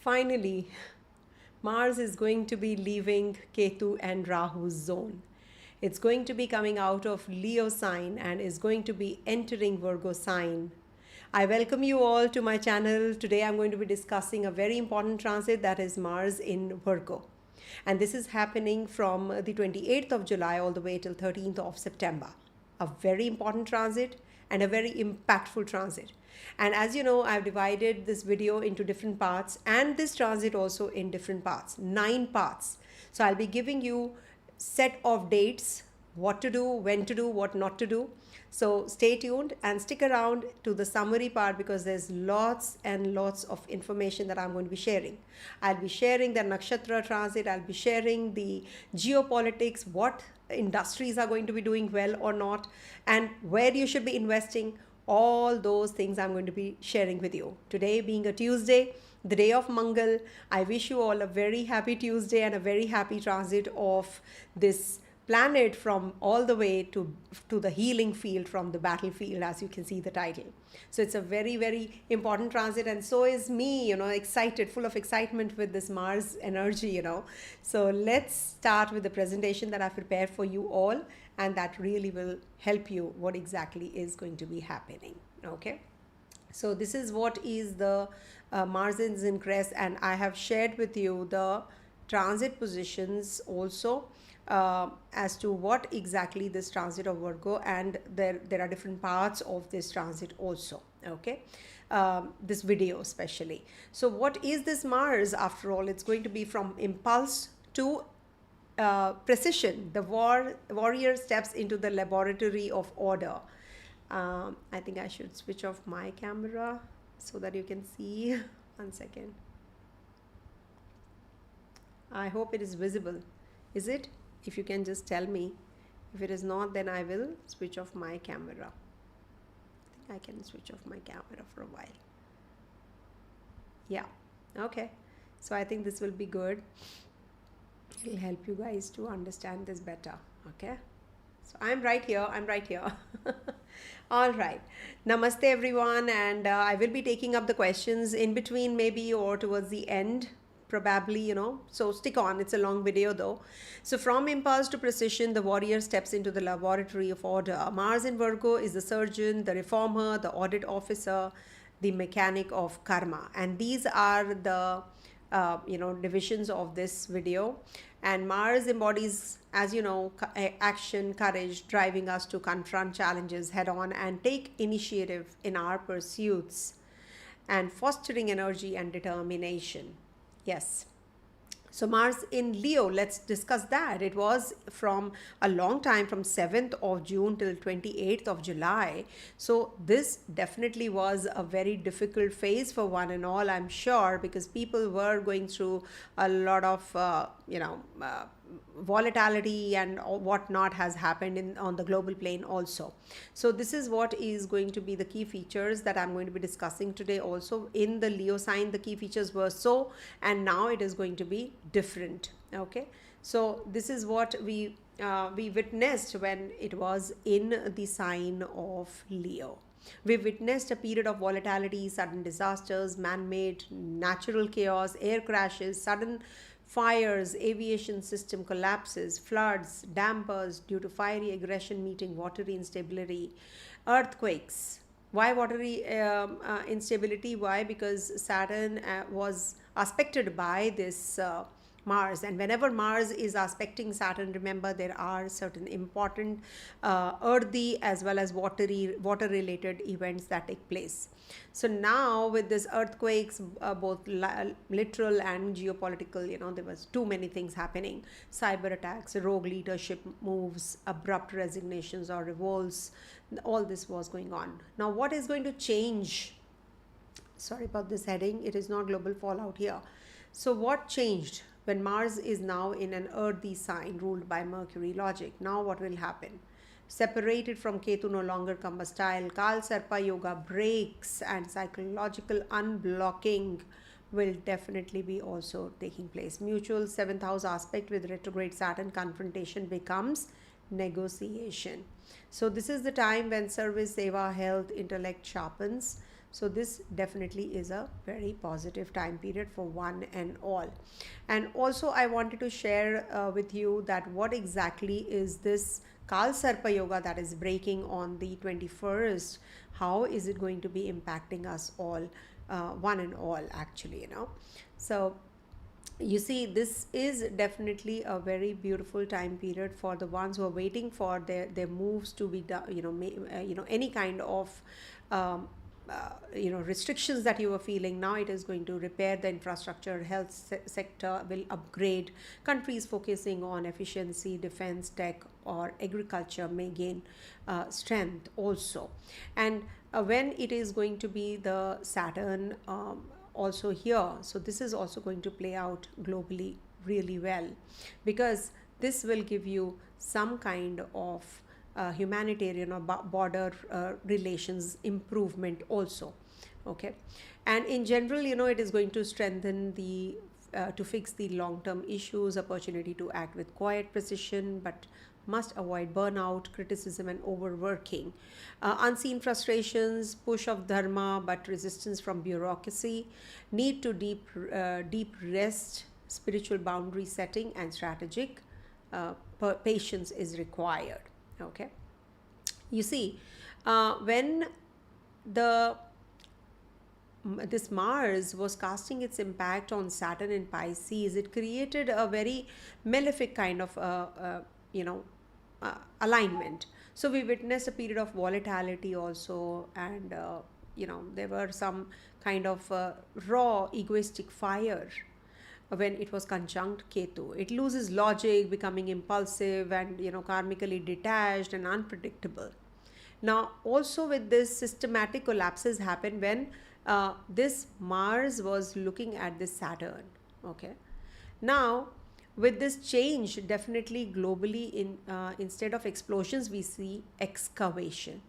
Finally, Mars is going to be leaving Ketu and Rahu's zone. It's going to be coming out of Leo sign and is going to be entering Virgo sign. I welcome you all to my channel. Today I'm going to be discussing a very important transit, that is Mars in Virgo. And this is happening from the 28th of July all the way till 13th of September. A very important transit and a very impactful transit. And as you know, I've divided this video into different parts and this transit also in different parts, 9 parts. So I'll be giving you set of dates, what to do, when to do, what not to do. So stay tuned and stick around to the summary part because there's lots and lots of information that I'm going to be sharing. I'll be sharing the Nakshatra transit, I'll be sharing the geopolitics, what industries are going to be doing well or not, and where you should be investing. All those things I'm going to be sharing with you. Today being a Tuesday, the day of Mangal, I wish you all a very happy Tuesday and a very happy transit of this planet from all the way to the healing field from the battlefield, as you can see the title. So it's a very, very important transit, and so is me, excited, full of excitement with this Mars energy, So let's start with the presentation that I've prepared for you all, and that really will help you what exactly is going to be happening. Okay. So this is what is the Mars in Ingress, and I have shared with you the transit positions also as to what exactly this transit of Virgo, and there are different parts of this transit also. Okay. This video especially. So what is this Mars after all? It's going to be from impulse to precision. The warrior steps into the laboratory of order. I think I should switch off my camera so that you can see. 1 second. I hope it is visible. Is it? If you can just tell me. If it is not, then I will switch off my camera. I think I can switch off my camera for a while. Yeah. Okay. So I think this will be good. It will help you guys to understand this better. Okay. So I'm right here. All right. Namaste everyone. And I will be taking up the questions in between maybe or towards the end. Probably, so stick on. It's a long video though. So from impulse to precision, the warrior steps into the laboratory of order. Mars in Virgo is the surgeon, the reformer, the audit officer, the mechanic of karma. And these are the, divisions of this video. And Mars embodies, as you know, action, courage, driving us to confront challenges head on and take initiative in our pursuits, and fostering energy and determination. Yes. So Mars in Leo, let's discuss that. It was from a long time, from 7th of June till 28th of July. So this definitely was a very difficult phase for one and all, I'm sure, because people were going through a lot of, volatility and whatnot has happened on the global plane also. So this is what is going to be the key features that I'm going to be discussing today also. In the Leo sign, the key features were so, and now it is going to be different. Okay. So this is what we witnessed when it was in the sign of Leo. We witnessed a period of volatility, sudden disasters, man-made, natural chaos, air crashes, sudden fires, aviation system collapses, floods, dampers due to fiery aggression meeting watery instability, earthquakes. Why watery instability? Why? Because Saturn was aspected by this Mars, and whenever Mars is aspecting Saturn, remember there are certain important earthy as well as water related events that take place. So now with this earthquakes, both literal and geopolitical, there was too many things happening. Cyber attacks, rogue leadership moves, abrupt resignations or revolts, all this was going on. Now what is going to change? Sorry about this heading, it is not global fallout here. So what changed? When Mars is now in an earthy sign ruled by Mercury logic, now what will happen? Separated from Ketu, no longer combustile, Kal Sarpa Yoga breaks, and psychological unblocking will definitely be also taking place. Mutual 7th house aspect with retrograde Saturn confrontation becomes negotiation. So this is the time when service, seva, health, intellect sharpens. So this definitely is a very positive time period for one and all. And also I wanted to share with you that what exactly is this Kal Sarpa Yoga that is breaking on the 21st. How is it going to be impacting us all, one and all, actually, So you see, this is definitely a very beautiful time period for the ones who are waiting for their moves to be done, any kind of restrictions that you were feeling. Now it is going to repair the infrastructure. Sector will upgrade. Countries focusing on efficiency, defense, tech, or agriculture may gain strength also. And when it is going to be the Saturn also here, so this is also going to play out globally really well, because this will give you some kind of humanitarian or border relations improvement also. Okay. And in general, it is going to strengthen the to fix the long term issues, opportunity to act with quiet precision, but must avoid burnout, criticism, and overworking. Unseen frustrations, push of dharma, but resistance from bureaucracy, need to deep rest, spiritual boundary setting, and strategic patience is required. Okay. You see, when the this Mars was casting its impact on Saturn in Pisces, it created a very malefic kind of alignment. So we witnessed a period of volatility also, and there were some kind of raw egoistic fire when it was conjunct Ketu. It loses logic, becoming impulsive and karmically detached and unpredictable. Now, also with this, systematic collapses happen when this Mars was looking at this Saturn. Okay. Now, with this change, definitely globally, instead of explosions, we see excavation.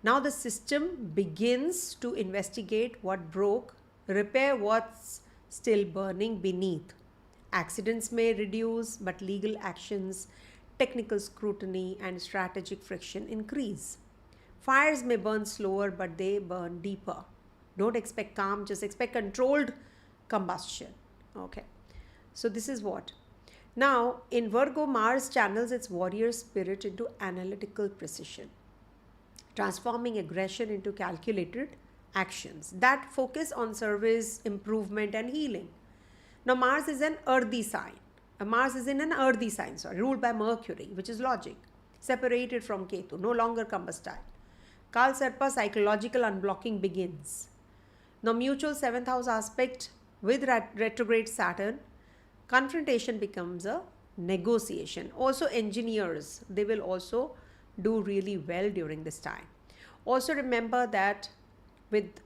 Now the system begins to investigate what broke, repair what's still burning beneath. Accidents may reduce, but legal actions, technical scrutiny, and strategic friction increase. Fires may burn slower, but they burn deeper. Don't expect calm, just expect controlled combustion. Okay. So this is what. Now, in Virgo, Mars channels its warrior spirit into analytical precision, transforming aggression into calculated actions that focus on service, improvement, and healing. Now, Mars is an earthy sign. Mars is in an earthy sign, ruled by Mercury, which is logic, separated from Ketu, no longer combustile. Kal Sarpa, psychological unblocking begins. Now, mutual 7th house aspect with retrograde Saturn, confrontation becomes a negotiation. Also, engineers, they will also do really well during this time. Also, remember that with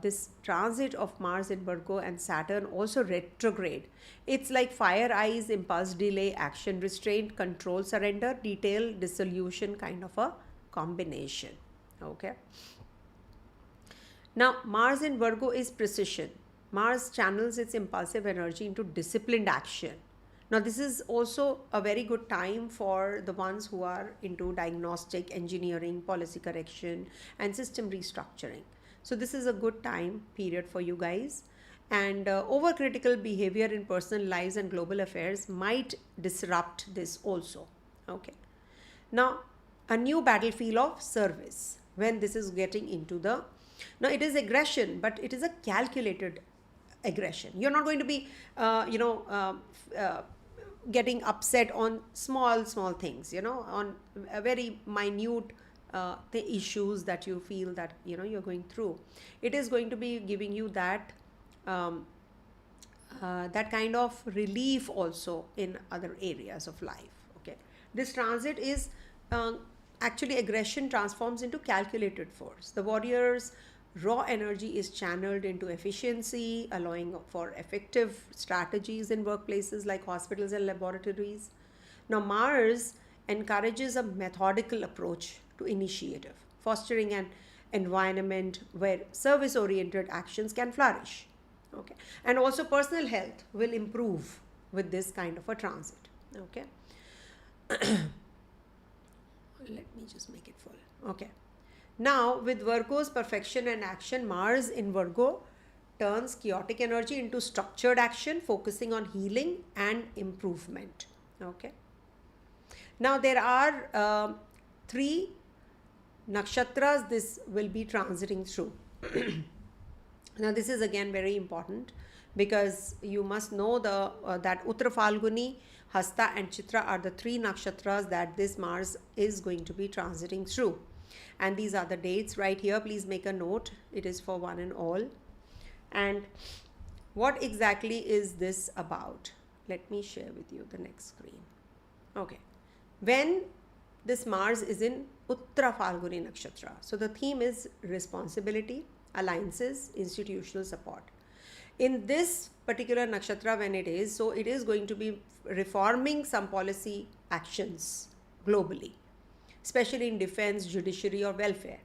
this transit of Mars in Virgo and Saturn also retrograde, it's like fire, eyes, impulse, delay, action, restraint, control, surrender, detail, dissolution, kind of a combination. Okay. Now, Mars in Virgo is precision. Mars channels its impulsive energy into disciplined action. Now, this is also a very good time for the ones who are into diagnostic, engineering, policy correction, and system restructuring. So, this is a good time period for you guys. And overcritical behavior in personal lives and global affairs might disrupt this also. Okay. Now, a new battlefield of service when this is getting into the. Now, it is aggression, but it is a calculated aggression. You're not going to be, getting upset on small things, on a very minute the issues that you feel that, you're going through. It is going to be giving you that that kind of relief also in other areas of life. Okay. This transit is actually aggression transforms into calculated force. The warriors raw energy is channeled into efficiency, allowing for effective strategies in workplaces like hospitals and laboratories. Now, Mars encourages a methodical approach to initiative, fostering an environment where service oriented actions can flourish. Okay. And also, personal health will improve with this kind of a transit. Okay. Let me just make it full. Okay. Now, with Virgo's perfection and action, Mars in Virgo turns chaotic energy into structured action, focusing on healing and improvement. Okay. Now, there are three nakshatras this will be transiting through. Now, this is again very important because you must know that Uttara Falguni, Hasta, and Chitra are the three nakshatras that this Mars is going to be transiting through. And these are the dates right here. Please make a note. It is for one and all. And what exactly is this about? Let me share with you the next screen. Okay. When this Mars is in Uttara Falguni Nakshatra, so the theme is responsibility, alliances, institutional support. In this particular nakshatra, when it is, so it is going to be reforming some policy actions globally, especially in defense, judiciary, or welfare.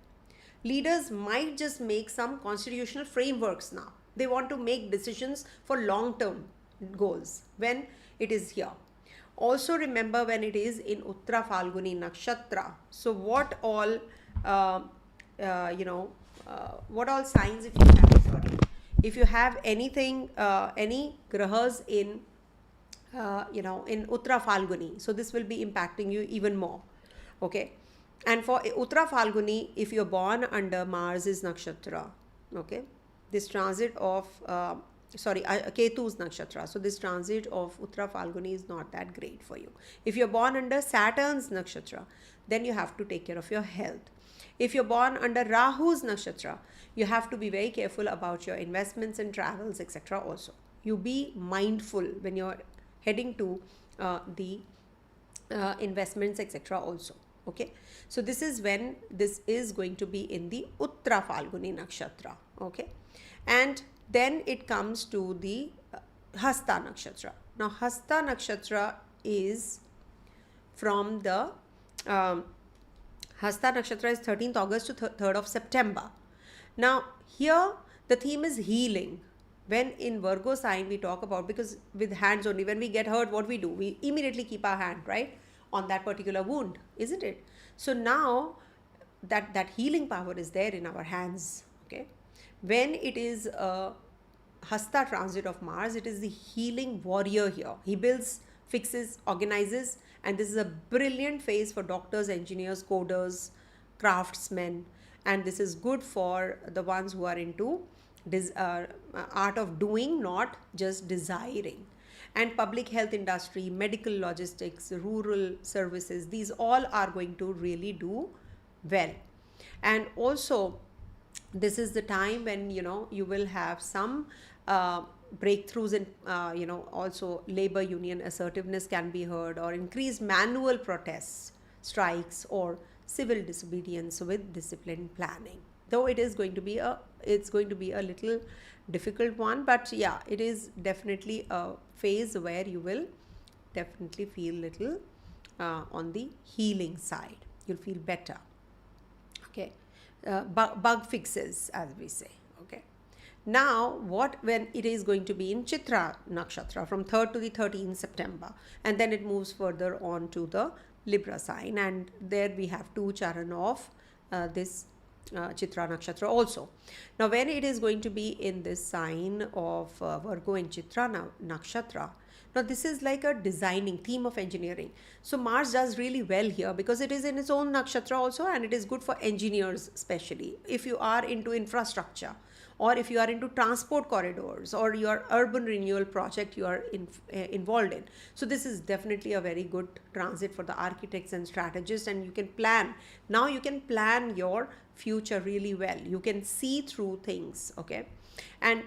Leaders might just make some constitutional frameworks now. They want to make decisions for long-term goals when it is here. Also remember when it is in Uttara Falguni Nakshatra. So what all, what all signs if you have anything, any grahas in, in Uttara Falguni. So this will be impacting you even more. Okay. And for Uttara Falguni, if you're born under Mars's Nakshatra, okay, this transit of, Ketu's Nakshatra. So this transit of Uttara Falguni is not that great for you. If you're born under Saturn's Nakshatra, then you have to take care of your health. If you're born under Rahu's Nakshatra, you have to be very careful about your investments and travels, etc. also. You be mindful when you're heading to the investments, etc. also. Okay. So this is when this is going to be in the Uttara Falguni Nakshatra. Okay. And then it comes to the Hasta Nakshatra. Now, Hasta Nakshatra is from the Hasta Nakshatra is 13th August to 3rd of September. Now, here the theme is healing. When in Virgo sign we talk about, because with hands only, when we get hurt, what we do? We immediately keep our hand, right, on that particular wound, isn't it? So now that healing power is there in our hands. Okay. When it is a Hasta transit of Mars, it is the healing warrior here. He builds, fixes, organizes, and this is a brilliant phase for doctors, engineers, coders, craftsmen, and this is good for the ones who are into art of doing, not just desiring. And public health industry, medical logistics, rural services, these all are going to really do well. And also, this is the time when, you will have some breakthroughs in, also labor union assertiveness can be heard, or increased manual protests, strikes, or civil disobedience with disciplined planning. Though it is going to be a little difficult one, but yeah, it is definitely a phase where you will definitely feel little on the healing side. You'll feel better. Okay. Bug fixes, as we say. Okay. Now, when it is going to be in Chitra Nakshatra from 3rd to the 13th September, and then it moves further on to the Libra sign, and there we have two charan of this Chitra Nakshatra also. Now, when it is going to be in this sign of Virgo in Chitra Nakshatra, now this is like a designing theme of engineering. So Mars does really well here because it is in its own nakshatra also, and it is good for engineers, especially if you are into infrastructure, or if you are into transport corridors, or your urban renewal project you are involved in. So this is definitely a very good transit for the architects and strategists, and you can plan. Now you can plan your future really well. You can see through things. Okay. And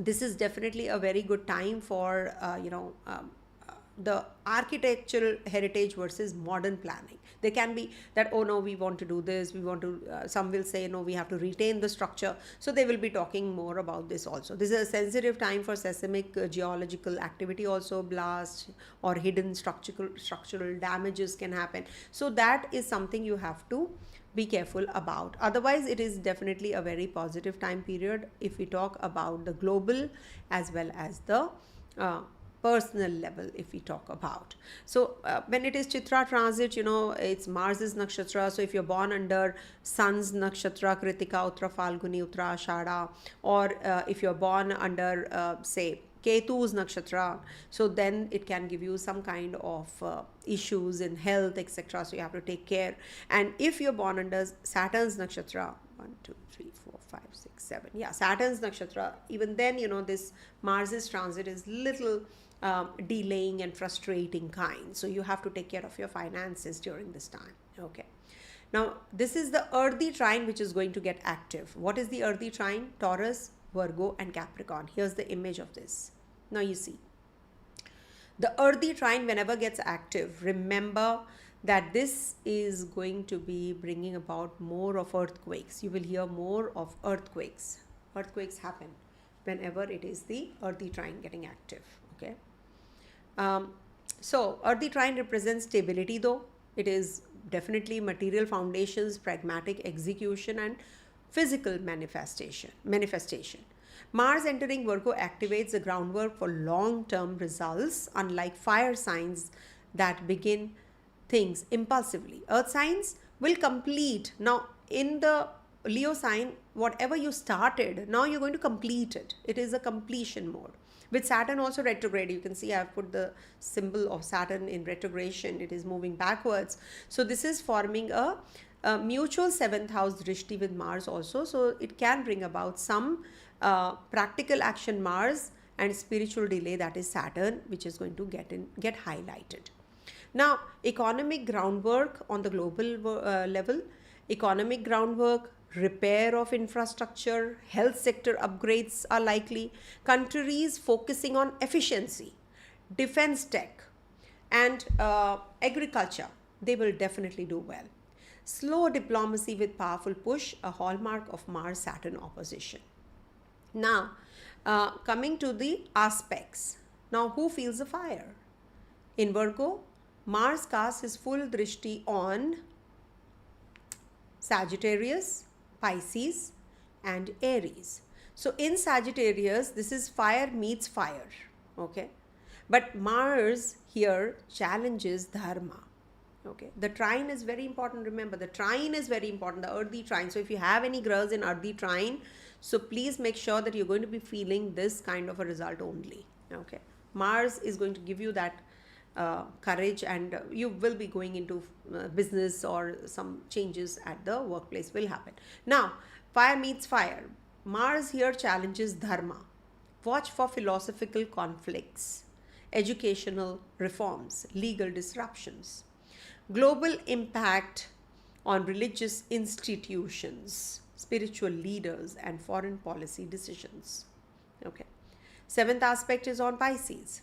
this is definitely a very good time for, the architectural heritage versus modern planning. There can be that, oh no, we want to do this, we want to, some will say, no, we have to retain the structure. So they will be talking more about this also. This is a sensitive time for seismic geological activity also, blast or hidden structural damages can happen. So that is something you have to be careful about. Otherwise, it is definitely a very positive time period if we talk about the global as well as the personal level if we talk about. So when it is Chitra transit, it's Mars's nakshatra. So if you're born under Sun's nakshatra, Kritika, Uttara, Falguni, Uttara, Ashada, or if you're born under, say, Ketu's nakshatra, so then it can give you some kind of issues in health, etc. So you have to take care. And if you're born under Saturn's nakshatra, 1, 2, 3, 4, 5, 6, 7, yeah, Saturn's nakshatra, even then, this Mars's transit is little delaying and frustrating kind. So you have to take care of your finances during this time. Okay. Now, this is the earthy trine which is going to get active. What is the earthy trine? Taurus, Virgo, and Capricorn. Here's the image of this. Now you see. The earthy trine, whenever gets active, remember that this is going to be bringing about more of earthquakes. You will hear more of earthquakes. Earthquakes happen whenever it is the earthy trine getting active. Okay. So earthy trine represents stability, though. It is definitely material foundations, pragmatic execution, and physical manifestation. Mars entering Virgo activates the groundwork for long-term results, unlike fire signs that begin things impulsively. Earth signs will complete. Now, in the Leo sign, whatever you started, now you're going to complete it. It is a completion mode. With Saturn also retrograde, you can see I've put the symbol of Saturn in retrogression. It is moving backwards. So this is forming a mutual 7th house drishti with Mars also. So it can bring about some practical action Mars and spiritual delay, that is Saturn, which is going to get highlighted. Now, economic groundwork on the global level, economic groundwork, repair of infrastructure, health sector upgrades are likely. Countries focusing on efficiency, defense tech, and agriculture, they will definitely do well. Slow diplomacy with powerful push, a hallmark of Mars-Saturn opposition. Now, coming to the aspects. Now, who feels the fire? In Virgo, Mars casts his full drishti on Sagittarius, Pisces, and Aries. So in Sagittarius, this is fire meets fire. Okay. But Mars here challenges dharma. Okay. The trine is very important. Remember, the trine is very important, the earthy trine. So if you have any grahas in earthy trine, so please make sure that you're going to be feeling this kind of a result only. Okay. Mars is going to give you that courage, and you will be going into business, or some changes at the workplace will happen. Now, fire meets fire. Mars here challenges dharma. Watch for philosophical conflicts, educational reforms, legal disruptions, global impact on religious institutions, spiritual leaders, and foreign policy decisions. Okay. 7th aspect is on Pisces,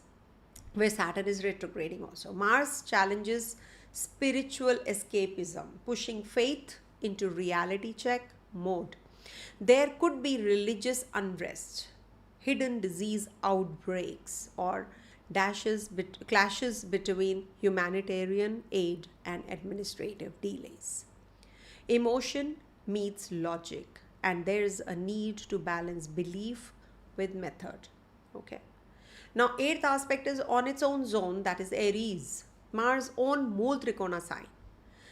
where Saturn is retrograding also. Mars challenges spiritual escapism, pushing faith into reality check mode. There could be religious unrest, hidden disease outbreaks, or clashes between humanitarian aid and administrative delays. Emotion meets logic, and there is a need to balance belief with method. Okay. Now, 8th aspect is on its own zone, that is Aries, Mars' own Mool Trikona sign.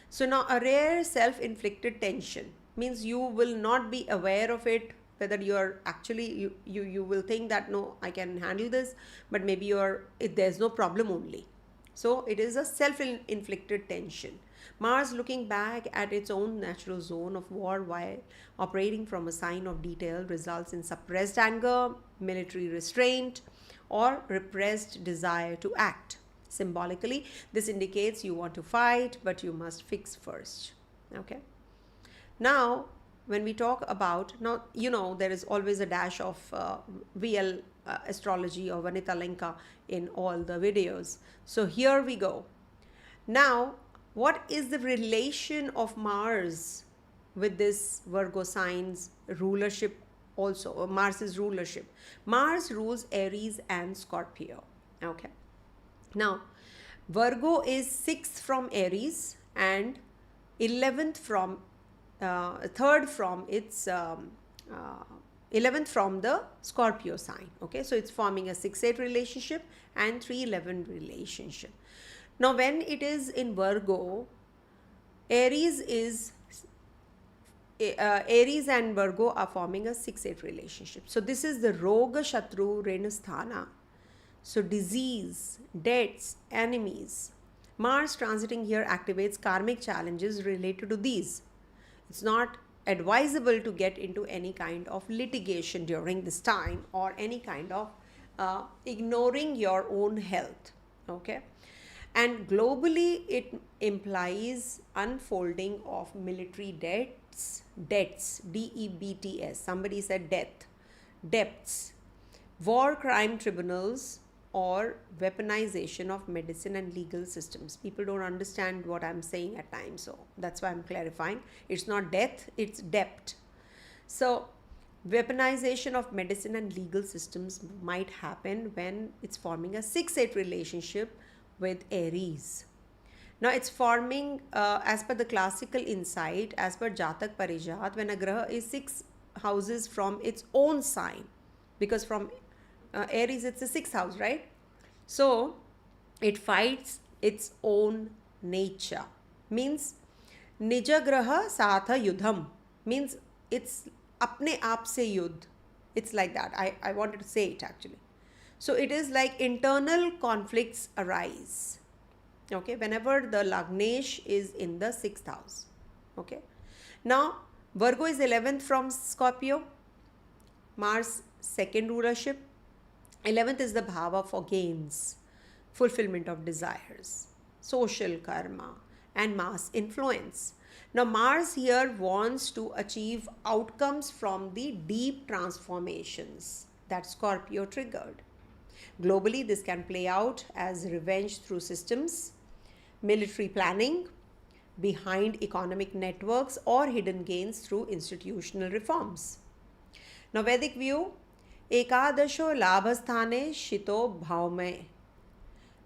So now a rare self-inflicted tension means you will not be aware of it, whether you're actually, you will think that no, I can handle this, but maybe there's no problem only. So it is a self-inflicted tension. Mars looking back at its own natural zone of war while operating from a sign of detail results in suppressed anger, military restraint, or repressed desire to act. Symbolically, this indicates you want to fight, but you must fix first. Okay. Now, when we talk about, there is always a dash of VL astrology or Vanita Lenka in all the videos. So here we go. Now, what is the relation of Mars with this Virgo sign's rulership also, or Mars's rulership? Mars rules Aries and Scorpio. Okay. Now, Virgo is 6th from Aries and 11th from 3rd from its 11th from the Scorpio sign. Okay, so it's forming a 6-8 relationship and 3-11 relationship. Now, when it is in Virgo, Aries and Virgo are forming a 6-8 relationship. So this is the Roga Shatru Renasthana. So disease, debts, enemies. Mars transiting here activates karmic challenges related to these. It's not advisable to get into any kind of litigation during this time, or any kind of ignoring your own health. Okay. And globally, it implies unfolding of military debts, DEBTS. Somebody said debts, war crime tribunals, or weaponization of medicine and legal systems. People don't understand what I'm saying at times, so that's why I'm clarifying. It's not death, it's debt. So weaponization of medicine and legal systems might happen when it's forming a 6-8 relationship with Aries. Now it's forming, as per the classical insight, as per Jatak Parijat, when a graha is 6 houses from its own sign, because from Aries it's the 6th house, right? So it fights its own nature. Means Nija graha satha yudham. Means it's apne aap se yudh. It's like that. I wanted to say it actually. So it is like internal conflicts arise. Okay, whenever the Lagnesh is in the 6th house. Okay. Now Virgo is 11th from Scorpio. Mars second rulership. 11th is the bhava for gains, fulfillment of desires, social karma, and mass influence. Now Mars here wants to achieve outcomes from the deep transformations that Scorpio triggered. Globally, this can play out as revenge through systems, military planning, behind economic networks, or hidden gains through institutional reforms. Now Vedic view, Ekadasho Labhasthane Shito Bhaumay.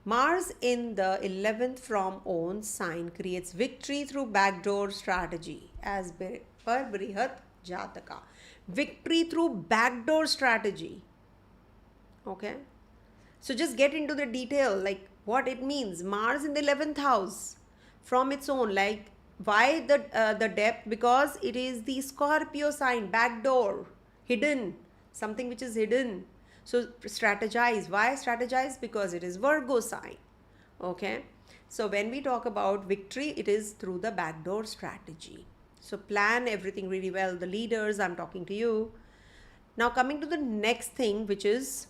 Mars in the 11th from own sign creates victory through backdoor strategy as per Brihat Jataka. Victory through backdoor strategy. Okay. So just get into the detail, like what it means. Mars in the 11th house from its own, like why the depth? Because it is the Scorpio sign, backdoor, hidden, something which is hidden. So strategize. Why strategize? Because it is Virgo sign. Okay. So when we talk about victory, it is through the backdoor strategy. So plan everything really well. The leaders, I'm talking to you. Now coming to the next thing, which is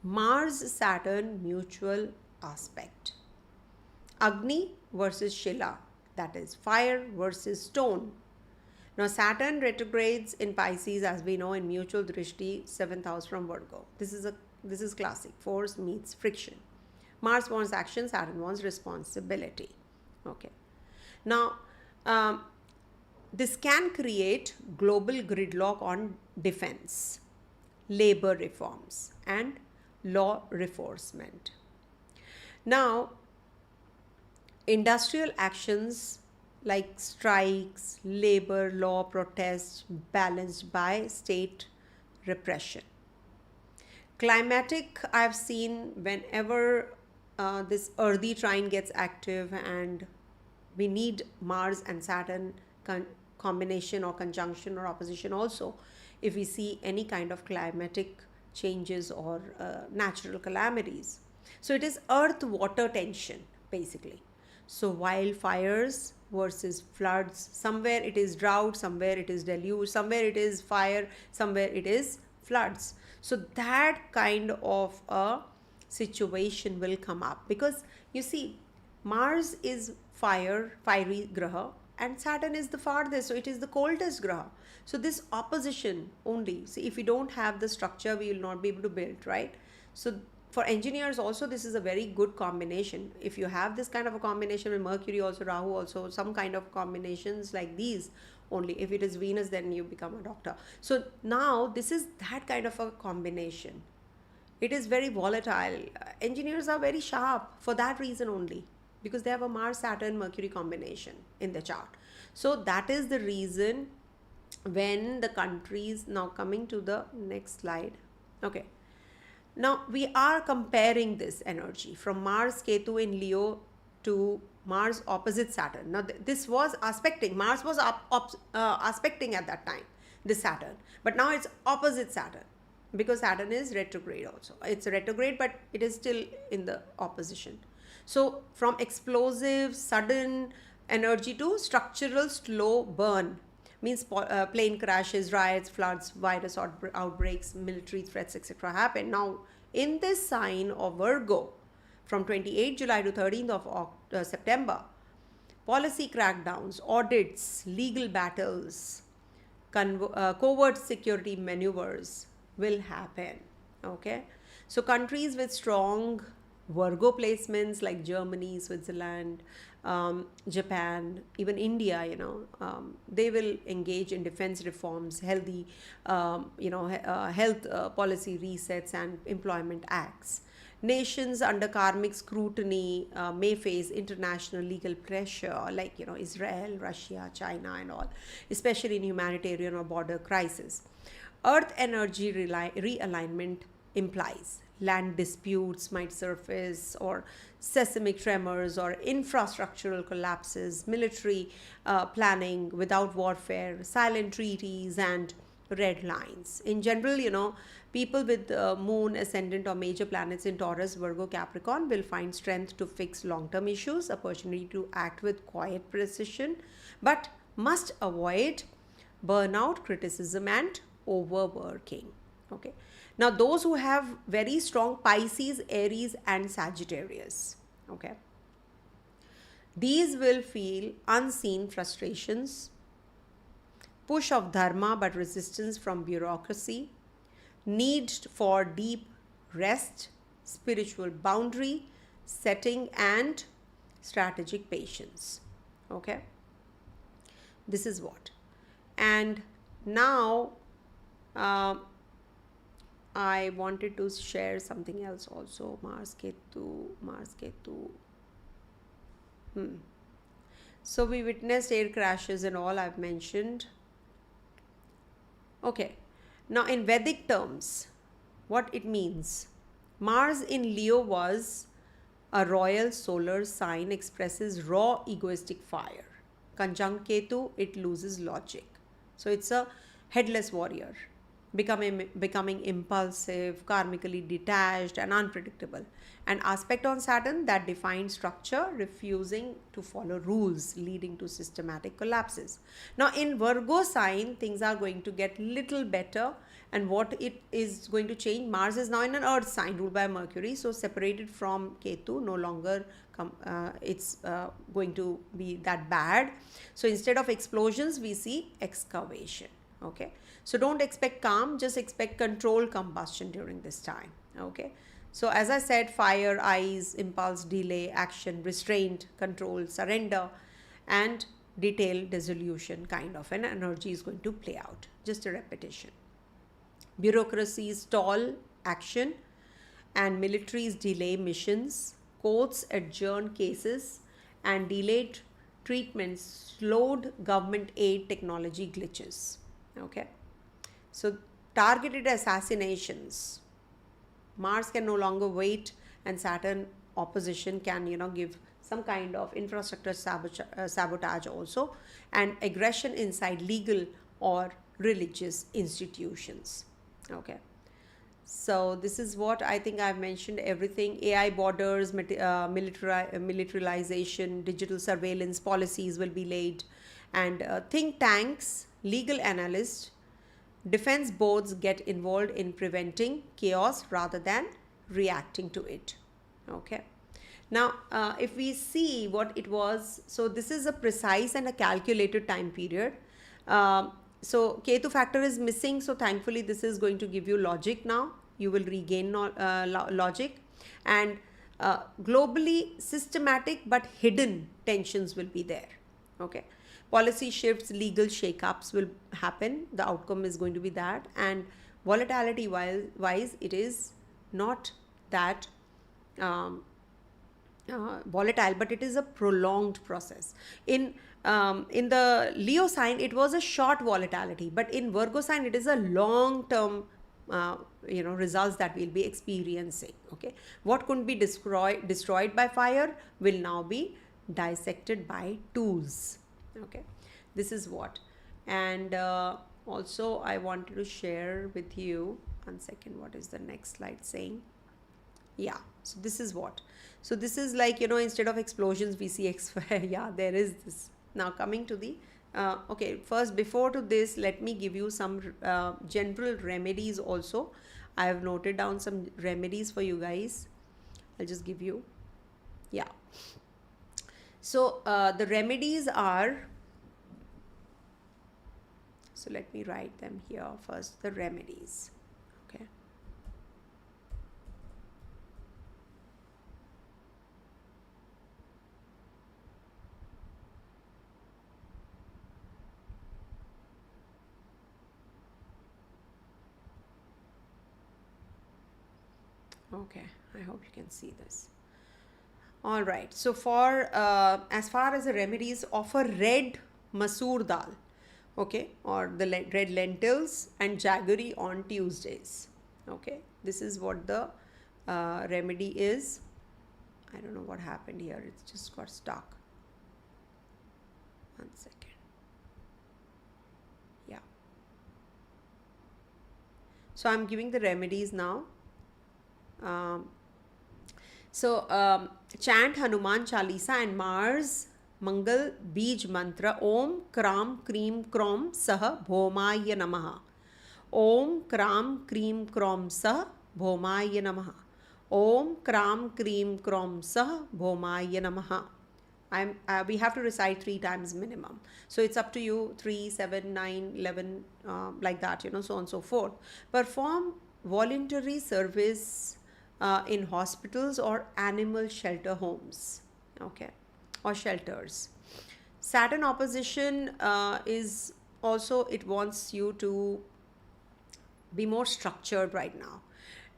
Mars-Saturn mutual aspect. Agni versus Shila, that is fire versus stone. Now Saturn retrogrades in Pisces, as we know, in mutual drishti, 7th house from Virgo. This is classic. Force meets friction. Mars wants action, Saturn wants responsibility. Okay. Now this can create global gridlock on defense, labor reforms, and law enforcement. Now industrial actions like strikes, labor law protests, balanced by state repression. Climatic, I've seen whenever this earthy trine gets active, and we need Mars and Saturn combination or conjunction or opposition also, if we see any kind of climatic changes or natural calamities. So it is earth-water tension basically. So wildfires versus floods. Somewhere it is drought, somewhere it is deluge, somewhere it is fire, somewhere it is floods. So that kind of a situation will come up, because you see Mars is fiery graha, and Saturn is the farthest, so it is the coldest graha. So this opposition only, see, if we don't have the structure, we will not be able to build, right? So for engineers also, this is a very good combination. If you have this kind of a combination with Mercury also, Rahu also, some kind of combinations like these only. If it is Venus, then you become a doctor. So now this is that kind of a combination. It is very volatile. Engineers are very sharp for that reason only, because they have a Mars, Saturn, Mercury combination in the chart. So that is the reason when the countries, now coming to the next slide. Okay, now we are comparing this energy from Mars Ketu in Leo to Mars opposite Saturn. Now this was aspecting, Mars was aspecting at that time, this Saturn, but now it's opposite Saturn, because Saturn is retrograde also. It's retrograde, but it is still in the opposition. So from explosive sudden energy to structural slow burn, means plane crashes, riots, floods, virus outbreaks, military threats, etc. happen. Now in this sign of Virgo, from 28 July to 13th of September, policy crackdowns, audits, legal battles, covert security maneuvers will happen. Okay, so countries with strong Virgo placements like Germany, Switzerland, Japan, even India, they will engage in defense reforms, healthy, health policy resets and employment acts. Nations under karmic scrutiny may face international legal pressure, like Israel, Russia, China, and all, especially in humanitarian or border crisis. Earth energy realignment implies land disputes might surface, or seismic tremors, or infrastructural collapses, military planning without warfare, silent treaties, and red lines. In general, people with moon, ascendant, or major planets in Taurus, Virgo, Capricorn will find strength to fix long-term issues, opportunity to act with quiet precision, but must avoid burnout, criticism, and overworking. Okay, now those who have very strong Pisces, Aries, and Sagittarius, okay, these will feel unseen frustrations, push of dharma but resistance from bureaucracy, need for deep rest, spiritual boundary setting, and strategic patience. Okay, this is what. And now I wanted to share something else also. Mars Ketu. So we witnessed air crashes and all I've mentioned. Okay, now in Vedic terms, what it means. Mars in Leo was a royal solar sign, expresses raw egoistic fire. Conjunct Ketu, it loses logic. So it's a headless warrior, becoming impulsive, karmically detached, and unpredictable. An aspect on Saturn that defines structure, refusing to follow rules, leading to systematic collapses. Now in Virgo sign, things are going to get little better, and what it is going to change, Mars is now in an earth sign ruled by Mercury, so separated from Ketu, no longer it's going to be that bad. So instead of explosions, we see excavation. Okay, so don't expect calm, just expect controlled combustion during this time. Okay, so as I said, fire, eyes, impulse, delay, action, restraint, control, surrender, and detailed dissolution kind of an energy is going to play out. Just a repetition. Bureaucracies stall action, and militaries delay missions. Courts adjourn cases, and delayed treatments slowed government aid technology glitches. Okay, so targeted assassinations, Mars can no longer wait, and Saturn opposition can give some kind of infrastructure sabotage also, and aggression inside legal or religious institutions. Okay, so this is what I think I've mentioned everything. AI borders, militarization, digital surveillance policies will be laid, and think tanks, legal analysts, defense boards get involved in preventing chaos rather than reacting to it. Okay, now if we see what it was, so this is a precise and a calculated time period. So Ketu factor is missing, so thankfully this is going to give you logic. Now you will regain logic, and globally systematic but hidden tensions will be there. Okay, policy shifts, legal shakeups will happen. The outcome is going to be that, and volatility wise it is not that volatile, but it is a prolonged process. In the Leo sign, it was a short volatility, but in Virgo sign, it is a long term. Results that we'll be experiencing. Okay, what couldn't be destroyed by fire will now be dissected by tools. Okay, this is what. And also, I wanted to share with you. 1 second. What is the next slide saying? Yeah, so this is what. So this is like, instead of explosions we see fire. Yeah, there is this. Now coming to the okay, first, before to this, let me give you some general remedies also. I have noted down some remedies for you guys. I'll just give you. Yeah, so the remedies are, so let me write them here first, the remedies. Okay. Okay, I hope you can see this. All right, so for as far as the remedies, offer red masoor dal, okay, or the red lentils and jaggery on Tuesdays. Okay, this is what the remedy is. I don't know what happened here, it's just got stuck. 1 second. Yeah, so I'm giving the remedies now. Chant Hanuman Chalisa and Mars Mangal Bij Mantra Om Kram Kreem Krom Sah Bhomaya Namaha. Om Kram Kreem Krom Sah Bhomaya Namaha. Om Kram Kreem Krom Sah Bhomaya Namaha. We have to recite 3 times minimum. So it's up to you, 3, 7, 9, 11, like that, so on and so forth. Perform voluntary service in hospitals or animal shelter homes, okay, or shelters. Saturn opposition is also, it wants you to be more structured right now.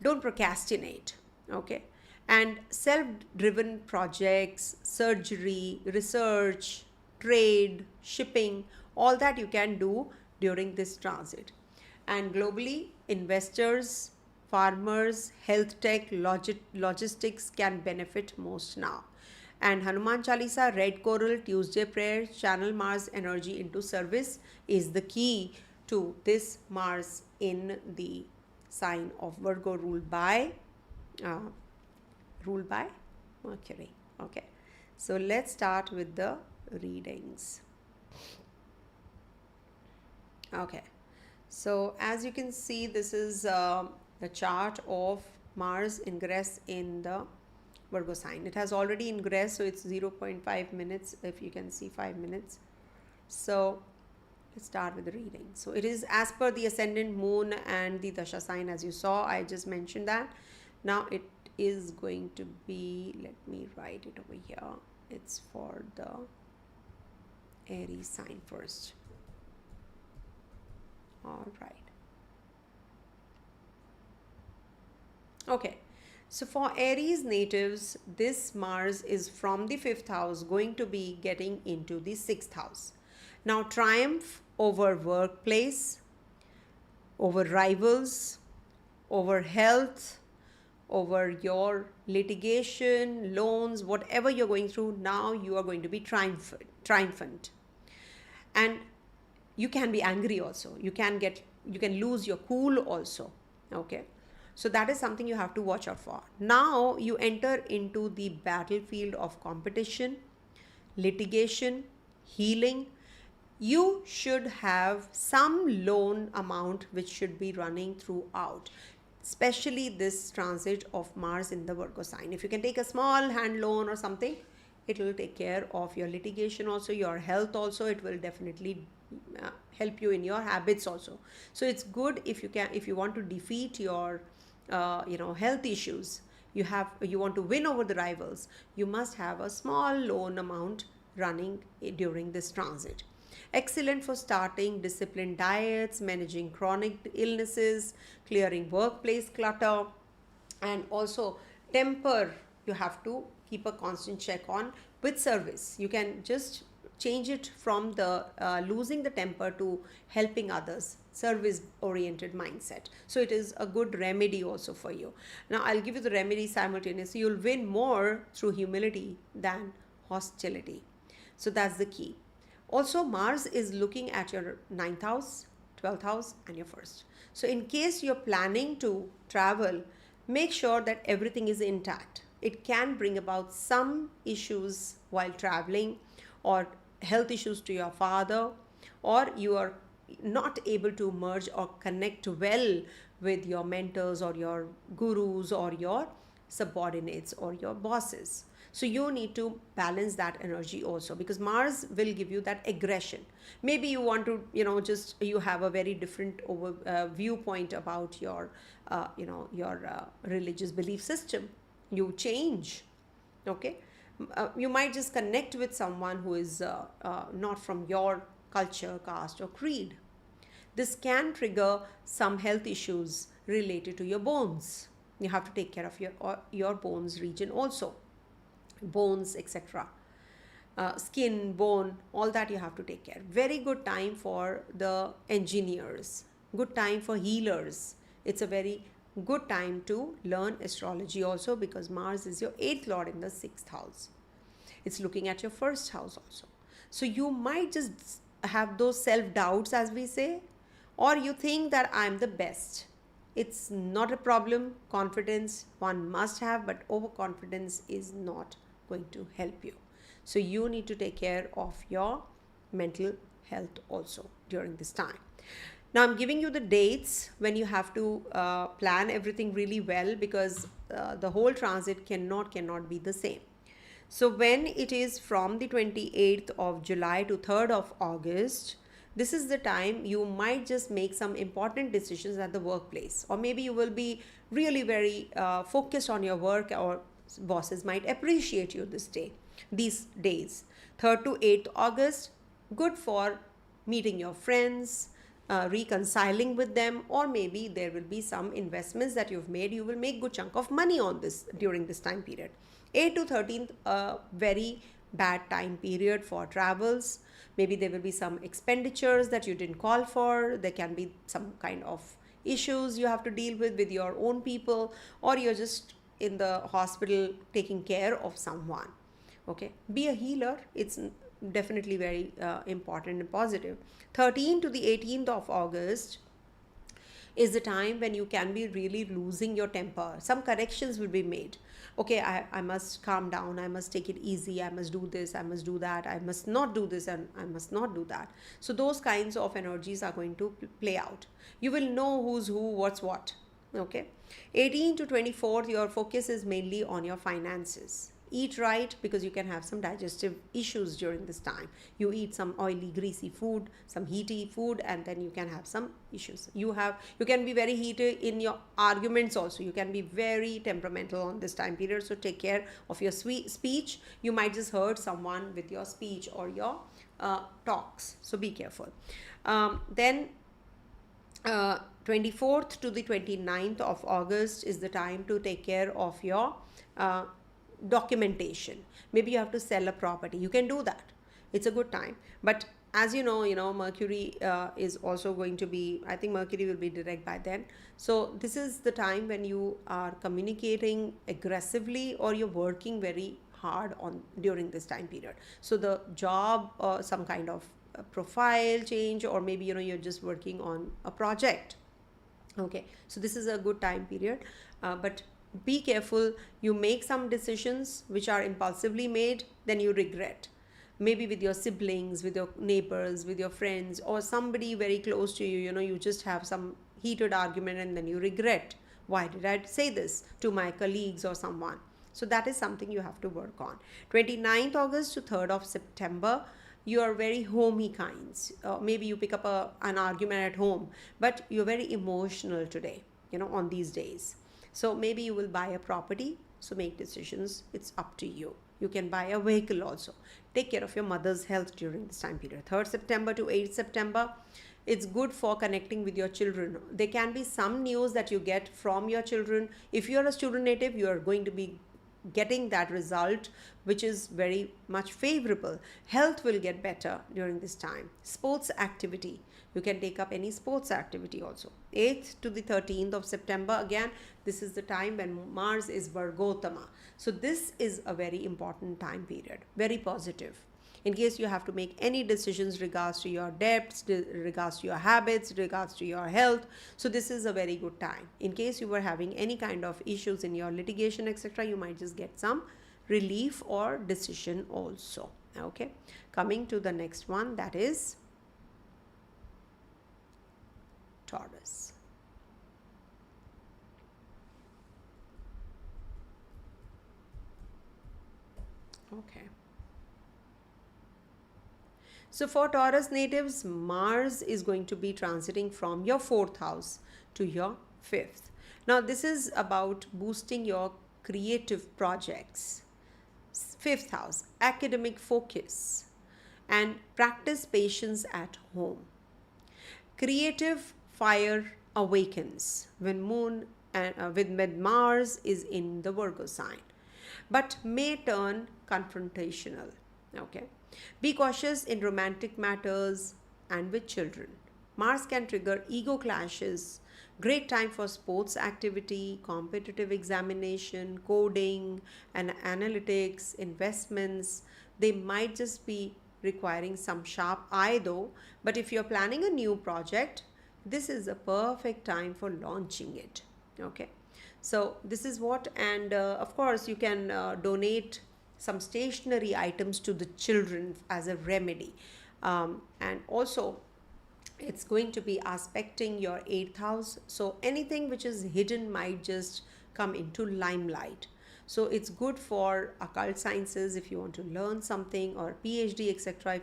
Don't procrastinate, okay. And self-driven projects, surgery, research, trade, shipping, all that you can do during this transit. And globally, investors, farmers, health tech, logistics can benefit most now. And Hanuman Chalisa, red coral, Tuesday prayer, channel Mars energy into service is the key to this Mars in the sign of Virgo, ruled by Mercury. Okay, so let's start with the readings. Okay, so as you can see, this is the chart of Mars ingress in the Virgo sign. It has already ingressed, so it's 0.5 minutes, if you can see 5 minutes. So let's start with the reading. So it is as per the ascendant moon and the Dasha sign, as you saw. I just mentioned that. Now it is going to be, let me write it over here. It's for the Aries sign first. All right. Okay, so for Aries natives, this Mars is from the 5th house going to be getting into the 6th house. Now, triumph over workplace, over rivals, over health, over your litigation, loans, whatever you're going through, now you are going to be triumphant. And you can be angry also. You can lose your cool also. Okay. So that is something you have to watch out for. Now you enter into the battlefield of competition, litigation, healing. You should have some loan amount which should be running throughout, especially this transit of Mars in the Virgo sign. If you can take a small hand loan or something, it will take care of your litigation also, your health also. It will definitely help you in your habits also. So it's good if you want to defeat your health issues, you want to win over the rivals, you must have a small loan amount running during this transit. Excellent for starting disciplined diets, managing chronic illnesses, clearing workplace clutter, and also temper you have to keep a constant check on with service. You can just change it from the losing the temper to helping others, service oriented mindset. So it is a good remedy also for you. Now I'll give you the remedy simultaneously. You'll win more through humility than hostility. So that's the key. Also, Mars is looking at your 9th house, 12th house, and your first. So in case you're planning to travel, make sure that everything is intact. It can bring about some issues while traveling, or health issues to your father, or you are not able to merge or connect well with your mentors or your gurus or your subordinates or your bosses. So you need to balance that energy also, because Mars will give you that aggression. Maybe you want to, just you have a very different viewpoint about your, religious belief system. You change, okay? You might just connect with someone who is not from your culture, caste, or creed. This can trigger some health issues related to your bones. You have to take care of your bones region also, bones, etc. Skin, bone, all that you have to take care. Very good time for the engineers, good time for healers. It's a very good time to learn astrology also, because Mars is your 8th lord in the 6th house. It's looking at your 1st house also. So you might just have those self-doubts, as we say, or you think that I'm the best. It's not a problem. Confidence one must have, but overconfidence is not going to help you. So you need to take care of your mental health also during this time. Now I'm giving you the dates when you have to plan everything really well, because the whole transit cannot be the same. So when it is from the 28th of July to 3rd of August, this is the time you might just make some important decisions at the workplace, or maybe you will be really very focused on your work, or bosses might appreciate you these days. 3rd to 8th August, good for meeting your friends, reconciling with them, or maybe there will be some investments that you've made. You will make good chunk of money on this during this time period. 8th to 13th, a very bad time period for travels. Maybe there will be some expenditures that you didn't call for. There can be some kind of issues you have to deal with your own people, or you're just in the hospital taking care of someone. Okay, be a healer. It's definitely very important and positive. 13th to the 18th of August is the time when you can be really losing your temper. Some corrections will be made. Okay, I must calm down, I must take it easy, I must do this, I must do that, I must not do this, and I must not do that. So those kinds of energies are going to play out. You will know who's who, what's what. Okay, 18 to 24th, your focus is mainly on your finances. Eat right, because you can have some digestive issues during this time. You eat some oily, greasy food, some heaty food, and then you can have some issues. You can be very heated in your arguments also. You can be very temperamental on this time period. So take care of your speech. You might just hurt someone with your speech or your talks. So be careful. Then 24th to the 29th of August is the time to take care of your documentation. Maybe you have to sell a property. You can do that. It's a good time. But as you know, Mercury is also going to be, I think Mercury will be direct by then. So this is the time when you are communicating aggressively, or you're working very hard during this time period. So the job, some kind of profile change, or maybe you're just working on a project. Okay, so this is a good time period, but be careful. You make some decisions which are impulsively made, then you regret. Maybe with your siblings, with your neighbors, with your friends, or somebody very close to you, you just have some heated argument, and then you regret, why did I say this to my colleagues or someone? So that is something you have to work on. 29th August to 3rd of September, you are very homey kinds. Maybe you pick up an argument at home, but you're very emotional today, on these days. So maybe you will buy a property. So make decisions. It's up to you. You can buy a vehicle also. Take care of your mother's health during this time period. 3rd September to 8th September. It's good for connecting with your children. There can be some news that you get from your children. If you're a student native, you are going to be getting that result which is very much favorable. Health will get better during this time. Sports activity, you can take up any sports activity also. 8th to the 13th of September, again this is the time when Mars is Virgotama. So this is a very important time period, very positive. In case you have to make any decisions regards to your debts, regards to your habits, regards to your health, so this is a very good time. In case you were having any kind of issues in your litigation, etc., you might just get some relief or decision also. Okay, coming to the next one, that is Taurus. Okay. So for Taurus natives, Mars is going to be transiting from your 4th house to your 5th. Now this is about boosting your creative projects. 5th house, academic focus, and practice patience at home. Creative fire awakens when when Mars is in the Virgo sign, but may turn confrontational. Okay. Be cautious in romantic matters and with children. Mars can trigger ego clashes. Great time for sports activity, competitive examination, coding, and analytics, investments. They might just be requiring some sharp eye though, but if you're planning a new project, this is a perfect time for launching it. Okay, so this is what, and of course you can donate some stationery items to the children as a remedy, and also it's going to be aspecting your 8th house, so anything which is hidden might just come into limelight. So it's good for occult sciences if you want to learn something, or PhD, etc.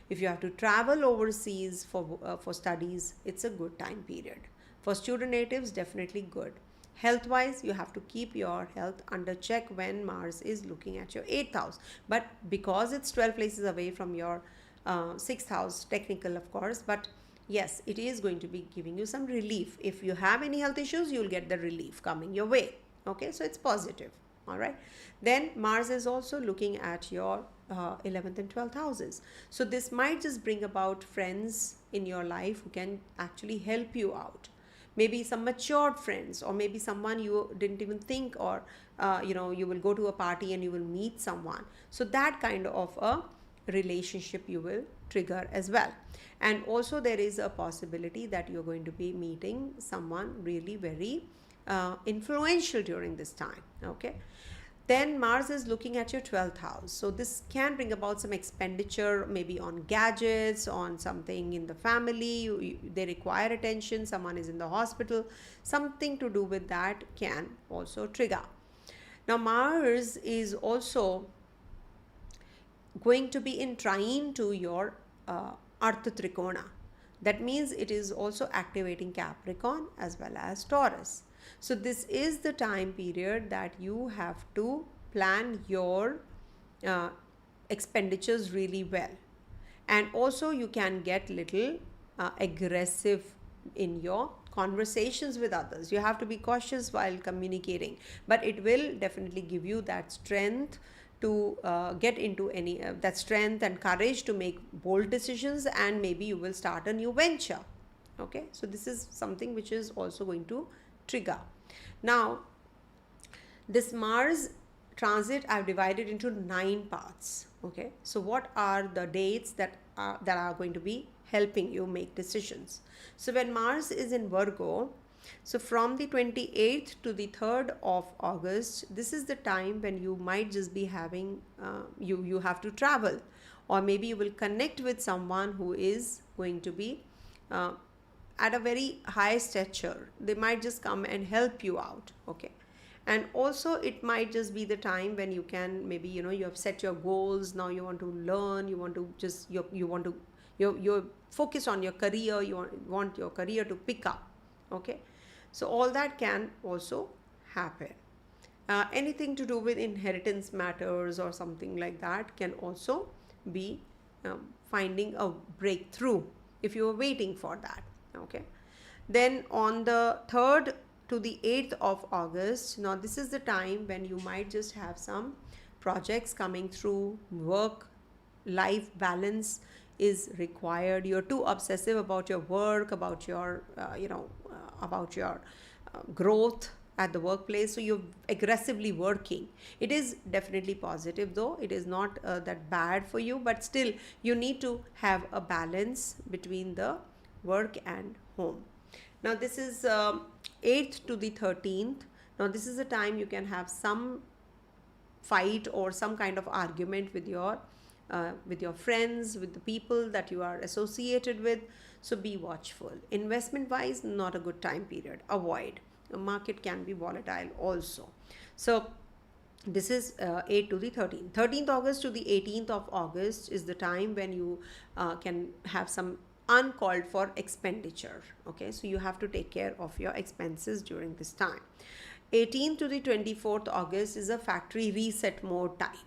If you have to travel overseas for studies, it's a good time period. For student natives, definitely good. Health wise, you have to keep your health under check when Mars is looking at your 8th house, but because it's 12 places away from your 6th house, technical of course, but yes, it is going to be giving you some relief. If you have any health issues, you'll get the relief coming your way. Okay, so it's positive. All right, then Mars is also looking at your 11th and 12th houses, so this might just bring about friends in your life who can actually help you out. Maybe some matured friends, or maybe someone you didn't even think, or you will go to a party and you will meet someone, so that kind of a relationship you will trigger as well. And also there is a possibility that you're going to be meeting someone really very influential during this time. Okay, then Mars is looking at your 12th house, so this can bring about some expenditure, maybe on gadgets, on something in the family. They require attention, someone is in the hospital, something to do with that can also trigger. Now Mars is also going to be in trine to your Artha Trikona. That means it is also activating Capricorn as well as Taurus. So this is the time period that you have to plan your expenditures really well. And also you can get little aggressive in your conversations with others. You have to be cautious while communicating, but it will definitely give you that strength to get into any that strength and courage to make bold decisions, and maybe you will start a new venture. Okay, so this is something which is also going to trigger. Now this Mars transit I've divided into 9 parts. Okay, so what are the dates that are going to be helping you make decisions? So when Mars is in Virgo, so from the 28th to the 3rd of August, this is the time when you might just be having you have to travel, or maybe you will connect with someone who is going to be at a very high stature. They might just come and help you out. Okay, and also it might just be the time when you can, maybe you have set your goals, now you want to learn, you want to just you want to you focus on your career, you want your career to pick up. Okay, so all that can also happen. Anything to do with inheritance matters or something like that can also be finding a breakthrough if you are waiting for that. Okay, then on the 3rd to the 8th of August. Now, this is the time when you might just have some projects coming through. Work life balance is required. You're too obsessive about your work, about your about your growth at the workplace, so you're aggressively working. It is definitely positive, though it is not that bad for you, but still you need to have a balance between the work and home. Now, this is 8th to the 13th. Now, this is a time you can have some fight or some kind of argument with your friends, with the people that you are associated with. So be watchful. Investment wise, not a good time period. Avoid. The market can be volatile also. So this is 8 to the 13th. 13th August to the 18th of August is the time when you can have some uncalled for expenditure. Okay, so you have to take care of your expenses during this time. 18th to the 24th August is a factory reset mode time.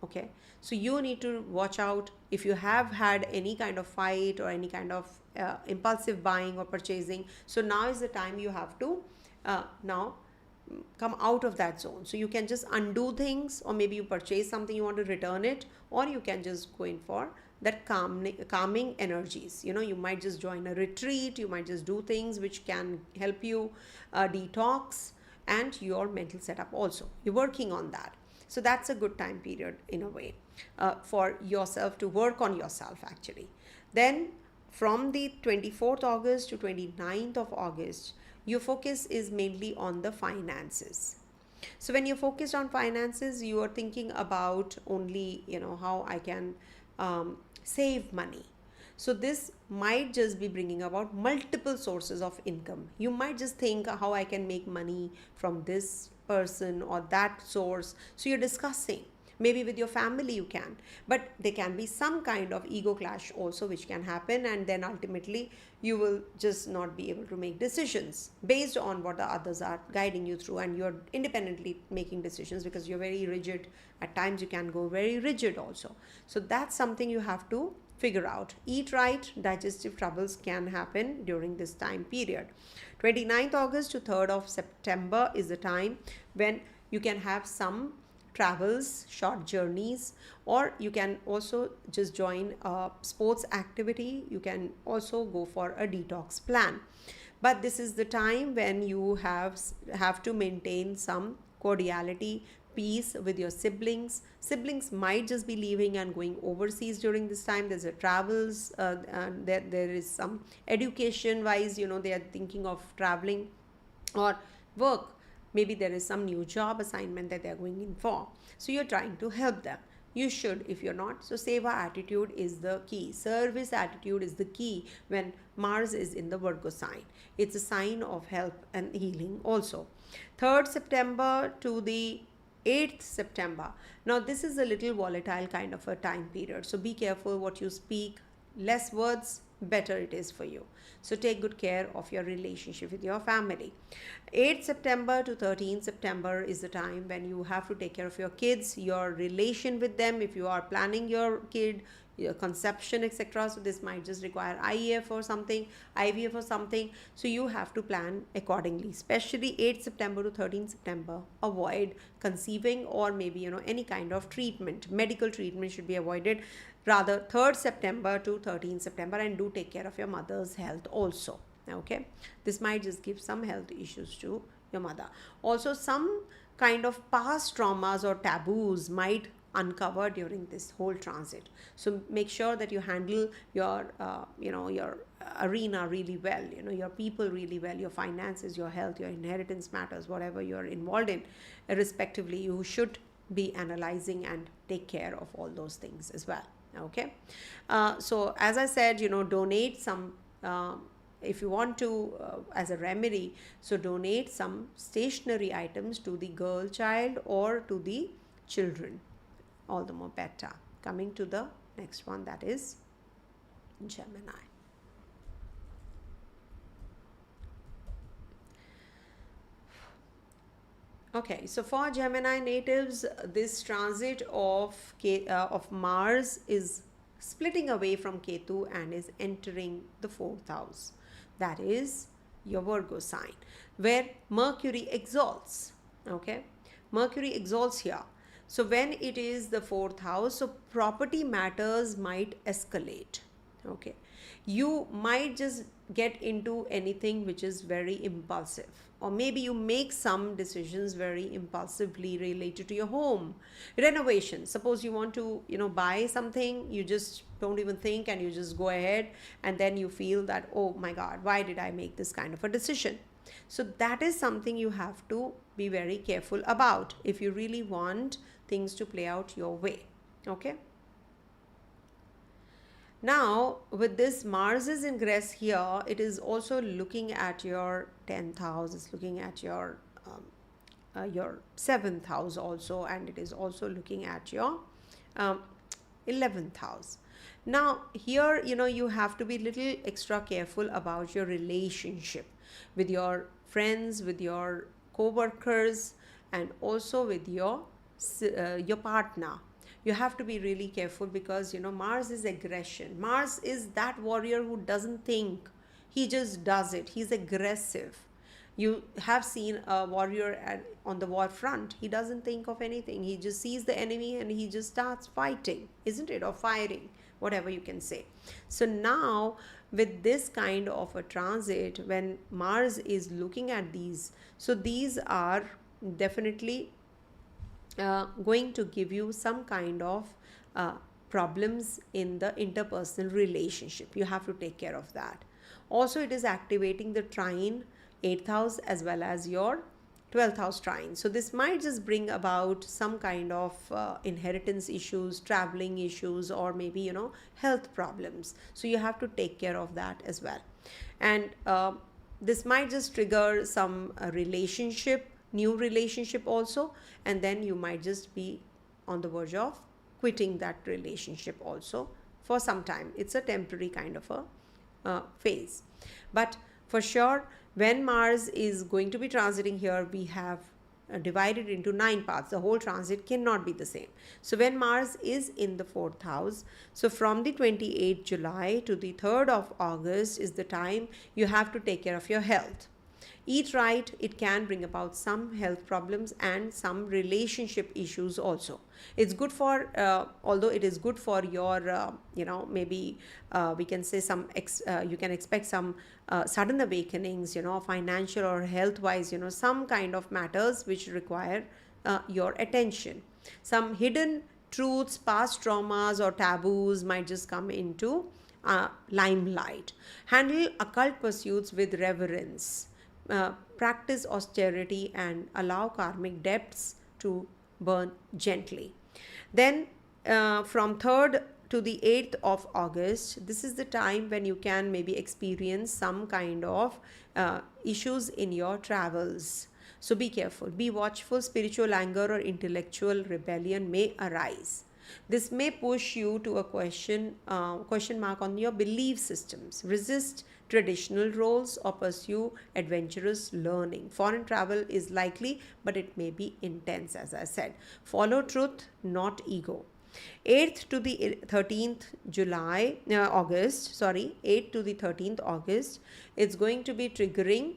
Okay, so you need to watch out if you have had any kind of fight or any kind of impulsive buying or purchasing. So now is the time you have to now come out of that zone. So you can just undo things, or maybe you purchase something, you want to return it, or you can just go in for that calming energies. You might just join a retreat, you might just do things which can help you detox and your mental setup also. You're working on that. So that's a good time period in a way for yourself to work on yourself actually. Then from the 24th August to 29th of August, your focus is mainly on the finances. So when you're focused on finances, you are thinking about only, how I can save money. So this might just be bringing about multiple sources of income. You might just think how I can make money from this person or that source. So you're discussing. Maybe with your family you can, but there can be some kind of ego clash also which can happen, and then ultimately you will just not be able to make decisions based on what the others are guiding you through, and you're independently making decisions because you're very rigid. At times you can go very rigid also. So that's something you have to figure out. Eat right, digestive troubles can happen during this time period. 29th August to 3rd of September is the time when you can have some travels, short journeys, or you can also just join a sports activity. You can also go for a detox plan. But this is the time when you have to maintain some cordiality, peace with your siblings. Siblings might just be leaving and going overseas during this time. There's a travels, and there is some education wise, they are thinking of traveling or work. Maybe there is some new job assignment that they're going in for. So you're trying to help them. You should, if you're not. So seva attitude is the key. Service attitude is the key when Mars is in the Virgo sign. It's a sign of help and healing also. 3rd September to the 8th September. Now this is a little volatile kind of a time period. So be careful what you speak. Less words, better it is for you. So take good care of your relationship with your family. 8th September to 13th September is the time when you have to take care of your kids, your relation with them. If you are planning your kid, your conception, etc. So this might just require IVF or something. So you have to plan accordingly. Especially 8th September to 13th September, avoid conceiving or maybe any kind of treatment. Medical treatment should be avoided. Rather 3rd September to 13th September, and do take care of your mother's health also. Okay, this might just give some health issues to your mother. Also, some kind of past traumas or taboos might uncover during this whole transit. So make sure that you handle your your arena really well, your people really well, your finances, your health, your inheritance matters, whatever you're involved in, respectively. You should be analyzing and take care of all those things as well. Okay, so as I said, donate some if you want to as a remedy. So donate some stationery items to the girl child or to the children, all the more better. Coming to the next one, that is Gemini. Okay, so for Gemini natives, this transit of Mars is splitting away from Ketu and is entering the 4th house. That is your Virgo sign. where Mercury exalts. Okay, Mercury exalts here. So when it is the fourth house, so property matters might escalate. Okay, you might just get into anything which is very impulsive, or maybe you make some decisions very impulsively related to your home renovation. Suppose you want to, buy something, you just don't even think and you just go ahead, and then you feel that, oh my god, why did I make this kind of a decision? So that is something you have to be very careful about if you really want things to play out your way. Okay, now with this Mars is ingress here, it is also looking at your 10th house, it's looking at your 7th house also, and it is also looking at your um, 11th house. Now here, you have to be little extra careful about your relationship with your friends, with your co-workers, and also with your partner. You have to be really careful because Mars is aggression. Mars is that warrior who doesn't think, he just does it. He's aggressive. You have seen a warrior on the war front. He doesn't think of anything. He just sees the enemy and he just starts fighting, isn't it? Or firing, whatever you can say. So now with this kind of a transit, when Mars is looking at these, so these are definitely going to give you some kind of problems in the interpersonal relationship. You have to take care of that. Also, it is activating the trine 8th house as well as your 12th house trine. So this might just bring about some kind of inheritance issues, traveling issues, or maybe health problems. So you have to take care of that as well. And this might just trigger some new relationship also, and then you might just be on the verge of quitting that relationship also for some time. It's a temporary kind of a phase, but for sure when Mars is going to be transiting here, we have divided into 9 parts. The whole transit cannot be the same. So when Mars is in the 4th house, so from the 28th July to the 3rd of August is the time you have to take care of your health. Eat right, it can bring about some health problems and some relationship issues also. It's good for, although it is good for your, maybe we can say you can expect some sudden awakenings, financial or health wise, some kind of matters which require your attention. Some hidden truths, past traumas or taboos might just come into limelight. Handle occult pursuits with reverence. Practice austerity and allow karmic debts to burn gently. Then from 3rd to the 8th of August, this is the time when you can maybe experience some kind of issues in your travels. So be careful, be watchful. Spiritual anger or intellectual rebellion may arise. This may push you to a question mark on your belief systems. Resist traditional roles or pursue adventurous learning. Foreign travel is likely, but it may be intense, as I said. Follow truth, not ego. 8th to the 13th August, 8th to the 13th August, it's going to be triggering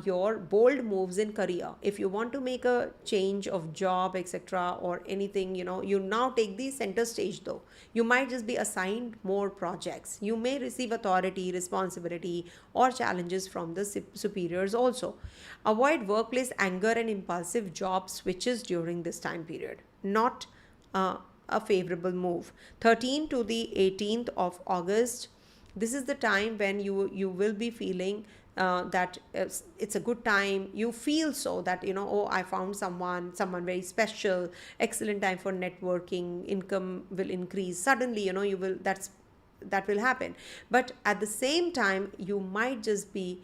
your bold moves in career. If you want to make a change of job, etc., or anything, you now take the center stage though. You might just be assigned more projects. You may receive authority, responsibility, or challenges from the superiors also. Avoid workplace anger and impulsive job switches during this time period. Not a favorable move. 13th to the 18th of August, this is the time when you will be feeling that it's a good time. You feel so that oh, I found someone very special. Excellent time for networking. Income will increase suddenly. You will that will happen. But at the same time, you might just be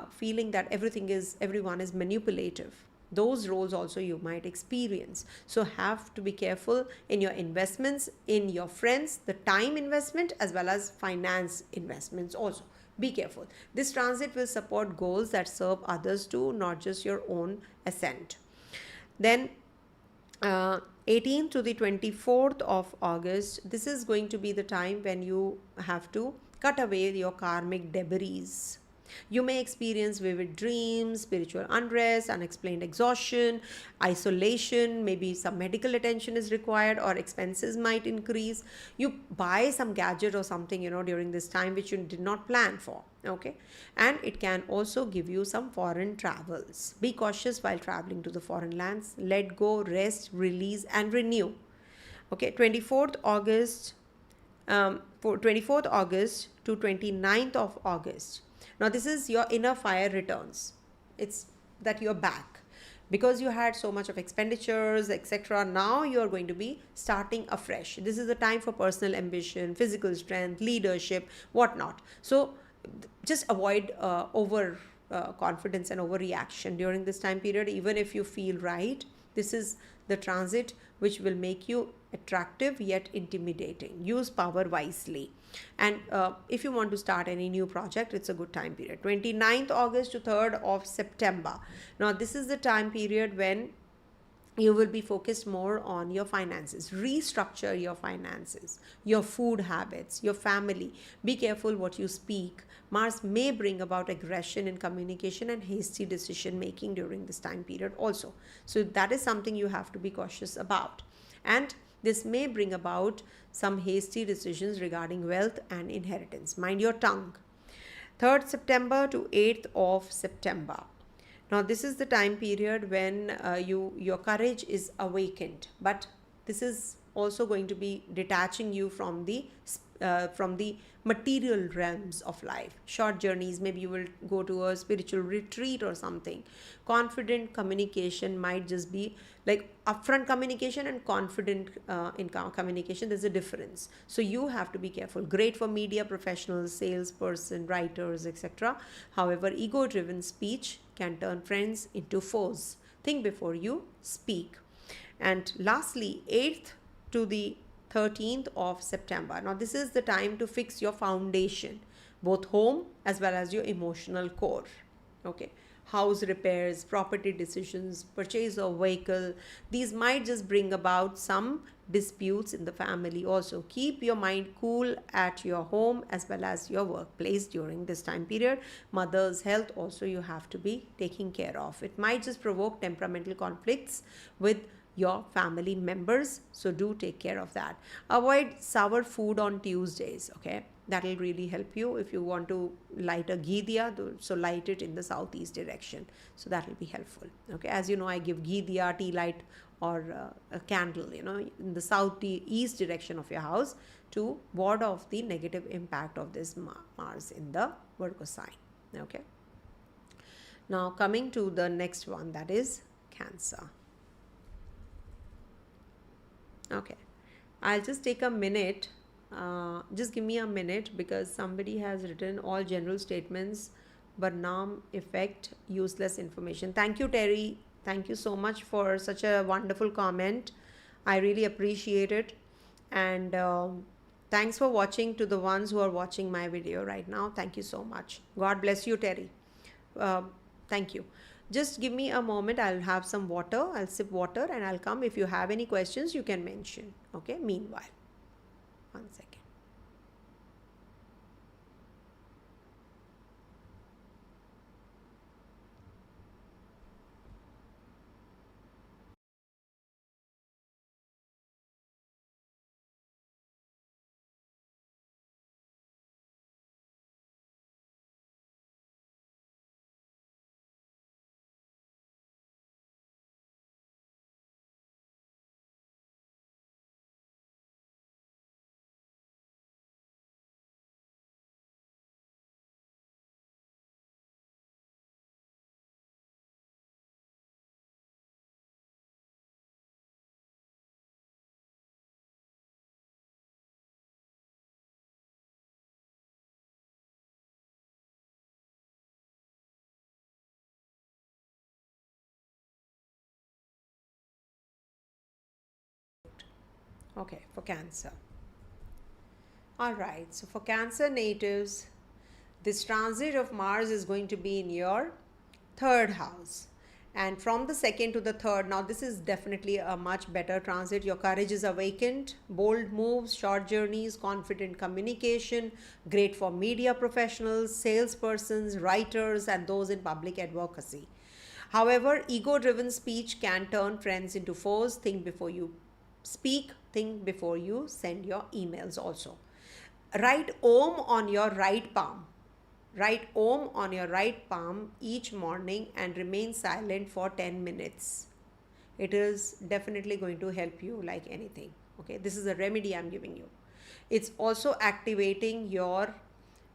feeling that everyone is manipulative. Those roles also you might experience. So have to be careful in your investments, in your friends, the time investment as well as finance investments also. Be careful. This transit will support goals that serve others too, not just your own ascent. Then 18th to the 24th of August, this is going to be the time when you have to cut away your karmic debris. You may experience vivid dreams, spiritual unrest, unexplained exhaustion, isolation, maybe some medical attention is required, or expenses might increase. You buy some gadget or something, during this time which you did not plan for. Okay. And it can also give you some foreign travels. Be cautious while traveling to the foreign lands. Let go, rest, release, and renew. Okay. 24th August, for 24th August to 29th of August. Now, this is your inner fire returns. It's that you're back because you had so much of expenditures, etc. Now you are going to be starting afresh. This is the time for personal ambition, physical strength, leadership, whatnot. So, just avoid over confidence and overreaction during this time period, even if you feel right. This is the transit which will make you attractive yet intimidating. Use power wisely. And if you want to start any new project, it's a good time period. 29th August to 3rd of September. Now, this is the time period when you will be focused more on your finances. Restructure your finances, your food habits, your family. Be careful what you speak. Mars may bring about aggression in communication and hasty decision making during this time period also. So that is something you have to be cautious about. And this may bring about some hasty decisions regarding wealth and inheritance. Mind your tongue. 3rd September to 8th of September. Now, this is the time period when your courage is awakened, but this is also going to be detaching you from the material realms of life. Short journeys, maybe you will go to a spiritual retreat or something. Confident communication might just be like upfront communication and confident in communication. There's a difference. So you have to be careful. Great for media professionals, salesperson, writers, etc. However, ego-driven speech can turn friends into foes. Think before you speak. And lastly, 8th to the 13th of September. Now, this is the time to fix your foundation, both home as well as your emotional core. Okay. House repairs, property decisions, purchase of vehicle. These might just bring about some disputes in the family also. Keep your mind cool at your home as well as your workplace during this time period. Mother's health also you have to be taking care of. It might just provoke temperamental conflicts with your family members, so do take care of that. Avoid sour food on Tuesdays. Okay, that will really help you. If you want to light a ghee diya, so light it in the southeast direction, so that will be helpful. Okay, as you know, I give ghee diya, tea light, or a candle, in the southeast direction of your house to ward off the negative impact of this Mars in the Virgo sign. Okay, now coming to the next one, that is Cancer. Okay, I'll just take a minute. Just give me a minute because somebody has written all general statements, Barnam effect, useless information. Thank you, Terry. Thank you so much for such a wonderful comment. I really appreciate it. And thanks for watching to the ones who are watching my video right now. Thank you so much. God bless you, Terry. Thank you. Just give me a moment. I'll have some water. I'll sip water and I'll come. If you have any questions, you can mention. Okay, meanwhile. 1 second. Okay, for Cancer. All right, so for Cancer natives, this transit of Mars is going to be in your third house. And from the 2nd to the 3rd, now this is definitely a much better transit. Your courage is awakened, bold moves, short journeys, confident communication, great for media professionals, salespersons, writers, and those in public advocacy. However, ego driven speech can turn friends into foes. Think before you speak, think before you send your emails also. Write Om on your right palm. Write Om on your right palm each morning and remain silent for 10 minutes. It is definitely going to help you like anything. Okay, this is a remedy I'm giving you. It's also activating your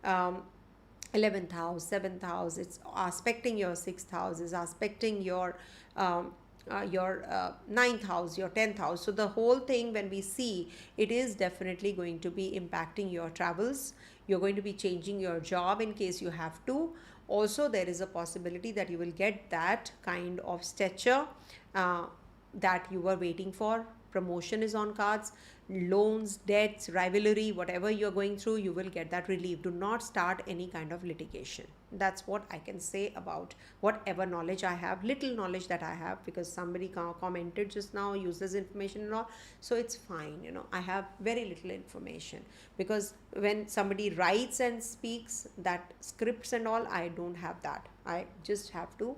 11th house, 7th house. It's aspecting your 6th house, is aspecting your 9th house, your 10th house. So the whole thing, when we see, it is definitely going to be impacting your travels. You're going to be changing your job in case you have to. Also, there is a possibility that you will get that kind of stature that you were waiting for. Promotion is on cards. Loans, debts, rivalry, whatever you're going through, you will get that relief. Do not start any kind of litigation. That's what I can say about whatever knowledge I have, little knowledge that I have, because somebody commented just now, useless information and all. So it's fine, I have very little information, because when somebody writes and speaks that scripts and all, I don't have that. I just have to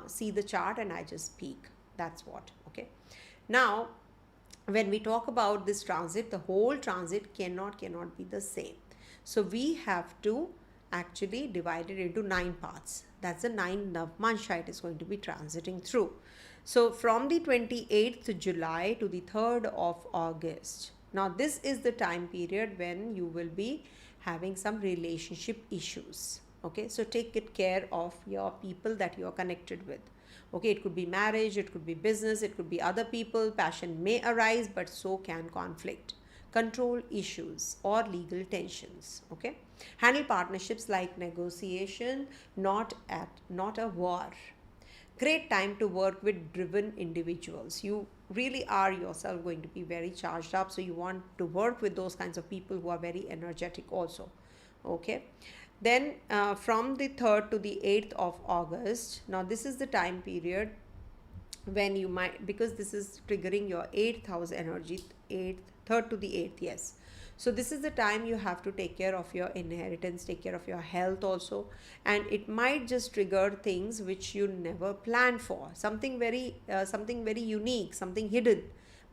see the chart and I just speak. That's what. Okay. Now, when we talk about this transit, the whole transit cannot be the same. So we have to actually divide it into 9 parts. That's the 9 Navmansha it is going to be transiting through. So from the 28th July to the 3rd of August. Now this is the time period when you will be having some relationship issues. Okay, so take good care of your people that you are connected with. Okay, it could be marriage, it could be business, it could be other people. Passion may arise, but so can conflict, control issues, or legal tensions. Okay, handle partnerships like negotiation, not a war. Great time to work with driven individuals. You really are yourself going to be very charged up, so you want to work with those kinds of people who are very energetic also. Okay. Then from the 3rd to the 8th of August, now this is the time period when you might, because this is triggering your 8th house energy, 3rd to the 8th, yes. So this is the time you have to take care of your inheritance, take care of your health also, and it might just trigger things which you never planned for. Something very unique, something hidden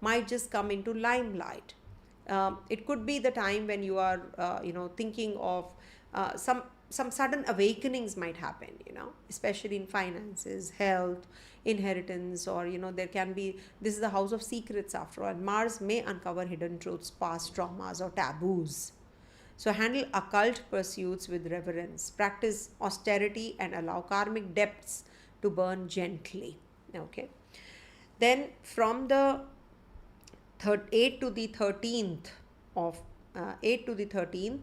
might just come into limelight. It could be the time when you are thinking of some sudden awakenings might happen, especially in finances, health, inheritance, or there can be, this is the house of secrets after all. Mars may uncover hidden truths, past traumas, or taboos. So handle occult pursuits with reverence, practice austerity, and allow karmic debts to burn gently. Okay, then from the 8th to the 13th of 8 to the 13th,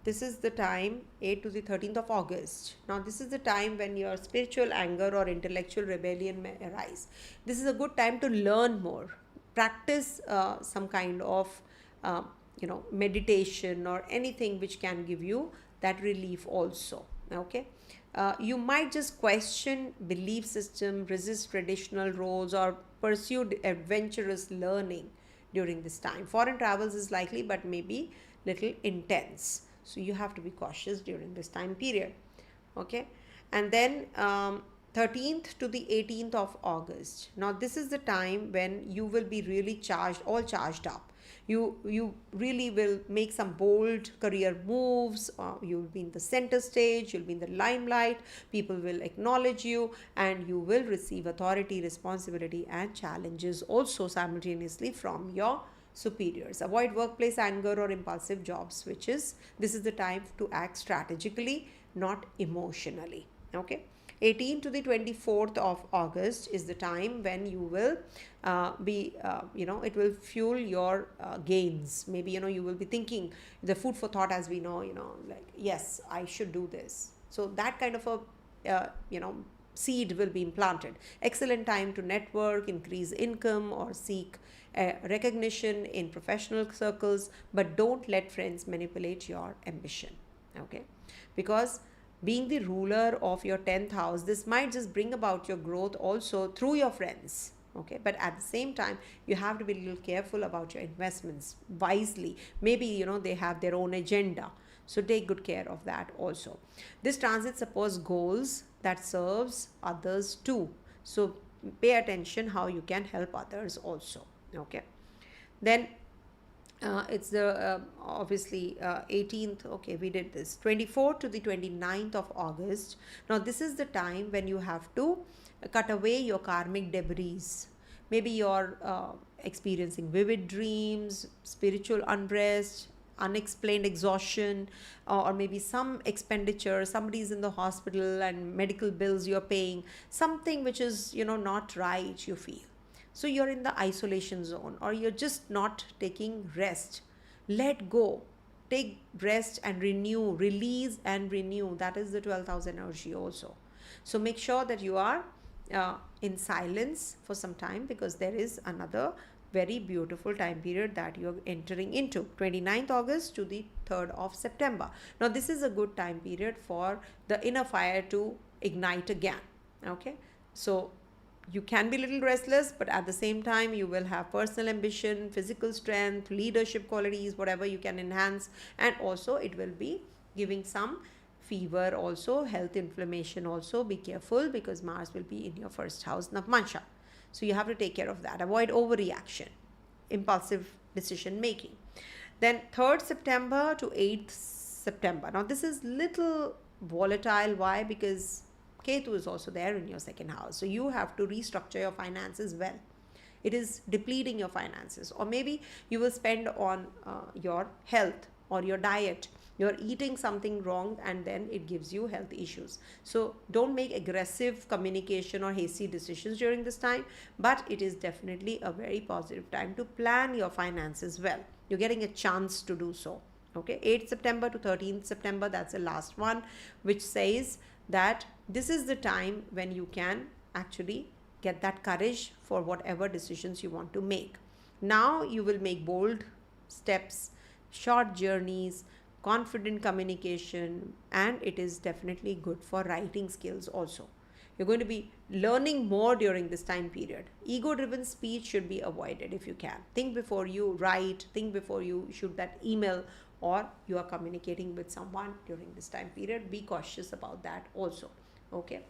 this is the time, 8 to the 13th of August. Now this is the time when your spiritual anger or intellectual rebellion may arise. This is a good time to learn more, practice some kind of meditation or anything which can give you that relief also. Okay, you might just question belief system, resist traditional roles, or pursue adventurous learning during this time. Foreign travels is likely, but maybe little intense. So you have to be cautious during this time period. Okay, and then 13th to the 18th of August. Now this is the time when you will be really charged up. You really will make some bold career moves. You will be in the center stage, you'll be in the limelight, people will acknowledge you, and you will receive authority, responsibility, and challenges also simultaneously from your superiors. Avoid workplace anger or impulsive job switches. This is the time to act strategically, not emotionally. Okay, 18 to the 24th of August is the time when you will it will fuel your gains. Maybe you will be thinking the food for thought, as we know, like, yes, I should do this. So that kind of a seed will be implanted. Excellent time to network, increase income, or seek recognition in professional circles, but don't let friends manipulate your ambition. Okay, because Being the ruler of your 10th house, this might just bring about your growth also through your friends. Okay, but at the same time, you have to be a little careful about your investments wisely. Maybe, they have their own agenda. So take good care of that also. This transit supports goals that serves others too. So pay attention how you can help others also. Okay. Then it's the obviously 18th. Okay, we did this 24th to the 29th of August. Now this is the time when you have to cut away your karmic debris. Maybe you're experiencing vivid dreams, spiritual unrest, unexplained exhaustion, or maybe some expenditure, somebody's in the hospital and medical bills you're paying, something which is not right, you feel. So you're in the isolation zone, or you're just not taking rest. Let go, take rest and renew, release and renew. That is the 12th house energy also. So make sure that you are in silence for some time, because there is another very beautiful time period that you're entering into, 29th August to the 3rd of September. Now this is a good time period for the inner fire to ignite again. Okay, so you can be a little restless, but at the same time you will have personal ambition, physical strength, leadership qualities, whatever you can enhance. And also it will be giving some fever also, health inflammation also. Be careful, because Mars will be in your first house, Navmansha. So you have to take care of that. Avoid overreaction, impulsive decision making. Then 3rd September to 8th September. Now this is little volatile. Why? Because Ketu is also there in your second house. So you have to restructure your finances well. It is depleting your finances. Or maybe you will spend on your health or your diet. You're eating something wrong and then it gives you health issues. So don't make aggressive communication or hasty decisions during this time. But it is definitely a very positive time to plan your finances well. You're getting a chance to do so. Okay, 8th September to 13th September, that's the last one, which says that this is the time when you can actually get that courage for whatever decisions you want to make. Now you will make bold steps, short journeys, confident communication, and it is definitely good for writing skills also. You're going to be learning more during this time period. Ego-driven speech should be avoided if you can. Think before you write, think before you shoot that email, or you are communicating with someone during this time period. Be cautious about that also. Okay,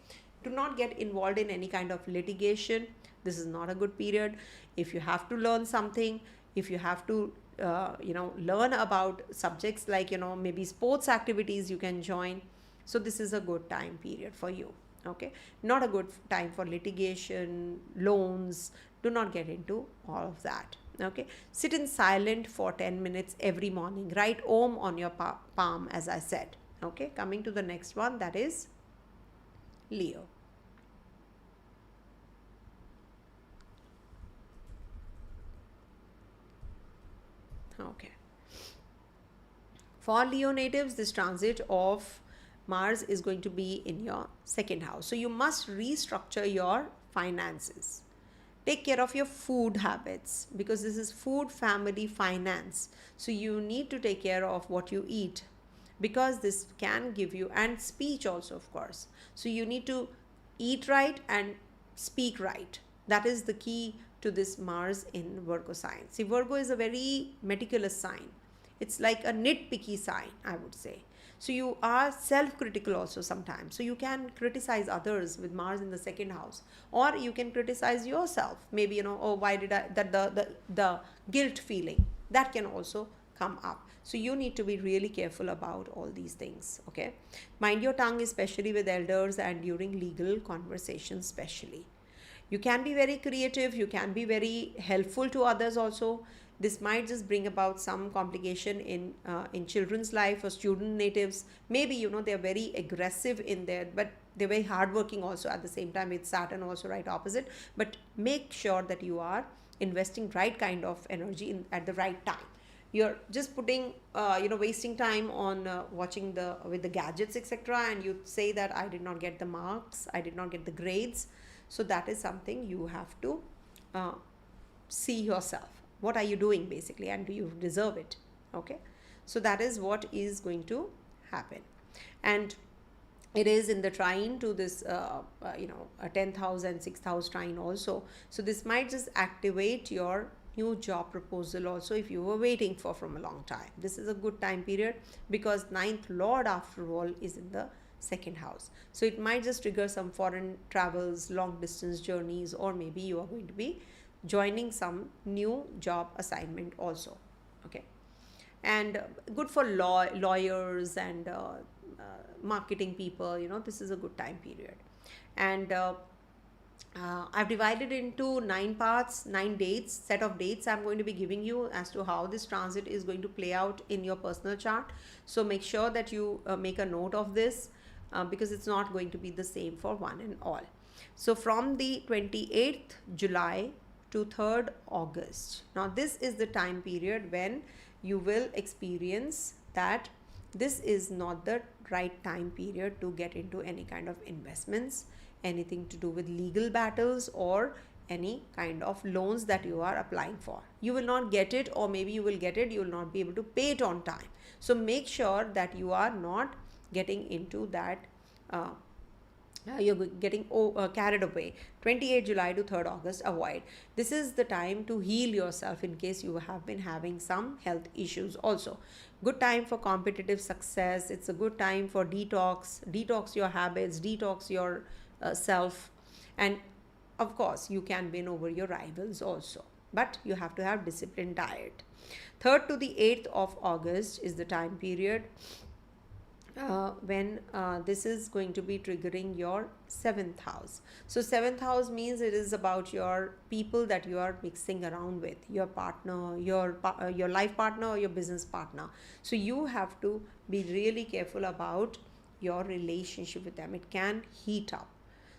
do not get involved in any kind of litigation. This is not a good period. If you have to learn something, if you have to learn about subjects like maybe sports activities, you can join. So this is a good time period for you. Okay, not a good time for litigation, loans. Do not get into all of that. Okay, sit in silent for 10 minutes every morning. Write Om on your palm, as I said. Okay, coming to the next one, that is Leo. Okay, for Leo natives, this transit of Mars is going to be in your second house. So you must restructure your finances. Take care of your food habits, because this is food, family, finance. So you need to take care of what you eat, because this can give you, and speech also, of course. So you need to eat right and speak right. That is the key to this Mars in Virgo sign. See, Virgo is a very meticulous sign. It's like a nitpicky sign, I would say. So you are self-critical also sometimes. So you can criticize others with Mars in the second house, or you can criticize yourself. Maybe, oh, why did I, that the guilt feeling, that can also come up. So you need to be really careful about all these things. Okay, mind your tongue, especially with elders and during legal conversations especially. You can be very creative, you can be very helpful to others also. This might just bring about some complication in children's life or student natives. Maybe they're very aggressive in there, but they're very hardworking also at the same time, with Saturn also right opposite. But make sure that you are investing right kind of energy at the right time. You're just putting wasting time on watching with the gadgets, etc., and you say that I did not get the marks, I did not get the grades. So that is something you have to see yourself. What are you doing basically, and do you deserve it? Okay, so that is what is going to happen. And it is in the trine to this a 10th house and 6th house trine also. So this might just activate your new job proposal also, if you were waiting for from a long time. This is a good time period, because ninth lord after all is in the second house. So it might just trigger some foreign travels, long distance journeys, or maybe you are going to be joining some new job assignment also. Okay. And good for lawyers and marketing people, this is a good time period. And I've divided into 9 parts, 9 dates, set of dates I'm going to be giving you as to how this transit is going to play out in your personal chart. So make sure that you make a note of this, because it's not going to be the same for one and all. So from the 28th July to 3rd August. Now this is the time period when you will experience that this is not the right time period to get into any kind of investments, anything to do with legal battles, or any kind of loans that you are applying for. You will not get it, or maybe you will get it, you will not be able to pay it on time. So make sure that you are not getting into that you're getting carried away. 28 July to 3rd August, avoid. This is the time to heal yourself in case you have been having some health issues also. Good time for competitive success. It's a good time for detox your habits, detox your self. And of course you can win over your rivals also, but you have to have disciplined diet. 3rd to the 8th of August is the time period when this is going to be triggering your 7th house. So 7th house means it is about your people that you are mixing around with, your partner, your life partner, or your business partner. So you have to be really careful about your relationship with them. It can heat up.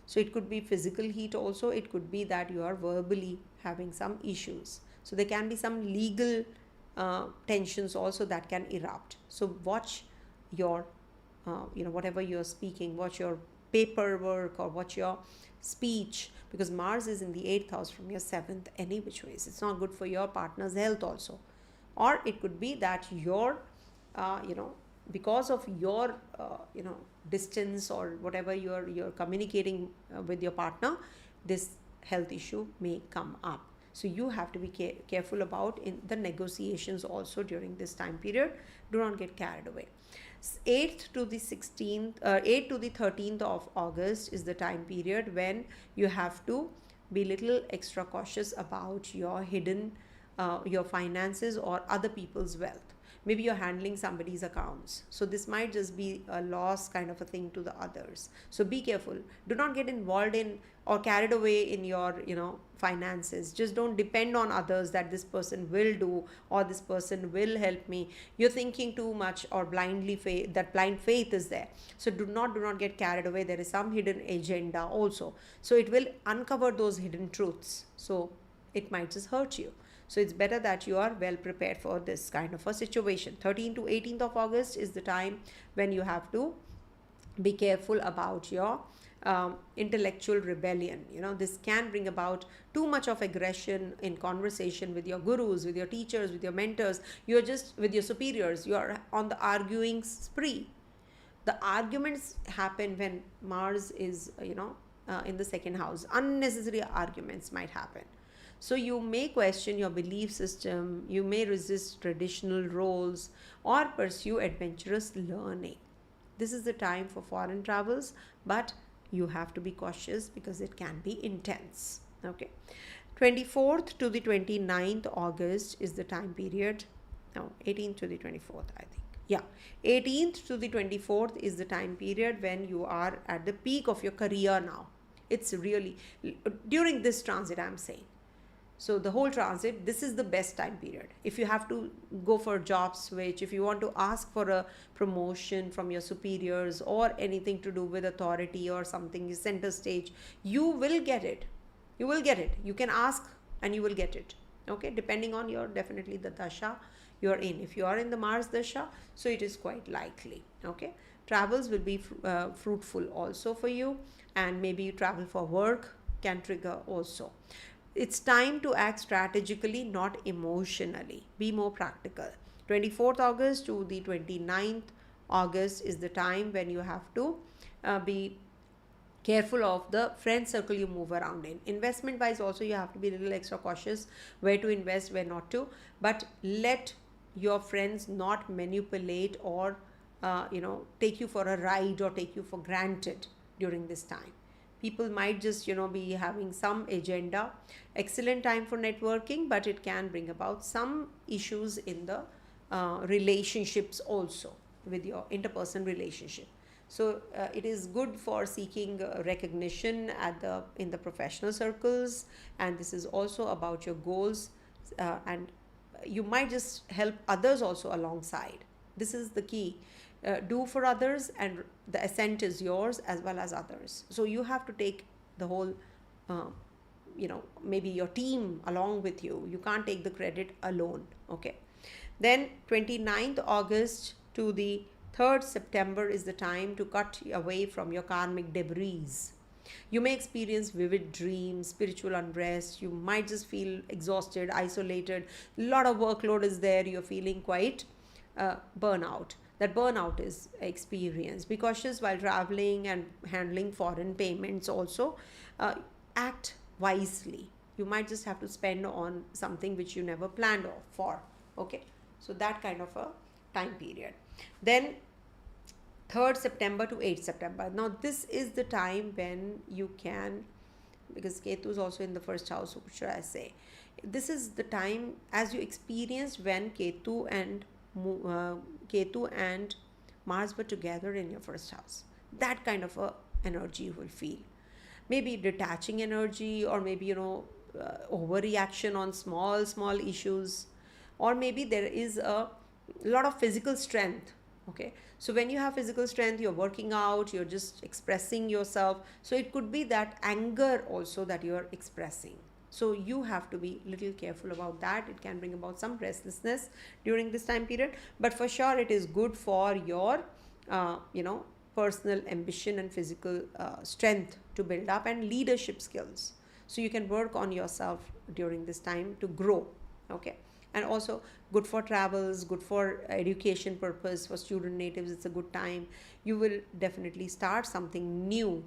So it could be physical heat also. It could be that you are verbally having some issues. So there can be some legal tensions also that can erupt. So watch your whatever you're speaking, watch your paperwork or watch your speech, because Mars is in the 8th house from your 7th any which ways. It's not good for your partner's health also. Or it could be that your because of your distance or whatever you're communicating with your partner, this health issue may come up. So you have to be careful about in the negotiations also during this time period. Do not get carried away. 8th to the 13th of August is the time period when you have to be little extra cautious about your hidden your finances or other people's wealth. Maybe you're handling somebody's accounts, so this might just be a loss kind of a thing to the others. So be careful. Do not get involved in or carried away in your finances. Just don't depend on others that this person will do or this person will help me. You're thinking too much or blind faith is there. So do not get carried away. There is some hidden agenda also, so it will uncover those hidden truths, so it might just hurt you. So it's better that you are well prepared for this kind of a situation. 13th to 18th of August is the time when you have to be careful about your intellectual rebellion. This can bring about too much of aggression in conversation with your gurus, with your teachers, with your mentors. You're just with your superiors. You are on the arguing spree. The arguments happen when Mars is in the second house. Unnecessary arguments might happen. So you may question your belief system, you may resist traditional roles, or pursue adventurous learning. This is the time for foreign travels, but you have to be cautious because it can be intense. Okay. 24th to the 29th August is the time period. No, 18th to the 24th, I think. Yeah, 18th to the 24th is the time period when you are at the peak of your career now. It's really during this transit, I'm saying. So the whole transit, this is the best time period. If you have to go for a job switch, if you want to ask for a promotion from your superiors or anything to do with authority or something, center stage, you will get it. You will get it. You can ask and you will get it. Okay, depending on your definitely the dasha you're in. If you are in the Mars dasha, so it is quite likely. Okay, travels will be fruitful also for you, and maybe you travel for work can trigger also. It's time to act strategically, not emotionally. Be more practical. 24th August to the 29th August is the time when you have to be careful of the friend circle you move around in. Investment wise also, you have to be a little extra cautious where to invest, where not to, but let your friends not manipulate or take you for a ride or take you for granted during this time. People might just be having some agenda. Excellent time for networking, but it can bring about some issues in the relationships also, with your interpersonal relationship. So it is good for seeking recognition in the professional circles, and this is also about your goals, and you might just help others also alongside. This is the key. Do for others, and the ascent is yours as well as others. So you have to take the whole uh, maybe your team along with you. You can't take the credit alone. Okay. Then 29th August to the 3rd September is the time to cut away from your karmic debris. You may experience vivid dreams, spiritual unrest. You might just feel exhausted, isolated. A lot of workload is there. You're feeling quite burnout. That burnout is experienced. Be cautious while traveling and handling foreign payments also. Act wisely. You might just have to spend on something which you never planned for. Okay. So that kind of a time period. Then 3rd September to 8th September. Now this is the time when you can, because Ketu is also in the first house, so should I say, this is the time as you experienced when Ketu and Mars were together in your first house. That kind of a energy you will feel. Maybe detaching energy, or maybe overreaction on small issues, or maybe there is a lot of physical strength. Okay, so when you have physical strength, you're working out, you're just expressing yourself, so it could be that anger also that you're expressing. So you have to be little careful about that. It can bring about some restlessness during this time period, but for sure it is good for your personal ambition and physical strength to build up, and leadership skills. So you can work on yourself during this time to grow. Okay. And also good for travels, good for education purpose. For student natives, it's a good time. You will definitely start something new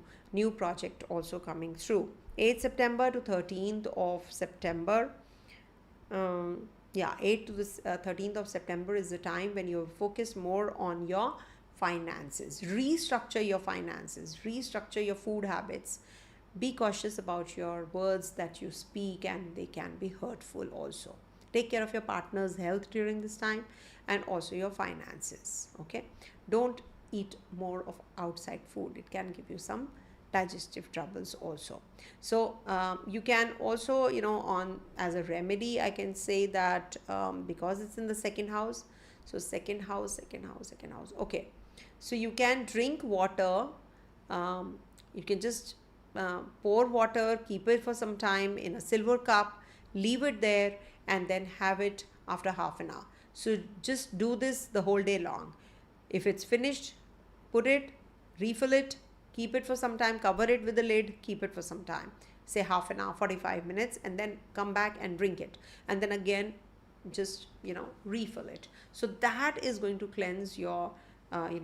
project also coming through. 8th September to 13th of September. 8th to the 13th of September is the time when you're focused more on your finances. Restructure your finances, restructure your food habits. Be cautious about your words that you speak, and they can be hurtful also. Take care of your partner's health during this time, and also your finances. Okay. Don't eat more of outside food. It can give you some digestive troubles also. So you can also, on as a remedy, I can say that because it's in the second house. So second house. Okay. So you can drink water. You can just pour water, keep it for some time in a silver cup, leave it there, and then have it after half an hour. So just do this the whole day long. If it's finished, put it, refill it, keep it for some time, cover it with the lid, keep it for some time, say half an hour, 45 minutes, and then come back and drink it. And then again, just, refill it. So that is going to cleanse your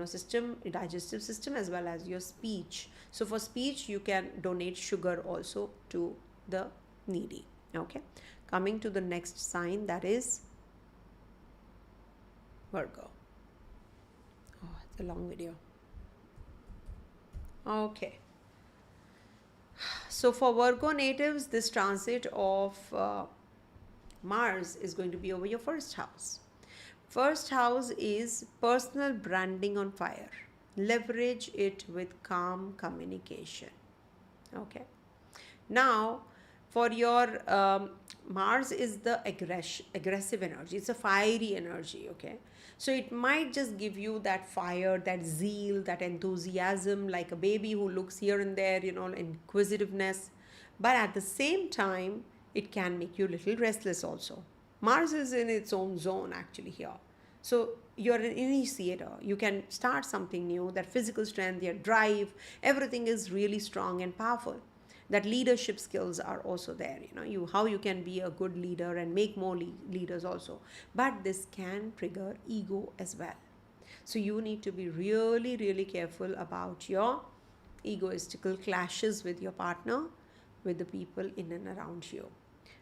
system, digestive system, as well as your speech. So for speech, you can donate sugar also to the needy. Okay. Coming to the next sign, that is Virgo. Oh, it's a long video. Okay. So for Virgo natives, this transit of Mars is going to be over your first house. First house is personal branding on fire. Leverage it with calm communication. Okay. Now, for your Mars is the aggressive energy. It's a fiery energy. Okay. So it might just give you that fire, that zeal, that enthusiasm, like a baby who looks here and there, inquisitiveness. But at the same time, it can make you a little restless also. Mars is in its own zone actually here. So you're an initiator. You can start something new. That physical strength, your drive, everything is really strong and powerful. That leadership skills are also there. How you can be a good leader and make more leaders also. But this can trigger ego as well. So you need to be really, really careful about your egoistical clashes with your partner, with the people in and around you.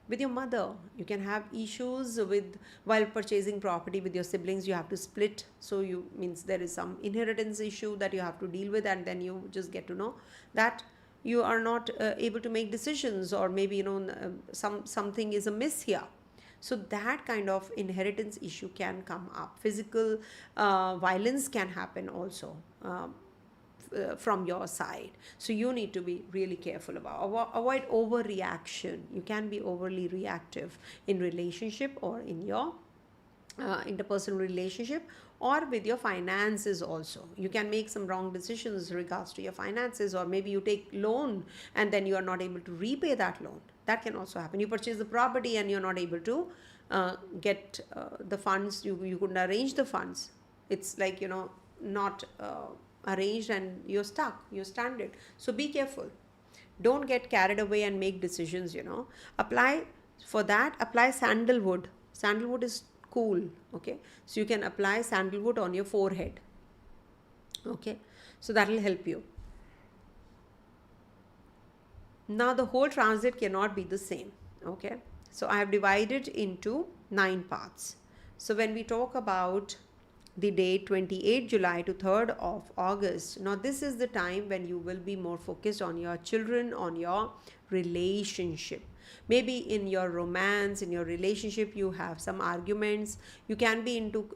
With your mother, you can have issues with while purchasing property. With your siblings, you have to split, so you means there is some inheritance issue that you have to deal with, and then you just get to know that you are not able to make decisions, or maybe something is amiss here. So that kind of inheritance issue can come up. Physical violence can happen also, from your side. So you need to be really careful about, avoid overreaction. You can be overly reactive in relationship, or in your interpersonal relationship, or with your finances also. You can make some wrong decisions regards to your finances, or maybe you take loan and then you are not able to repay that loan. That can also happen. You purchase the property and you're not able to get the funds. You couldn't arrange the funds. It's like, not arranged, and you're stuck, you're stranded. So be careful. Don't get carried away and make decisions. Apply sandalwood. Sandalwood is cool. Okay, so you can apply sandalwood on your forehead. Okay, so that will help you. Now the whole transit cannot be the same. Okay, so I have divided into 9 parts. So when we talk about the date 28 July to 3rd of August, now this is the time when you will be more focused on your children, on your relationship. Maybe in your romance, in your relationship, you have some arguments. You can be into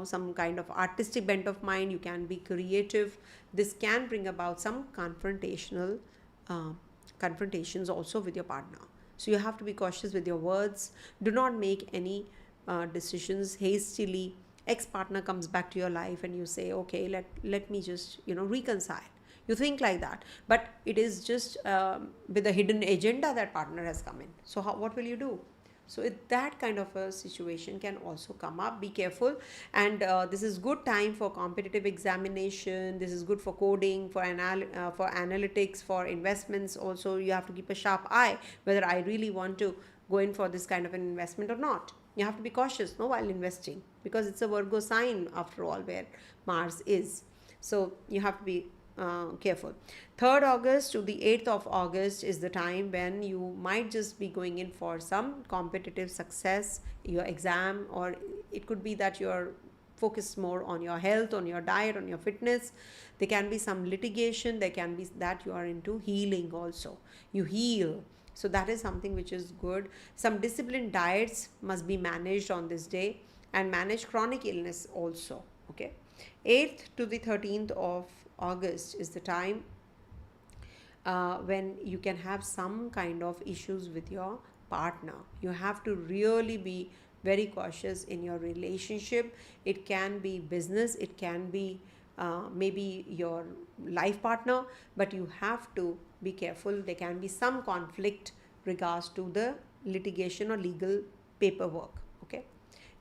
some kind of artistic bent of mind. You can be creative. This can bring about some confrontations also with your partner. So you have to be cautious with your words. Do not make any decisions hastily. Ex-partner comes back to your life and you say, okay, let me just reconcile. You think like that, but it is just with a hidden agenda that partner has come in. So what will you do? So that kind of a situation can also come up. Be careful. And this is good time for competitive examination. This is good for coding, for analytics, for investments. Also, you have to keep a sharp eye whether I really want to go in for this kind of an investment or not. You have to be cautious while investing, because it's a Virgo sign after all, where Mars is. So you have to be careful. 3rd August to the 8th of August is the time when you might just be going in for some competitive success, your exam, or it could be that you're focused more on your health, on your diet, on your fitness. There can be some litigation. There can be that you are into healing also. You heal. So that is something which is good. Some disciplined diets must be managed on this day, and manage chronic illness also. Okay. 8th to the 13th of August is the time when you can have some kind of issues with your partner. You have to really be very cautious in your relationship. It can be business, it can be maybe your life partner, but you have to be careful. There can be some conflict regards to the litigation or legal paperwork. Okay,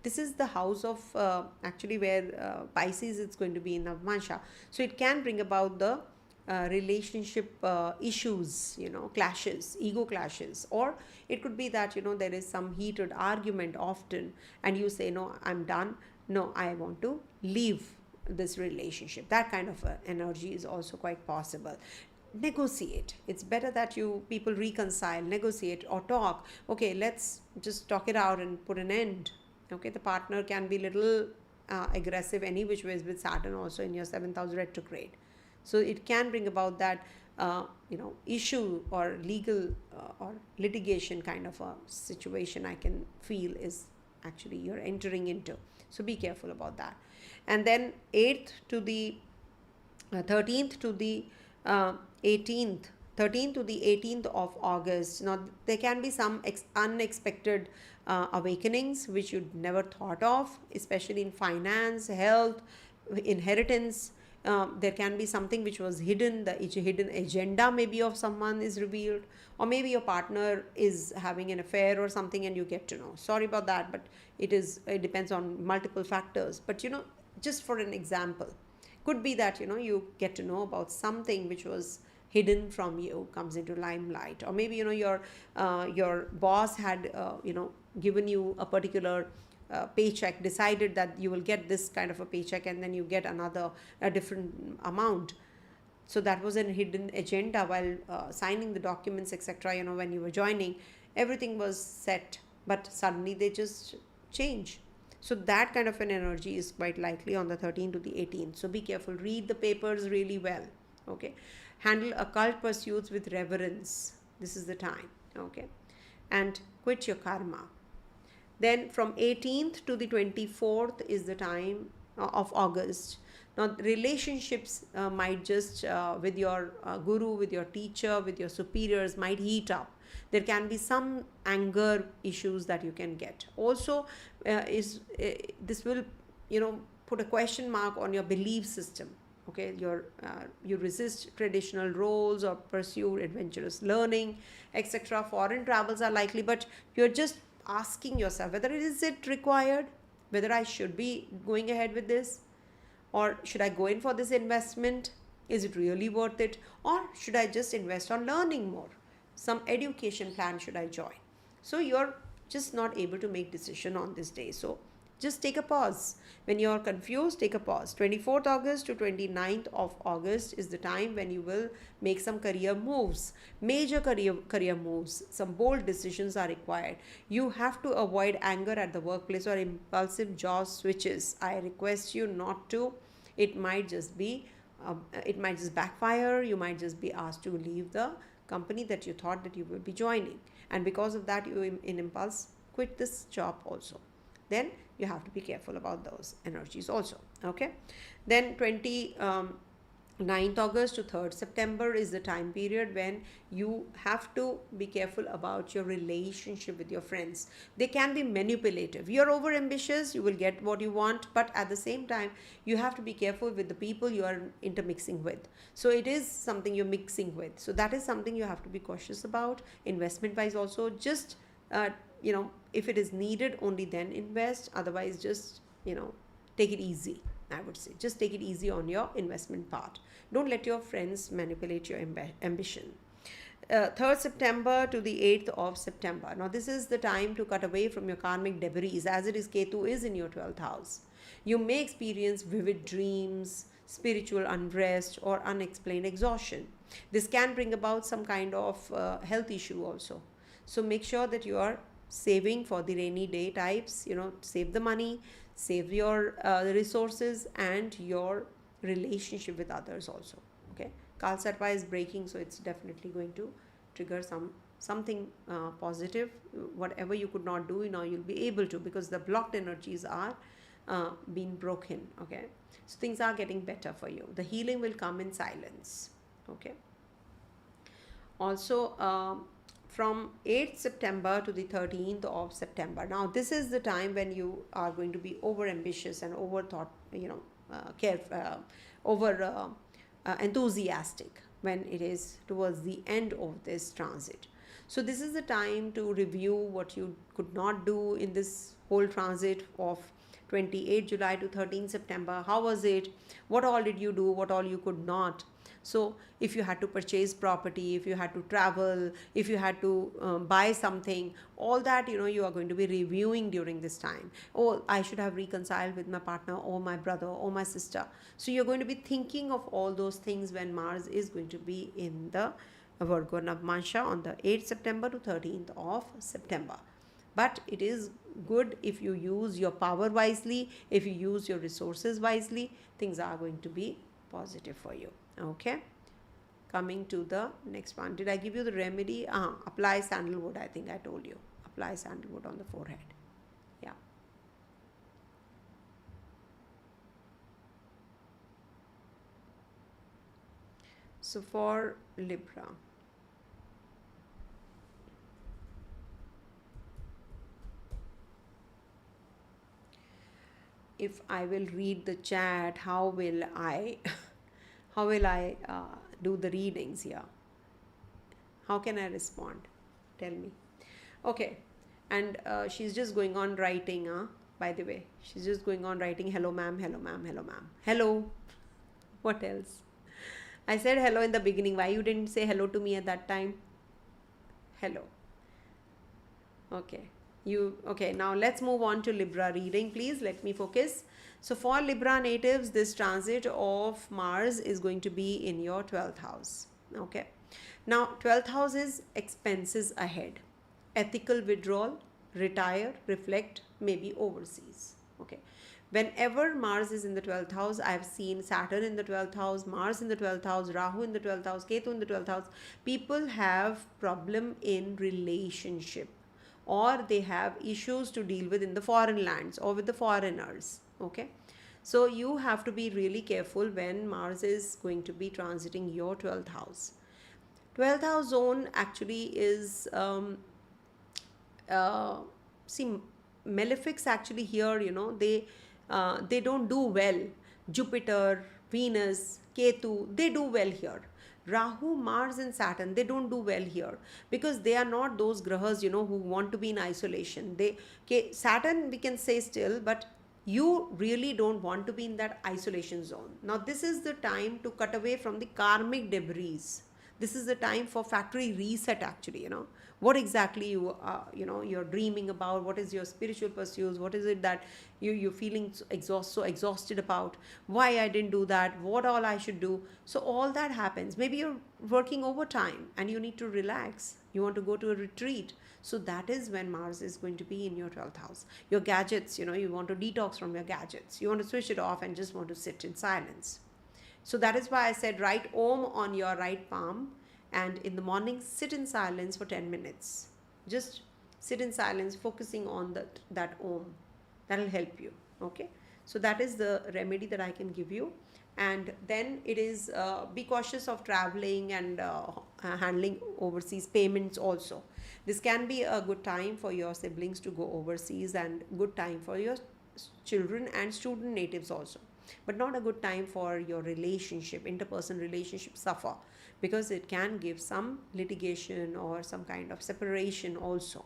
this is the house of actually where Pisces is going to be in Navamansha. So it can bring about the relationship issues, clashes, ego clashes, or it could be that there is some heated argument often, and you say, no, I'm done, no, I want to leave this relationship. That kind of energy is also quite possible. Negotiate. It's better that you people reconcile, negotiate, or talk. Okay, let's just talk it out and put an end. Okay, the partner can be little aggressive any which ways, with Saturn also in your 7th house retrograde. So it can bring about that issue or legal or litigation kind of a situation. I can feel is actually you're entering into. So be careful about that. And then 8th to the 13th to the 13th to the 18th of August. Now there can be some unexpected awakenings which you'd never thought of, especially in finance, health, inheritance. There can be something which was hidden, the hidden agenda maybe of someone is revealed, or maybe your partner is having an affair or something and you get to know. Sorry about that, but it depends on multiple factors. But just for an example, could be that you get to know about something which was hidden from you, comes into limelight, or maybe your boss had given you a particular paycheck, decided that you will get this kind of a paycheck, and then you get a different amount. So that was a hidden agenda while signing the documents, etc. When you were joining, everything was set, but suddenly they just change. So that kind of an energy is quite likely on the 13th to the 18th. So be careful, read the papers really well. Okay, handle occult pursuits with reverence. This is the time. Okay, and quit your karma. Then from 18th to the 24th is the time of August. Now, relationships might just with your guru, with your teacher, with your superiors might heat up. There can be some anger issues that you can get. Also, this will, put a question mark on your belief system. Okay, you resist traditional roles or pursue adventurous learning, etc. Foreign travels are likely, but you're just asking yourself whether is it required, whether I should be going ahead with this, or should I go in for this investment, is it really worth it, or should I just invest on learning more, some education plan should I join. So you're just not able to make decision on this day. So just take a pause. When you're confused, take a pause. 24th August to 29th of August is the time when you will make some career moves, major career moves. Some bold decisions are required. You have to avoid anger at the workplace or impulsive jaw switches. I request you not to. It might just backfire. You might just be asked to leave the company that you thought that you will be joining, and because of that you in impulse quit this job also. Then you have to be careful about those energies also. Okay, then 29th August to 3rd September is the time period when you have to be careful about your relationship with your friends. They can be manipulative. You're over ambitious, you will get what you want, but at the same time you have to be careful with the people you are intermixing with. So it is something you're mixing with, so that is something you have to be cautious about. Investment wise also, just if it is needed, only then invest. Otherwise, just take it easy. I would say just take it easy on your investment part. Don't let your friends manipulate your ambition. 3rd September to the 8th of September. Now, this is the time to cut away from your karmic debris, as it is Ketu is in your 12th house. You may experience vivid dreams, spiritual unrest, or unexplained exhaustion. This can bring about some kind of health issue also. So make sure that you are saving for the rainy day types. Save the money, save your resources and your relationship with others also. Okay, Kalsarpa is breaking, so it's definitely going to trigger something positive. Whatever you could not do, you'll be able to, because the blocked energies are being broken. Okay, so things are getting better for you. The healing will come in silence. Okay, also from 8th September to the 13th of September. Now, this is the time when you are going to be over ambitious and over thought, over enthusiastic when it is towards the end of this transit. So this is the time to review what you could not do in this whole transit of 28 July to 13 September. How was it? What all did you do? What all you could not? So if you had to purchase property, if you had to travel, if you had to buy something, all that, you are going to be reviewing during this time. Oh, I should have reconciled with my partner or my brother or my sister. So you're going to be thinking of all those things when Mars is going to be in the Virgo Navmansha on the 8th September to 13th of September. But it is good if you use your power wisely, if you use your resources wisely, things are going to be positive for you. Okay, coming to the next one. Did I give you the remedy? Apply sandalwood. I think I told you. Apply sandalwood on the forehead. Yeah. So for Libra, if I will read the chat, how will I do the readings here? How can I respond? Tell me. Okay, and she's just going on writing, by the way, she's just going on writing, hello ma'am, hello ma'am, hello ma'am, hello. What else? I said hello in the beginning. Why you didn't say hello to me at that time? Hello. Okay. Okay, now let's move on to Libra reading, please. Let me focus. So for Libra natives, this transit of Mars is going to be in your 12th house. Okay. Now, 12th house is expenses ahead, ethical withdrawal, retire, reflect, maybe overseas. Okay. Whenever Mars is in the 12th house, I've seen Saturn in the 12th house, Mars in the 12th house, Rahu in the 12th house, Ketu in the 12th house. People have problem in relationship, or they have issues to deal with in the foreign lands or with the foreigners. Okay. So you have to be really careful when Mars is going to be transiting your 12th house. 12th house zone actually is uh, see, malefics actually here, they don't do well. Jupiter, Venus, Ketu, they do well here. Rahu, Mars and Saturn, they don't do well here, because they are not those grahas, who want to be in isolation. Saturn, we can say still, but you really don't want to be in that isolation zone. Now this is the time to cut away from the karmic debris. This is the time for factory reset, actually. What exactly you're dreaming about, what is your spiritual pursuits, what is it that you're feeling so exhausted about, why I didn't do that, what all I should do. So all that happens. Maybe you're working overtime and you need to relax, you want to go to a retreat. So that is when Mars is going to be in your 12th house. Your gadgets, you want to detox from your gadgets, you want to switch it off and just want to sit in silence. So that is why I said write Om on your right palm, and in the morning sit in silence for 10 minutes. Just sit in silence, focusing on that Om. That will help you. Okay. So that is the remedy that I can give you. And then it is be cautious of traveling and handling overseas payments also. This can be a good time for your siblings to go overseas, and good time for your children and student natives also, but not a good time for your interpersonal relationship suffer, because it can give some litigation or some kind of separation also.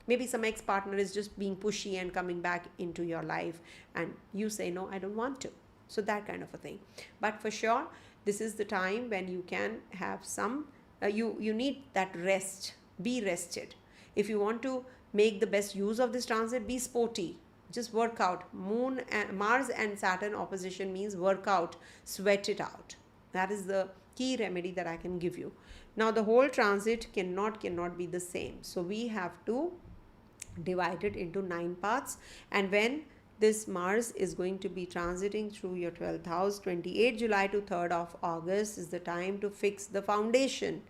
Maybe some ex-partner is just being pushy and coming back into your life, and you say, no, I don't want to. So that kind of a thing. But for sure, this is the time when you can have some, you need that rest. Be rested. If you want to make the best use of this transit, be sporty. Just work out. Mars and Saturn opposition means work out, sweat it out. That is the key remedy that I can give you. Now the whole transit cannot be the same. So we have to divide it into 9 parts. And when this Mars is going to be transiting through your 12th house, 28 July to 3rd of August is the time to fix the foundation.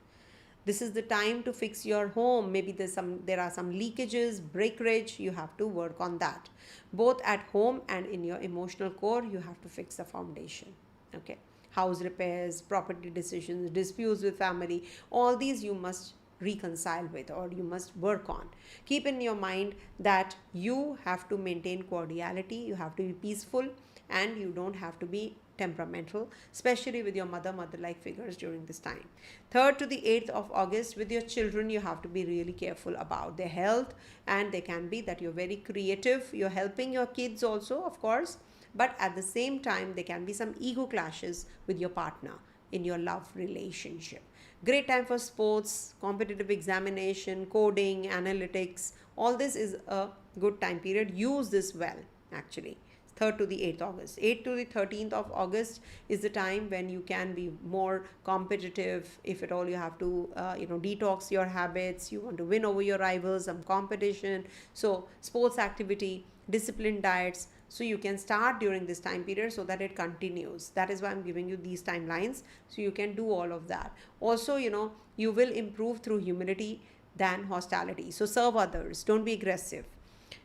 This is the time to fix your home. Maybe there are some leakages, breakage. You have to work on that. Both at home and in your emotional core, you have to fix the foundation. Okay. House repairs, property decisions, disputes with family, all these you must reconcile with, or you must work on. Keep in your mind that you have to maintain cordiality, you have to be peaceful, and you don't have to be temperamental, especially with your mother-like figures during this time. 3rd to the 8th of August, with your children, you have to be really careful about their health, and they can be that you're very creative, you're helping your kids also, of course, but at the same time, there can be some ego clashes with your partner in your love relationship. Great time for sports, competitive examination, coding, analytics. All this is a good time period. Use this well, actually. 3rd to the 8th August. 8th to the 13th of August is the time when you can be more competitive. If at all you have to, detox your habits, you want to win over your rivals, some competition. So sports activity, disciplined diets. So you can start during this time period so that it continues. That is why I'm giving you these timelines. So you can do all of that. Also, you will improve through humility than hostility. So serve others. Don't be aggressive.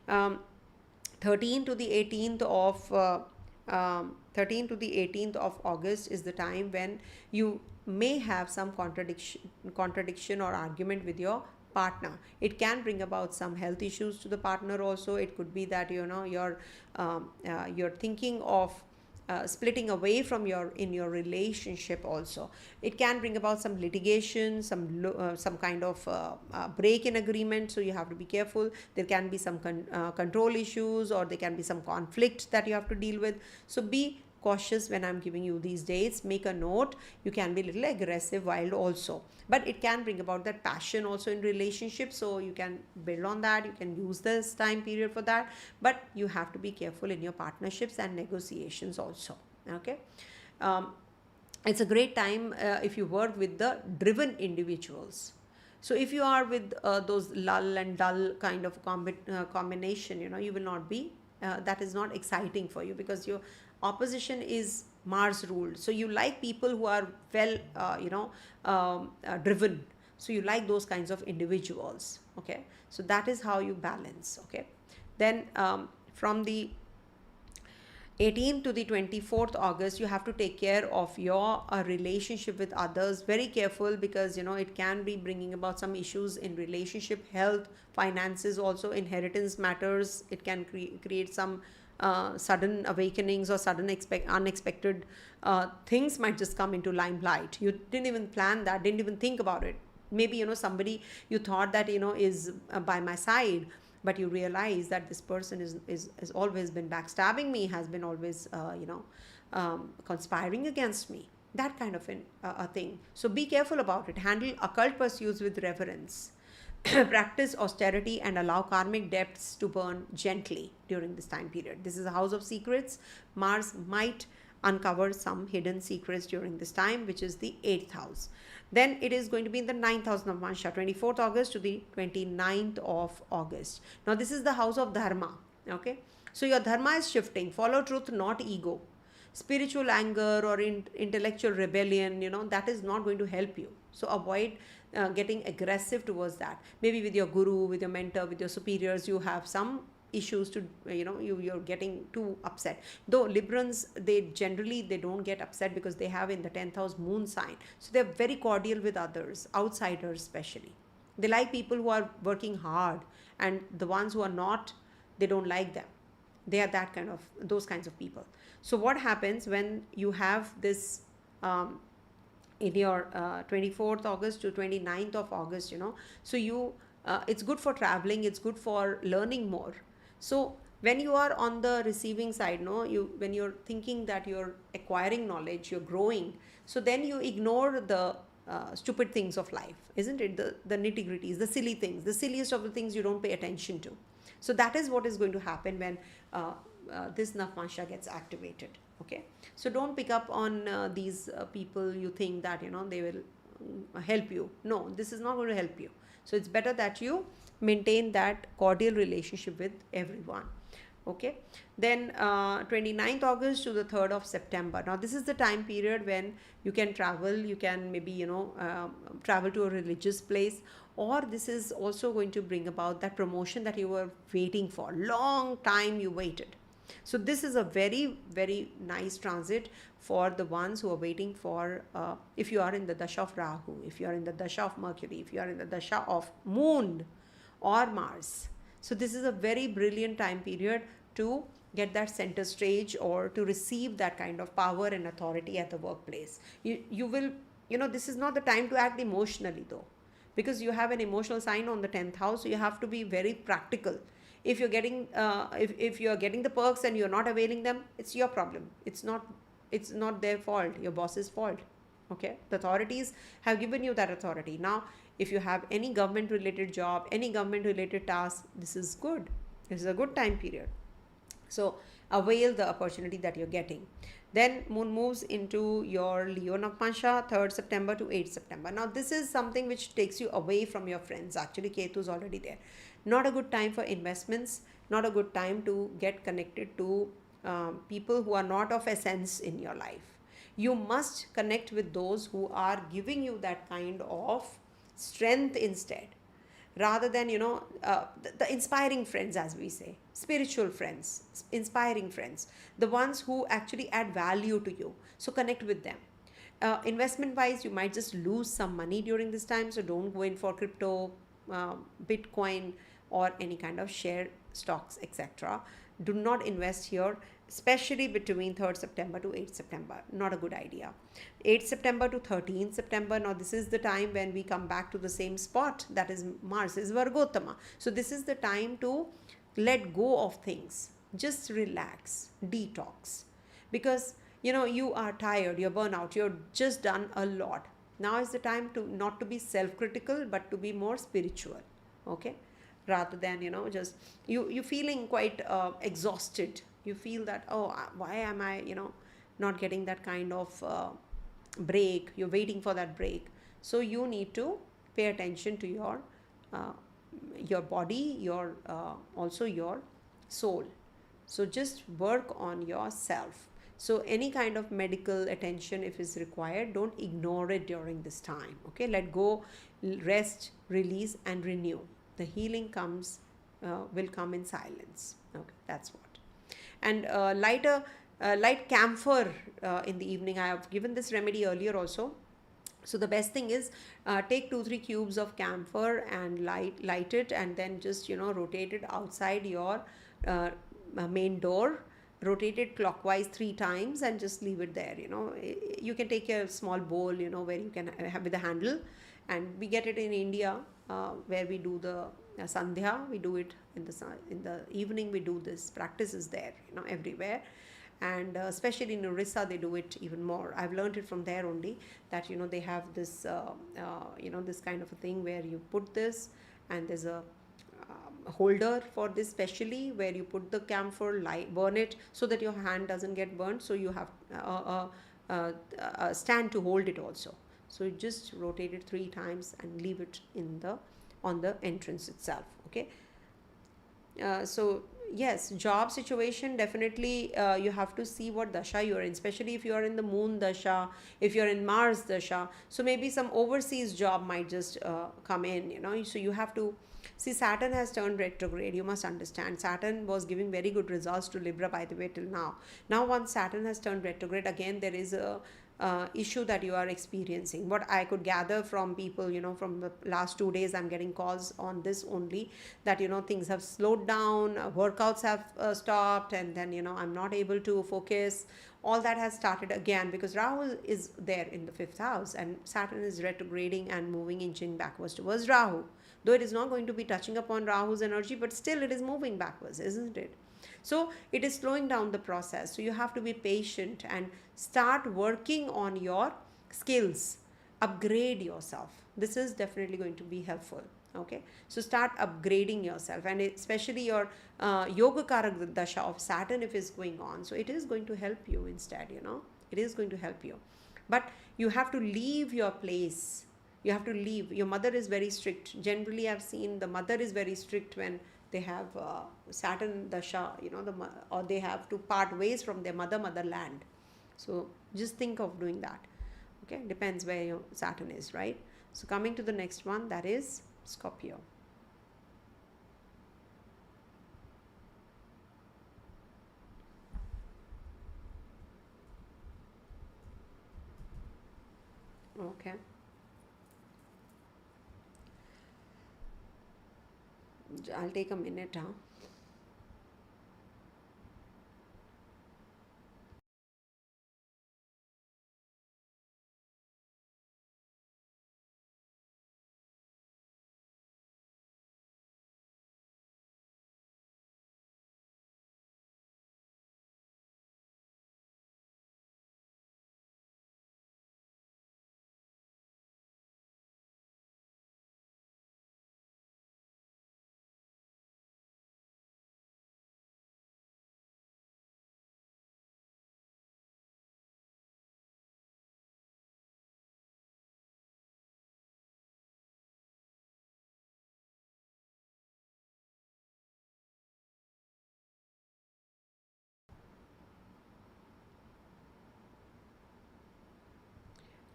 13 to the 18th of August is the time when you may have some contradiction or argument with your partner. It can bring about some health issues to the partner also. It could be that you're thinking of splitting away from your relationship also. It can bring about some litigation, some kind of break in agreement, so you have to be careful. There can be some control issues, or there can be some conflict that you have to deal with. So be cautious when I'm giving you these dates. Make a note. You can be a little aggressive, wild also, but it can bring about that passion also in relationships, so you can build on that. You can use this time period for that, but you have to be careful in your partnerships and negotiations also. Okay. um, it's a great time if you work with the driven individuals. So if you are with those lull and dull kind of combination, you will not be, that is not exciting for you, because your opposition is Mars ruled. So you like people who are well, driven. So you like those kinds of individuals. Okay. So that is how you balance. Okay. Then from the 18th to the 24th August, you have to take care of your relationship with others. Very careful, because it can be bringing about some issues in relationship, health, finances, also inheritance matters. It can create some sudden awakenings, or sudden unexpected things might just come into limelight. You didn't even plan that, didn't even think about it. Maybe somebody you thought that is by my side, but you realize that this person is always been backstabbing me, has been always conspiring against me, that kind of a thing. So be careful about it. Handle occult pursuits with reverence. Practice austerity and allow karmic debts to burn gently during this time period. This is a house of secrets. Mars might uncover some hidden secrets during this time, which is the 8th house. Then it is going to be in the 9th house of Navamsha, 24th August to the 29th of August. Now this is the house of Dharma. Okay. So your Dharma is shifting. Follow truth, not ego. Spiritual anger or intellectual rebellion, that is not going to help you. So avoid getting aggressive towards that. Maybe with your guru, with your mentor, with your superiors, you have some issues to you're getting too upset. Though Librans, they generally they don't get upset, because they have in the 10th house moon sign, so they're very cordial with others, outsiders especially. They like people who are working hard, and the ones who are not, they don't like them. They are those kinds of people. So what happens when you have this in your 24th August to 29th of August, so you it's good for traveling, it's good for learning more. So when you are on the receiving side, when you're thinking that you're acquiring knowledge, you're growing, so then you ignore the stupid things of life, isn't it? The nitty-gritties, the silly things, the silliest of the things you don't pay attention to. So that is what is going to happen when this Navamsha gets activated. Okay. So don't pick up on these people you think that they will help you. No, this is not going to help you. So it's better that you maintain that cordial relationship with everyone. Okay. Then 29th August to the 3rd of September. Now this is the time period when you can travel. You can maybe travel to a religious place, or this is also going to bring about that promotion that you were waiting for. Long time you waited. So this is a very, very nice transit for the ones who are waiting for, if you are in the Dasha of Rahu, if you are in the Dasha of Mercury, if you are in the Dasha of Moon or Mars. So this is a very brilliant time period to get that center stage, or to receive that kind of power and authority at the workplace. You will, this is not the time to act emotionally though, because you have an emotional sign on the 10th house. So you have to be very practical. If you're getting if you're getting the perks and you're not availing them, it's your problem. It's not their fault, your boss's fault. Okay. The authorities have given you that authority. Now if you have any government related job, any government related task, this is good. This is a good time period. So avail the opportunity that you're getting. Then moon moves into your Leo Navamsha, 3rd September to 8th September. Now this is something which takes you away from your friends. Actually Ketu is already there. Not a good time for investments, not a good time to get connected to people who are not of essence in your life. You must connect with those who are giving you that kind of strength instead, rather than the inspiring friends, as we say, spiritual friends, inspiring friends, the ones who actually add value to you. So connect with them. Investment wise, you might just lose some money during this time, so don't go in for crypto, Bitcoin, or any kind of share stocks, etc. Do not invest here, especially between 3rd September to 8th September. Not a good idea. 8th September to 13th September. Now this is the time when we come back to the same spot, that is Mars is Vargottama. So this is the time to let go of things. Just relax, detox. Because you are tired, you're burnout, you're just done a lot. Now is the time to not to be self-critical, but to be more spiritual. Okay, rather than just you feeling quite exhausted. You feel that, oh, why am I not getting that kind of break. You're waiting for that break. So you need to pay attention to uh, your body, your also your soul. So just work on yourself. So any kind of medical attention, if is required, don't ignore it during this time. Okay, let go, rest, release, and renew. The healing comes will come in silence. Okay, that's what. And light camphor in the evening. I have given this remedy earlier also. So the best thing is, take 2-3 cubes of camphor and light it, and then just rotate it outside your uh, main door. Rotate it clockwise 3 times and just leave it there. You can take a small bowl, where you can have with a handle, and we get it in India, where we do the sandhya. We do it in the evening. We do this practice is there, everywhere. And especially in Orissa, they do it even more. I've learned it from there only, that they have this this kind of a thing where you put this, and there's a holder for this specially, where you put the camphor, light, burn it so that your hand doesn't get burned. So you have a stand to hold it also. So you just rotate it 3 times and leave it on the entrance itself. Okay. So yes, job situation, definitely you have to see what dasha you're in, especially if you're in the moon dasha, if you're in Mars dasha. So maybe some overseas job might just come in. So you have to see, Saturn has turned retrograde. You must understand, Saturn was giving very good results to Libra, by the way, till now. Once Saturn has turned retrograde, again there is a issue that you are experiencing. What I could gather from people, from the last 2 days, I'm getting calls on this only, that things have slowed down, workouts have stopped, and then I'm not able to focus. All that has started again, because Rahu is there in the 5th house, and Saturn is retrograding and moving, inching backwards towards Rahu. Though it is not going to be touching upon Rahu's energy, but still it is moving backwards, isn't it? So it is slowing down the process. So you have to be patient and start working on your skills. Upgrade yourself. This is definitely going to be helpful. Okay, so start upgrading yourself, and especially your yoga karak dasha of Saturn, if is going on, so it is going to help you instead. It is going to help you, but you have to leave your place. You have to leave. Your mother is very strict. Generally, I've seen the mother is very strict when they have Saturn dasha, or they have to part ways from their motherland. So just think of doing that. Okay, depends where your Saturn is, right? So coming to the next one, that is Scorpio. Okay. I'll take a minute, huh?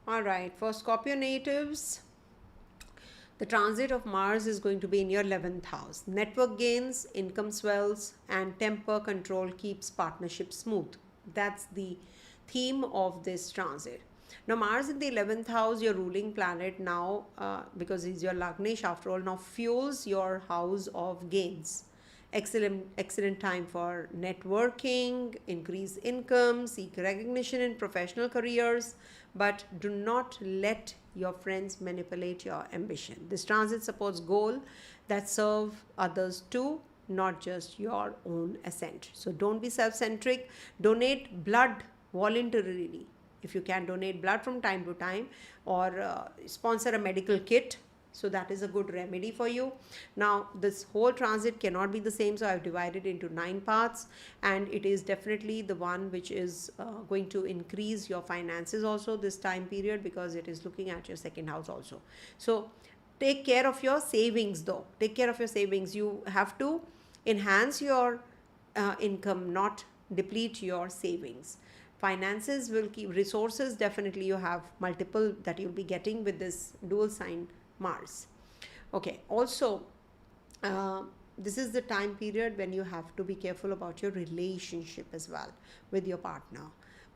All right, for Scorpio natives, the transit of Mars is going to be in your 11th house. Network gains, income swells, and temper control keeps partnership smooth. That's the theme of this transit. Now, Mars in the 11th house, your ruling planet now, because he's your Lagnesh after all, now fuels your house of gains. Excellent time for networking, increase income, seek recognition in professional careers, but do not let your friends manipulate your ambition. This transit supports goals that serve others too, not just your own ascent. So don't be self-centric. Donate blood voluntarily. If you can donate blood from time to time, or sponsor a medical kit, so that is a good remedy for you. Now this whole transit cannot be the same, so I've divided into 9 parts, and it is definitely the one which is going to increase your finances also this time period, because it is looking at your second house also. So take care of your savings though. Take care of your savings. You have to enhance your income, not deplete your savings. Finances will keep, resources definitely you have multiple that you'll be getting with this dual sign Mars. Okay, also this is the time period when you have to be careful about your relationship as well with your partner.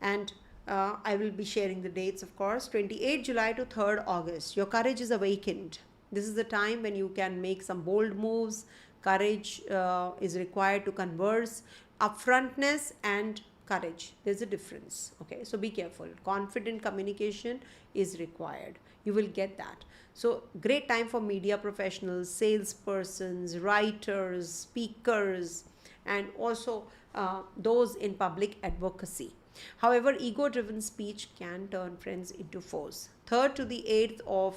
And I will be sharing the dates, of course. 28 July to 3rd August, your courage is awakened. This is the time when you can make some bold moves. Courage is required to converse. Upfrontness and courage, there's a difference. Okay, so be careful. Confident communication is required. You will get that. So great time for media professionals, salespersons, writers, speakers, and also those in public advocacy. However, ego driven speech can turn friends into foes. 3rd to the 8th of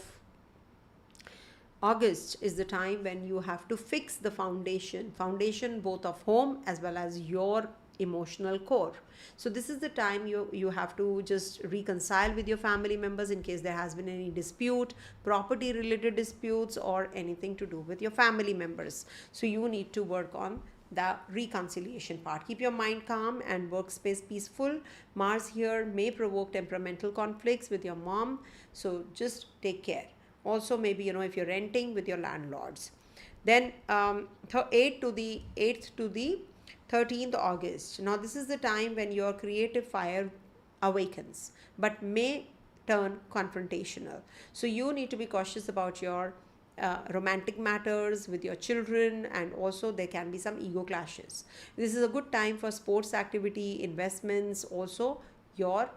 August is the time when you have to fix the foundation both of home as well as your emotional core. So this is the time you have to just reconcile with your family members in case there has been any dispute, property related disputes, or anything to do with your family members. So you need to work on the reconciliation part. Keep your mind calm and workspace peaceful. Mars here may provoke temperamental conflicts with your mom, so just take care. Also maybe if you're renting, with your landlords. Then 8th to the 13th August. Now this is the time when your creative fire awakens, but may turn confrontational. So you need to be cautious about your romantic matters with your children, and also there can be some ego clashes. This is a good time for sports activity, investments, also your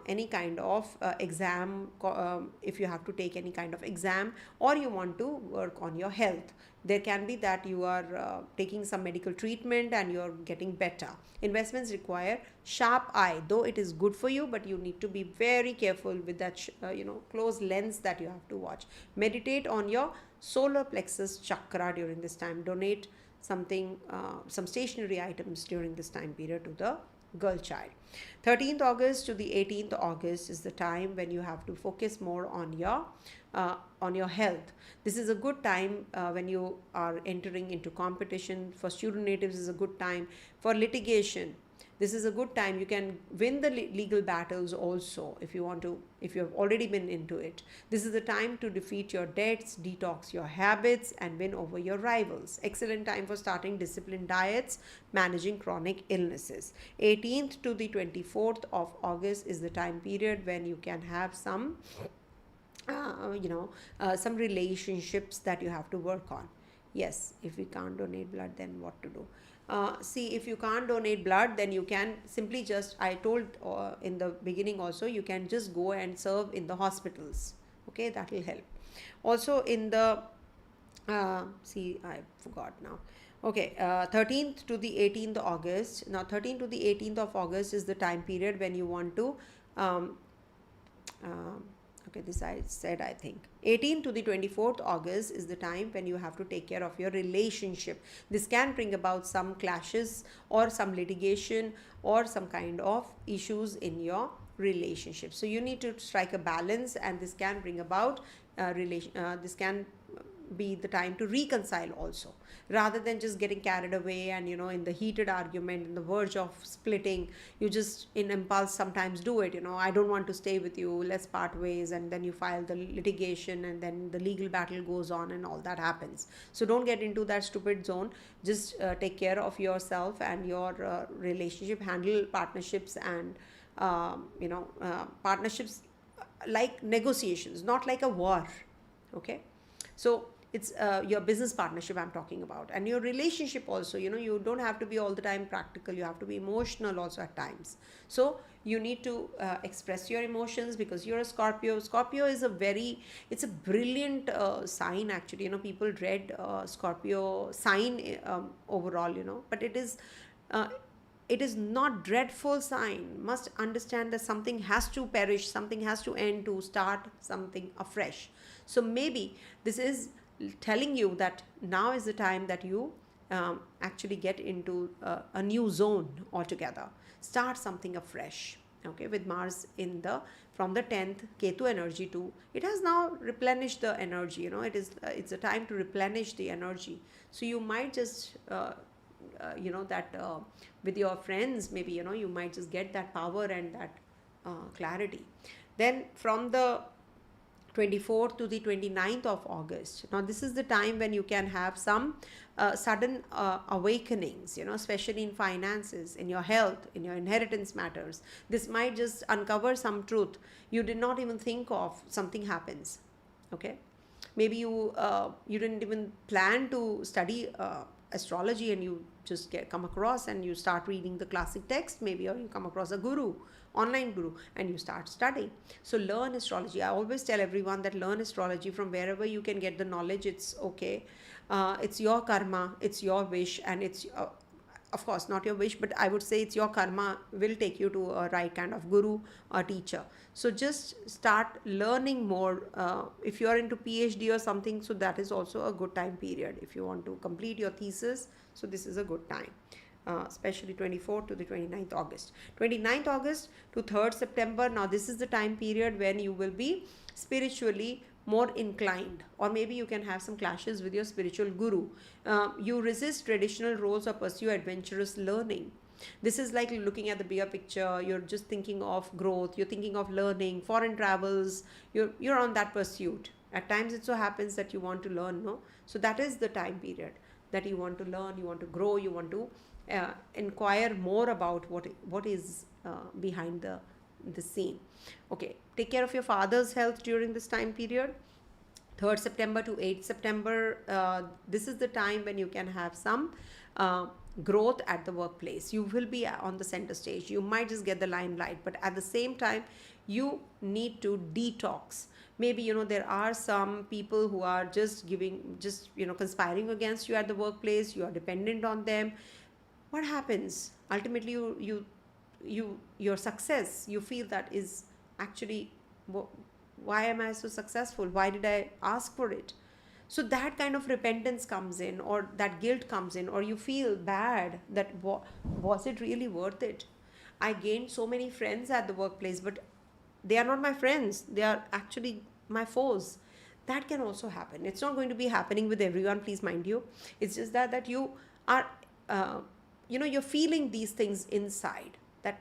any kind of exam, if you have to take any kind of exam, or you want to work on your health. There can be that you are taking some medical treatment and you're getting better. Investments require sharp eye, though it is good for you, but you need to be very careful with that close lens that you have to watch. Meditate on your solar plexus chakra during this time. Donate something, some stationery items during this time period to the girl child. 13th August to the 18th August is the time when you have to focus more on your health. This is a good time when you are entering into competition. For student natives is a good time. For litigation, this is a good time. You can win the legal battles also if you want to, if you have already been into it. This is the time to defeat your debts, detox your habits, and win over your rivals. Excellent time for starting disciplined diets, managing chronic illnesses. 18th to the 24th of August is the time period when you can have some some relationships that you have to work on. Yes, if we can't donate blood, then what to do? See, if you can't donate blood, then you can simply just, I told in the beginning also, you can just go and serve in the hospitals. Okay, that will help. Also in the see, I forgot now. Okay, 13th to the 18th August. Now 13th to the 18th of August is the time period when you want to okay, this I said, I think 18th to the 24th August is the time when you have to take care of your relationship. This can bring about some clashes or some litigation or some kind of issues in your relationship. So you need to strike a balance, and this can bring about this can be the time to reconcile also, rather than just getting carried away and in the heated argument, in the verge of splitting, you just in impulse sometimes do it. I don't want to stay with you, let's part ways, and then you file the litigation, and then the legal battle goes on and all that happens. So don't get into that stupid zone. Just take care of yourself and your relationship. Handle partnerships and partnerships like negotiations, not like a war. Okay, so it's your business partnership I'm talking about, and your relationship also. You don't have to be all the time practical, you have to be emotional also at times. So you need to express your emotions, because you're a Scorpio. Scorpio is it's a brilliant sign actually. People dread Scorpio sign overall, but it is it is not dreadful sign. Must understand that something has to perish, something has to end to start something afresh. So maybe this is telling you that now is the time that you actually get into a new zone altogether, start something afresh. Okay, with Mars in the from the 10th Ketu energy to, it has now replenished the energy, it's a time to replenish the energy. So you might just that with your friends, maybe you might just get that power and that clarity. Then from the 24th to the 29th of August. Now, this is the time when you can have some sudden awakenings, especially in finances, in your health, in your inheritance matters. This might just uncover some truth you did not even think of, something happens. Okay. Maybe you didn't even plan to study astrology, and you just come across and you start reading the classic text, maybe, or you come across a guru, online guru, and you start studying. So learn astrology. I always tell everyone that learn astrology from wherever you can get the knowledge. It's okay. It's your karma, it's your wish, and it's of course not your wish, but I would say it's your karma will take you to a right kind of guru or teacher. So just start learning more. If you are into PhD or something, so that is also a good time period. If you want to complete your thesis, so this is a good time. Especially 24th to the 29th August. 29th August to 3rd September. Now this is the time period when you will be spiritually more inclined, or maybe you can have some clashes with your spiritual guru. You resist traditional roles or pursue adventurous learning. This is like looking at the bigger picture. You're just thinking of growth, you're thinking of learning, foreign travels, you're on that pursuit. At times it so happens that you want to learn, no? So that is the time period that you want to learn, you want to grow, you want to inquire more about what is behind the scene. Okay, take care of your father's health during this time period. 3rd September to 8th September, this is the time when you can have some growth at the workplace. You will be on the center stage. You might just get the limelight, but at the same time, you need to detox. Maybe, there are some people who are just conspiring against you at the workplace. You are dependent on them. What happens? Ultimately, your success, you feel that is actually, why am I so successful? Why did I ask for it? So that kind of repentance comes in, or that guilt comes in, or you feel bad that was it really worth it? I gained so many friends at the workplace, but they are not my friends. They are actually my foes. That can also happen. It's not going to be happening with everyone, please mind you. It's just that you are, you're feeling these things inside, that,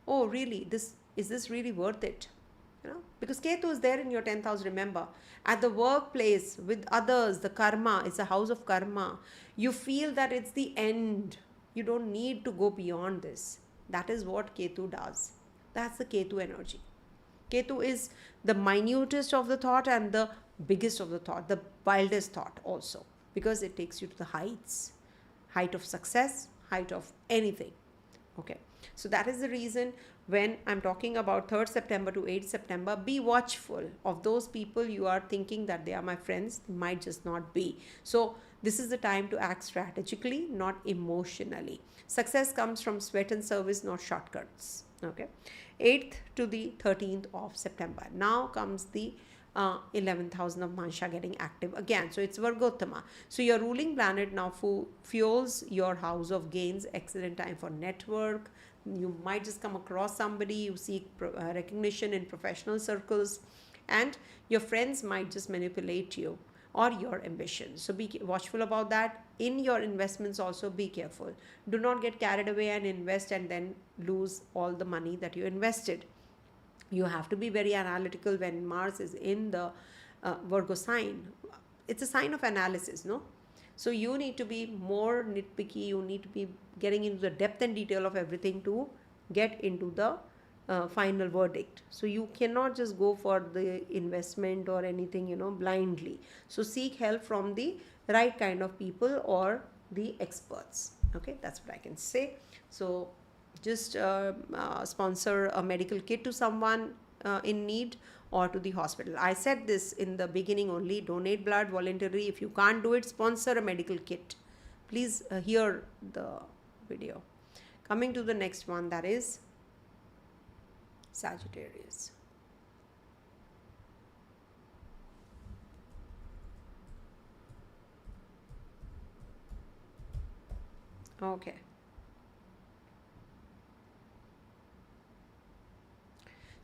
oh, really, is this really worth it? Because Ketu is there in your 10th house, remember. At the workplace, with others, the karma, it's a house of karma. You feel that it's the end. You don't need to go beyond this. That is what Ketu does. That's the Ketu energy. Ketu is the minutest of the thought and the biggest of the thought, the wildest thought also, because it takes you to the height of success, height of anything. Okay, so that is the reason when I'm talking about 3rd September to 8th September, be watchful of those people you are thinking that they are my friends. They might just not be. So this is the time to act strategically, not emotionally. Success comes from sweat and service, not shortcuts. Okay, 8th to the 13th of September. Now comes the 11th house of Mansha getting active again. So it's Vargottama. So your ruling planet now fuels your house of gains. Excellent time for network. You might just come across somebody, you seek recognition in professional circles, and your friends might just manipulate you or your ambition. So be watchful about that. In your investments also, be careful. Do not get carried away and invest and then lose all the money that you invested. You have to be very analytical when Mars is in the Virgo sign. It's a sign of analysis, no? So you need to be more nitpicky. You need to be getting into the depth and detail of everything to get into the final verdict. So you cannot just go for the investment or anything, blindly. So seek help from the right kind of people or the experts. Okay, that's what I can say. So just sponsor a medical kit to someone in need, or to the hospital. I said this in the beginning only, donate blood voluntarily. If you can't do it, sponsor a medical kit. Please hear the video. Coming to the next one, that is Sagittarius. Okay.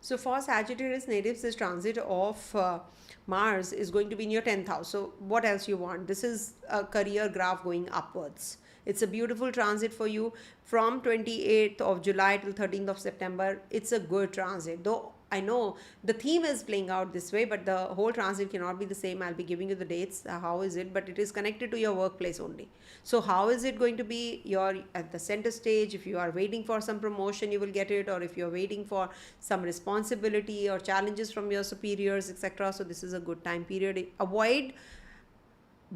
So for Sagittarius natives, this transit of Mars is going to be in your 10th house. So what else you want? This is a career graph going upwards. It's a beautiful transit for you from 28th of July till 13th of September. It's a good transit. Though I know the theme is playing out this way, but the whole transit cannot be the same. I'll be giving you the dates. How is it? But it is connected to your workplace only. So how is it going to be? You're at the center stage. If you are waiting for some promotion, you will get it. Or if you're waiting for some responsibility or challenges from your superiors, etc. So this is a good time period. Avoid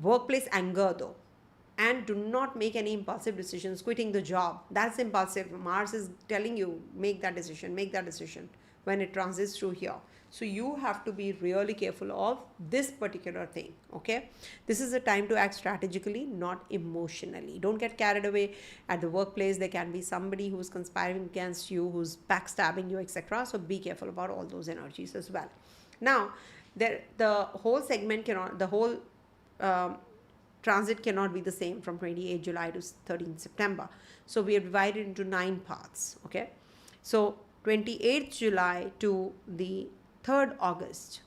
workplace anger though, and do not make any impulsive decisions. Quitting the job, that's impulsive. Mars is telling you, make that decision when it transits through here. So you have to be really careful of this particular thing. Okay, this is a time to act strategically, not emotionally. Don't get carried away. At the workplace there can be somebody who's conspiring against you, who's backstabbing you, etc. So be careful about all those energies as well. Now the whole segment cannot, the whole transit cannot be the same from 28 July to 13 September. So we are divided into 9 parts. Okay, so 28th July to the 3rd August.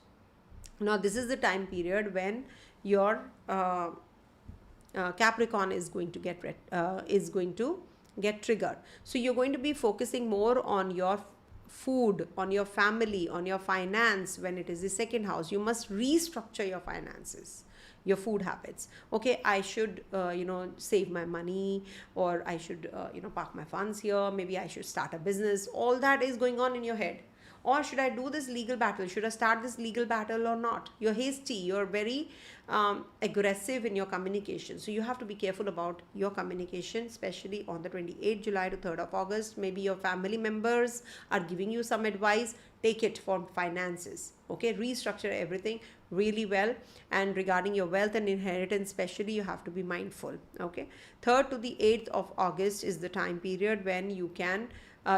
Now this is the time period when your Capricorn is going to get triggered. So you're going to be focusing more on your food, on your family, on your finance. When it is the 2nd house, you must restructure your finances, your food habits. Okay, I should save my money, or I should park my funds here, maybe I should start a business. All that is going on in your head. Or should I do this legal battle? Should I start this legal battle or not? You're hasty, you're very aggressive in your communication. So you have to be careful about your communication, especially on the 28th July to 3rd of August. Maybe your family members are giving you some advice. Take it for finances. Okay, restructure everything really well. And regarding your wealth and inheritance especially, you have to be mindful. Okay, 3rd to the 8th of August is the time period when you can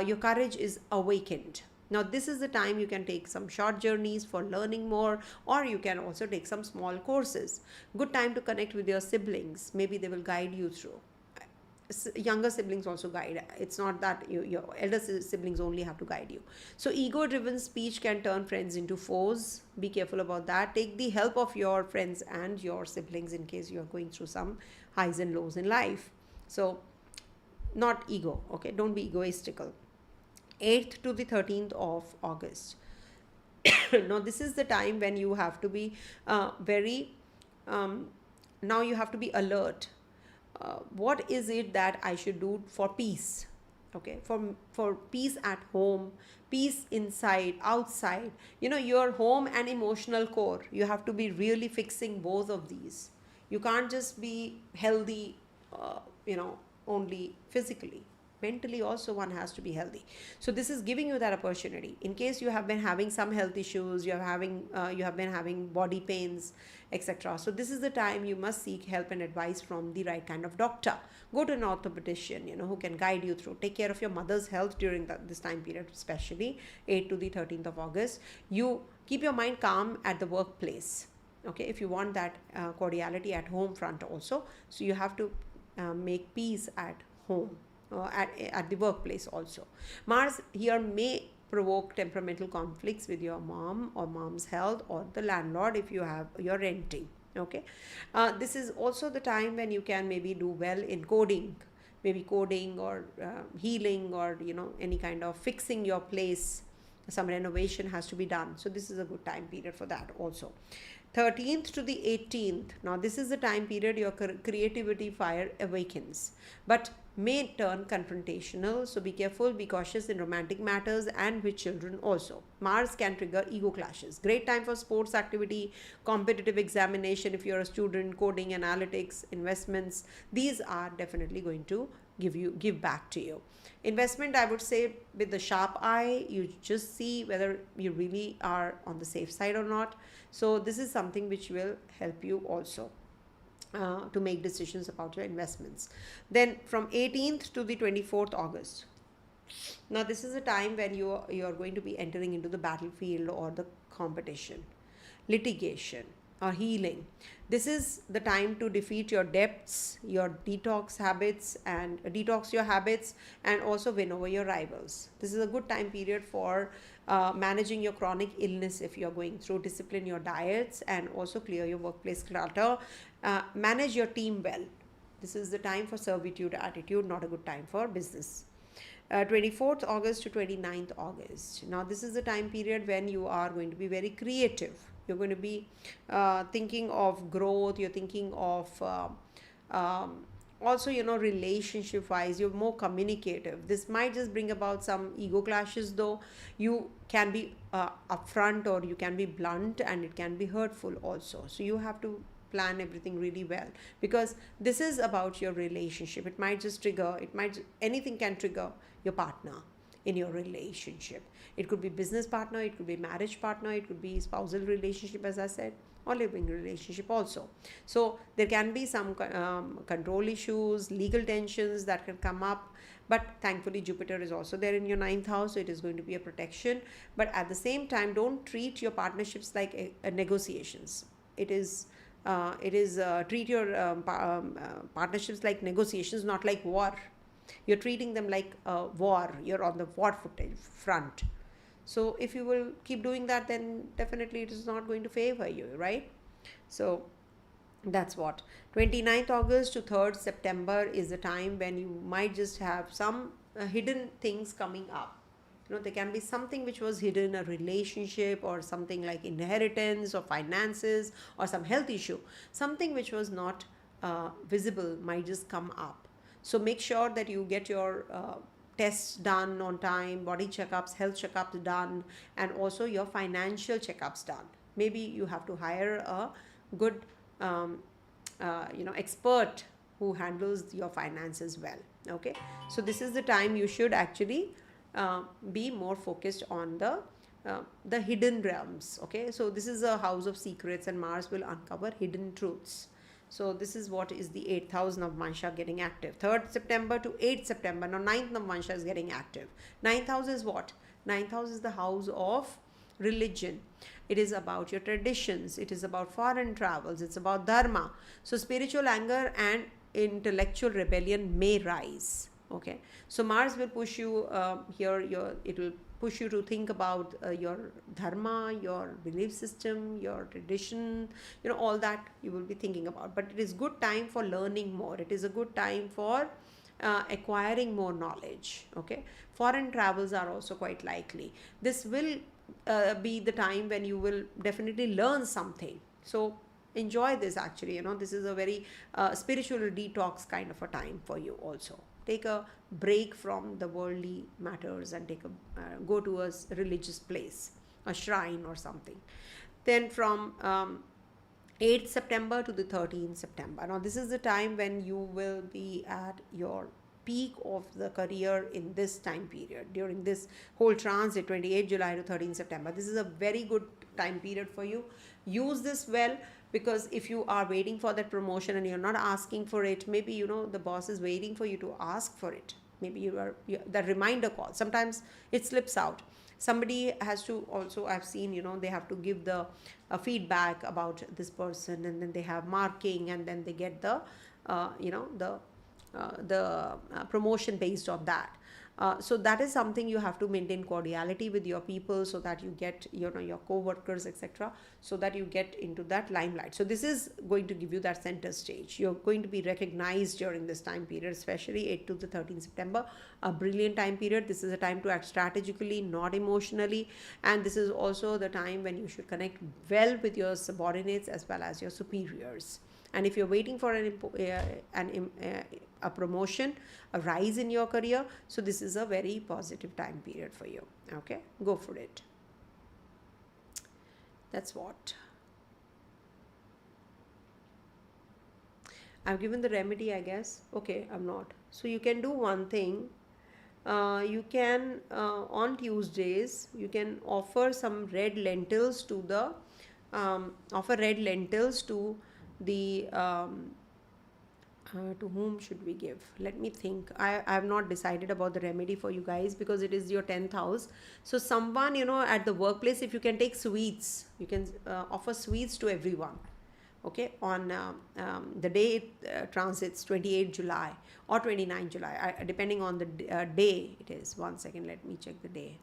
your courage is awakened. Now this is the time you can take some short journeys for learning more, or you can also take some small courses. Good time to connect with your siblings. Maybe they will guide you through. Younger siblings also guide. It's not that your elder siblings only have to guide you. So ego driven speech can turn friends into foes. Be careful about that. Take the help of your friends and your siblings in case you are going through some highs and lows in life. So not ego. Okay, don't be egoistical. 8th to the 13th of August. Now this is the time when you have to be now you have to be alert. What is it that I should do for peace? Okay, for peace at home, peace inside, outside. Your home and emotional core, you have to be really fixing both of these. You can't just be healthy only physically. Mentally also one has to be healthy. So this is giving you that opportunity. In case you have been having some health issues, you have been having body pains, etc. So this is the time you must seek help and advice from the right kind of doctor. Go to an orthopedician, who can guide you through. Take care of your mother's health during this time period, especially 8th to the 13th of August. You keep your mind calm at the workplace. Okay, if you want that cordiality at home front also. So you have to make peace at home. At the workplace also. Mars here may provoke temperamental conflicts with your mom or mom's health, or the landlord if you're renting. Okay, this is also the time when you can maybe do well in coding, or healing, or any kind of fixing your place. Some renovation has to be done. So this is a good time period for that also. 13th to the 18th. Now this is the time period your creativity fire awakens, but may turn confrontational. So be careful, be cautious in romantic matters and with children also. Mars can trigger ego clashes. Great time for sports activity, competitive examination if you're a student, coding, analytics, investments. These are definitely going to give back to you. Investment, I would say, with the sharp eye, you just see whether you really are on the safe side or not. So this is something which will help you also. to make decisions about your investments. Then from 18th to the 24th August. Now this is a time when you are going to be entering into the battlefield or the competition, litigation or healing. This is the time to defeat your debts, your detox your habits, and also win over your rivals. This is a good time period for managing your chronic illness if you're going through. Discipline your diets and also clear your workplace clutter. Manage your team well. This is the time for servitude attitude, not a good time for business. 24th August to 29th August. Now, this is the time period when you are going to be very creative. You're going to be thinking of growth, you're thinking of also, relationship wise, you're more communicative. This might just bring about some ego clashes, though. You can be upfront or you can be blunt, and it can be hurtful also. So, you have to plan everything really well, because this is about your relationship. It might just trigger, anything can trigger your partner in your relationship. It could be business partner, it could be marriage partner, it could be spousal relationship, as I said, or living relationship also. So there can be some control issues, legal tensions that can come up, but thankfully Jupiter is also there in your 9th house, so it is going to be a protection. But at the same time, don't treat your partnerships like negotiations. Treat your partnerships like negotiations, not like war. You're treating them like a war. You're on the war front. So if you will keep doing that, then definitely it is not going to favor you, right? So that's what. 29th August to 3rd September is the time when you might just have some hidden things coming up. There can be something which was hidden, a relationship or something like inheritance or finances or some health issue. Something which was not visible might just come up. So make sure that you get your tests done on time, body checkups, health checkups done, and also your financial checkups done. Maybe you have to hire a good expert who handles your finances well. Okay, so this is the time you should actually be more focused on the hidden realms. Okay, so this is a house of secrets, and Mars will uncover hidden truths. So this is what is the 8th house Navamansha getting active. 3rd September to 8th September. Now 9th Navamansha is getting active. 9th house is what? 9th house is the house of religion. It is about your traditions. It is about foreign travels. It's about dharma. So spiritual anger and intellectual rebellion may rise. Okay, so Mars will push you it will push you to think about your dharma, your belief system, your tradition, all that you will be thinking about. But it is good time for learning more. It is a good time for acquiring more knowledge. Okay, foreign travels are also quite likely. This will be the time when you will definitely learn something. So enjoy this. Actually, this is a very spiritual detox kind of a time for you also. Take a break from the worldly matters and go to a religious place, a shrine or something. Then from 8th September to the 13th September. Now this is the time when you will be at your peak of the career in this time period, during this whole transit, 28 July to 13 September. This is a very good time period for you. Use this well, because if you are waiting for that promotion and you're not asking for it, maybe the boss is waiting for you to ask for it. Maybe that reminder call, sometimes it slips out. Somebody has to also, I've seen, they have to give the feedback about this person, and then they have marking, and then they get the promotion based on that. So that is something you have to maintain cordiality with your people, so that you get your co-workers, etc., so that you get into that limelight. So this is going to give you that center stage. You're going to be recognized during this time period, especially 8 to the 13th September, a brilliant time period. This is a time to act strategically, not emotionally, and this is also the time when you should connect well with your subordinates as well as your superiors. And if you're waiting for a promotion, a rise in your career, so this is a very positive time period for you. Okay, go for it. That's what I've given the remedy, I guess. Okay, I'm not. So you can do one thing. You can on Tuesdays you can offer some red lentils to the To whom should we give? Let me think. I have not decided about the remedy for you guys because it is your 10th house. So someone, at the workplace, if you can take sweets, you can offer sweets to everyone. Okay, on the day it transits 28 July or 29 July, depending on the day it is. One second, let me check the day.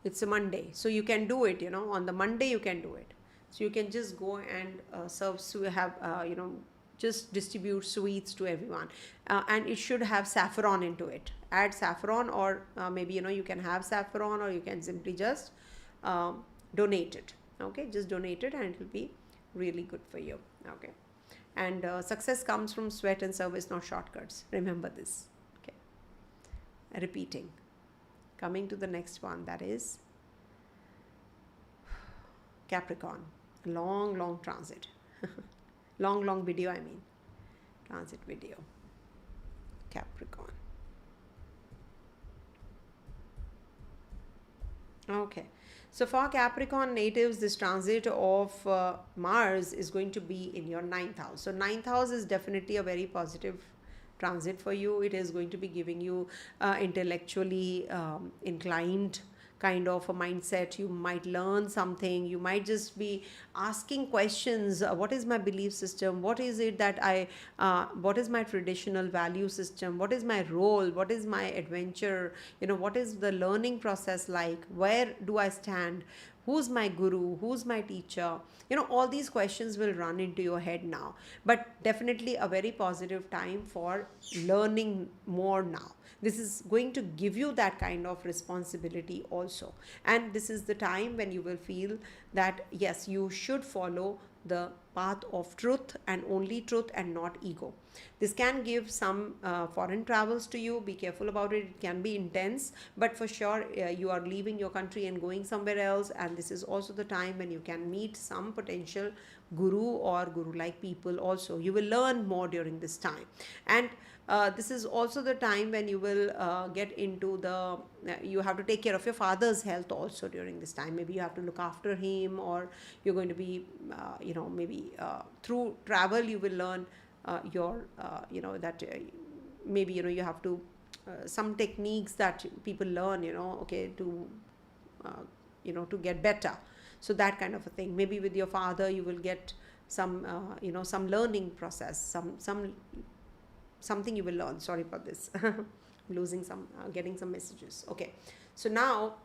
It's a Monday, so you can do it, on the Monday you can do it. So you can just go and just distribute sweets to everyone, and it should have saffron into it. Add saffron, or maybe you can have saffron, or you can simply just donate it. Okay, just donate it and it will be really good for you. Okay, and success comes from sweat and service, not shortcuts. Remember this. Okay, repeating. Coming to the next one, that is Capricorn. Long transit. long video, I mean. Transit video. Capricorn. Okay. So for Capricorn natives, this transit of Mars is going to be in your 9th house. So 9th house is definitely a very positive transit for you. It is going to be giving you intellectually inclined kind of a mindset. You might learn something. You might just be asking questions. What is my belief system? What is it that what is my traditional value system? What is my role? What is my adventure? What is the learning process like? Where do I stand? Who's my guru? Who's my teacher? All these questions will run into your head now. But definitely a very positive time for learning more now. This is going to give you that kind of responsibility also. And this is the time when you will feel that, yes, you should follow the path of truth and only truth and not ego. This can give some foreign travels to you. Be careful about it. It can be intense, but for sure you are leaving your country and going somewhere else. And this is also the time when you can meet some potential guru or guru-like people also. You will learn more during this time. And this is also the time when you will get into you have to take care of your father's health also during this time. Maybe you have to look after him, or you're going to be, maybe through travel you will learn maybe, you have to, some techniques that people learn, okay, to, to get better. So that kind of a thing. Maybe with your father you will get some, some learning process, something you will learn. Sorry for this. Losing some, getting some messages. Okay. So now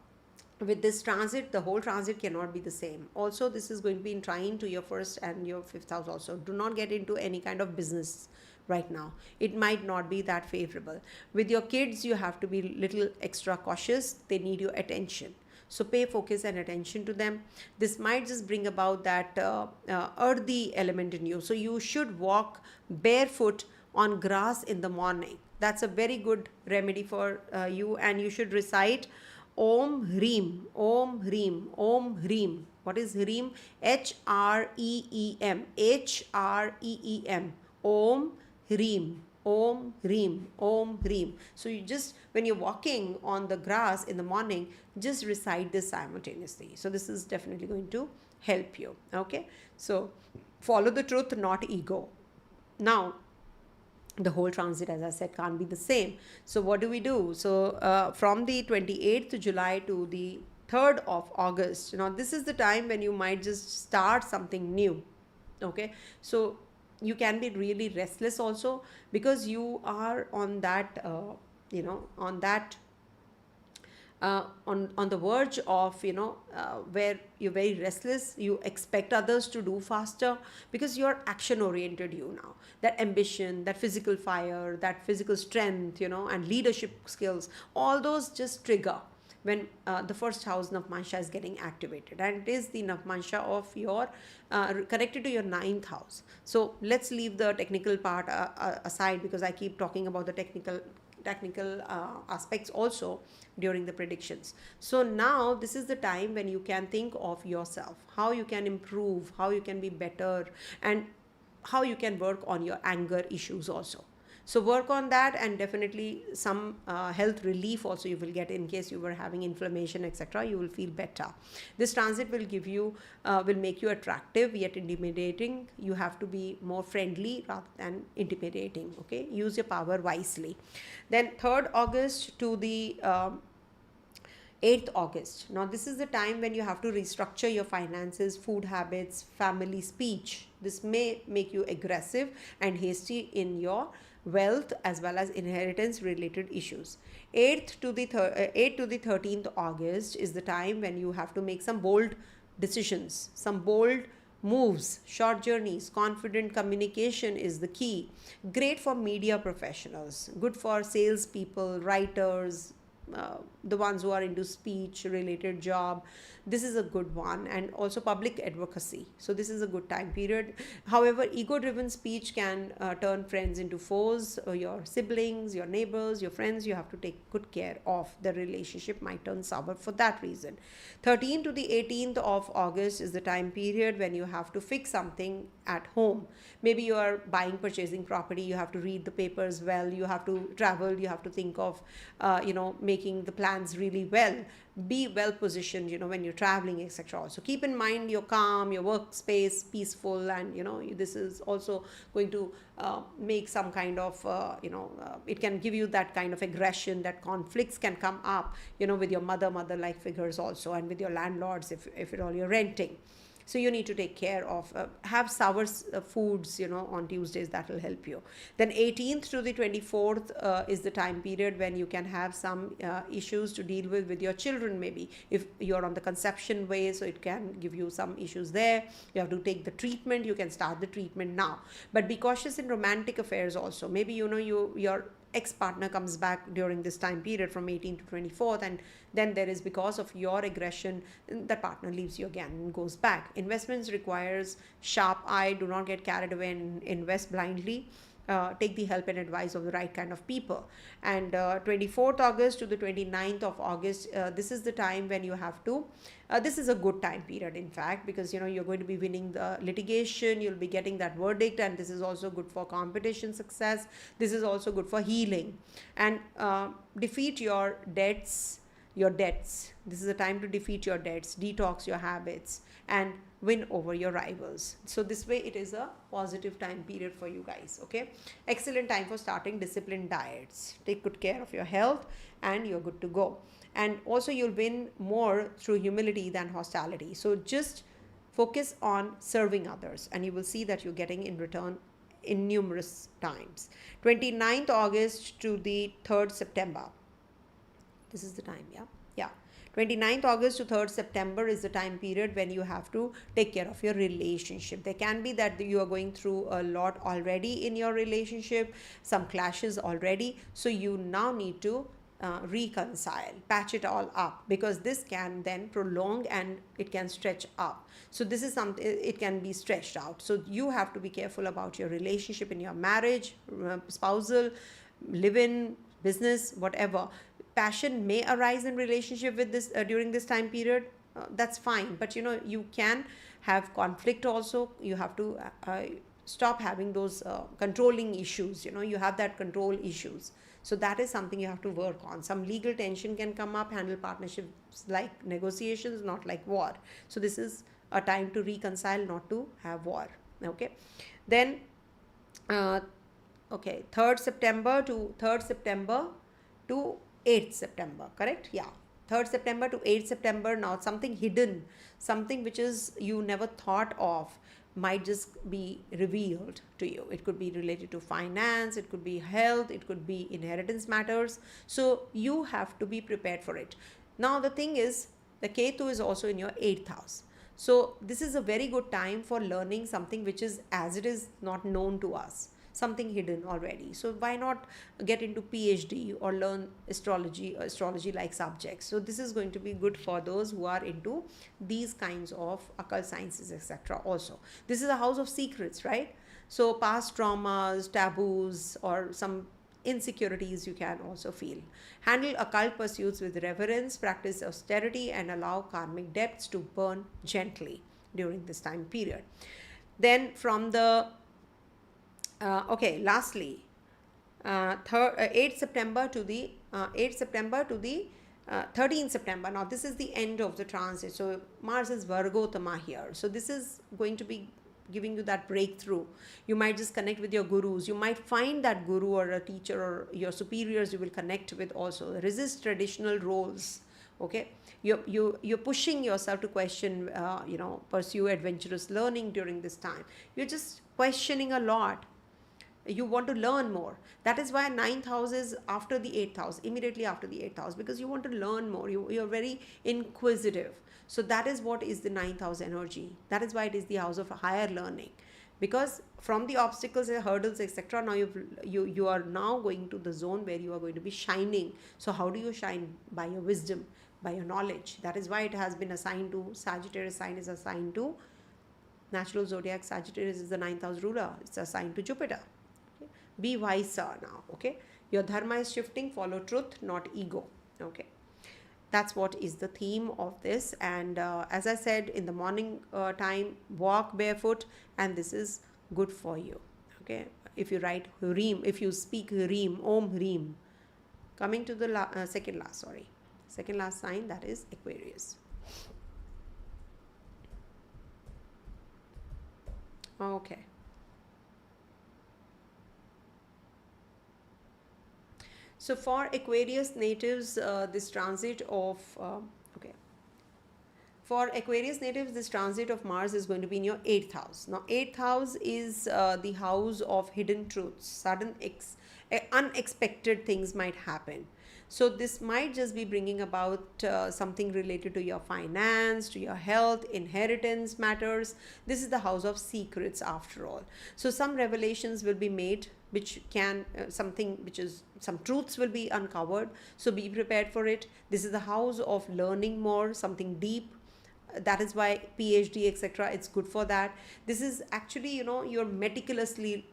with this transit, the whole transit cannot be the same. Also, this is going to be in trine to your 1st and your 5th house also. Do not get into any kind of business right now. It might not be that favorable. With your kids, you have to be little extra cautious. They need your attention. So pay focus and attention to them. This might just bring about that earthy element in you. So you should walk barefoot on grass in the morning. That's a very good remedy for you. And you should recite Om Hreem, Om Hreem, Om Hreem. What is Hreem? H-R-E-E-M, H-R-E-E-M, Om Hreem, Om Hreem, Om Hreem. So you just, when you're walking on the grass in the morning, just recite this simultaneously. So this is definitely going to help you. Okay. So follow the truth, not ego. Now, the whole transit, as I said, can't be the same. So what do we do? So from the 28th July to the 3rd of August, this is the time when you might just start something new. Okay. So you can be really restless also, because you are on that, on that, on the verge of, where you're very restless. You expect others to do faster because you're action oriented. Now that ambition, that physical fire, that physical strength, and leadership skills, all those just trigger when the 1st house Navmansha is getting activated, and it is the Navmansha of your connected to your 9th house. So let's leave the technical part aside, because I keep talking about the technical aspects also during the predictions. So now this is the time when you can think of yourself, how you can improve, how you can be better, and how you can work on your anger issues also. So work on that, and definitely some health relief also you will get in case you were having inflammation, etc. You will feel better. This transit will give you, will make you attractive yet intimidating. You have to be more friendly rather than intimidating. Okay, use your power wisely. Then 3rd August to the 8th August. Now, this is the time when you have to restructure your finances, food habits, family speech. This may make you aggressive and hasty in your wealth as well as inheritance related issues. 8th to the 13th August is the time when you have to make some bold decisions, some bold moves, short journeys. Confident communication is the key. Great for media professionals, good for salespeople, writers, the ones who are into speech related job. This is a good one. And also public advocacy, so this is a good time period. However, ego driven speech can turn friends into foes, your siblings, your neighbors, your friends. You have to take good care of. The relationship might turn sour for that reason. 13th to the 18th of August is the time period when you have to fix something at home. Maybe you are purchasing property, you have to read the papers well, you have to travel, you have to think of making the plans really well. Be well positioned when you're traveling, etc. Also keep in mind your calm, your workspace peaceful, and this is also going to make some kind of it can give you that kind of aggression, that conflicts can come up with your mother like figures also, and with your landlords if at all you're renting. So you need to take care of, have sour foods on Tuesdays. That will help you. Then 18th to the 24th is the time period when you can have some issues to deal with your children. Maybe if you're on the conception way, so it can give you some issues there. You have to take the treatment. You can start the treatment now, but be cautious in romantic affairs also. Maybe your ex-partner comes back during this time period from 18th to 24th, and then there is, because of your aggression, that partner leaves you again and goes back. Investments requires sharp eye. Do not get carried away and invest blindly. Take the help and advice of the right kind of people. And 24th August to the 29th of August, this is the time when you have to, this is a good time period in fact, because you're going to be winning the litigation, you'll be getting that verdict, and this is also good for competition success. This is also good for healing and defeat your debts. This is a time to defeat your debts, detox your habits, and win over your rivals. So this way it is a positive time period for you guys. Okay, excellent time for starting disciplined diets. Take good care of your health and you're good to go. And also you'll win more through humility than hostility. So just focus on serving others and you will see that you're getting in return in numerous times. 29th August to the 3rd September. This is the time, yeah. 29th August to 3rd September is the time period when you have to take care of your relationship. There can be that you are going through a lot already in your relationship, some clashes already. So you now need to reconcile, patch it all up, because this can then prolong and it can stretch up. So this is something, it can be stretched out. So you have to be careful about your relationship in your marriage, spousal, live-in, business, whatever. Passion may arise in relationship with this during this time period. That's fine, but you can have conflict also. You have to stop having those controlling issues. You have that control issues, so that is something you have to work on. Some legal tension can come up. Handle partnerships like negotiations, not like war. So this is a time to reconcile, not to have war. Okay, then 3rd September to 8th September, correct? Yeah. 3rd September to 8th September. Now something hidden, something which is you never thought of, might just be revealed to you. It could be related to finance, it could be health, it could be inheritance matters. So you have to be prepared for it. Now the thing is, the Ketu is also in your 8th house. So this is a very good time for learning something which is, as it is, not known to us, something hidden already. So why not get into PhD or learn astrology or astrology like subjects? So this is going to be good for those who are into these kinds of occult sciences, etc. Also, this is a house of secrets, right? So past traumas, taboos, or some insecurities you can also feel. Handle occult pursuits with reverence, practice austerity, and allow karmic debts to burn gently during this time period. Then from the lastly, 8th September to the 8th September to the 13th September. Now this is the end of the transit. So Mars is Vargotama here. So this is going to be giving you that breakthrough. You might just connect with your gurus. You might find that guru or a teacher or your superiors you will connect with also. Resist traditional roles. Okay, you're pushing yourself to question, pursue adventurous learning during this time. You're just questioning a lot. You want to learn more. That is why ninth house is after the eighth house, immediately after the eighth house, because you want to learn more. You're very inquisitive. So that is what is the ninth house energy. That is why it is the house of higher learning, because from the obstacles and hurdles, etc., now you are now going to the zone where you are going to be shining. So how do you shine? By your wisdom, by your knowledge. That is why it has been assigned to Sagittarius. Sign is assigned to natural zodiac. Sagittarius is the ninth house ruler. It's assigned to Jupiter. Okay? Be wiser now. Okay, your dharma is shifting. Follow truth, not ego. Okay, that's what is the theme of this. And as I said, in the morning time, walk barefoot, and this is good for you. Okay, if you write Reem, if you speak Reem, Om Reem. Coming to the second last sign, that is Aquarius. Okay. So for Aquarius natives, this transit of for Aquarius natives, this transit of Mars is going to be in your 8th house. Now 8th house is the house of hidden truths. Sudden unexpected things might happen. So this might just be bringing about something related to your finance, to your health, inheritance matters. This is the house of secrets after all. So some revelations will be made, which can some truths will be uncovered. So be prepared for it. This is the house of learning more, something deep. That is why PhD, etc., it's good for that. This is actually, you're meticulously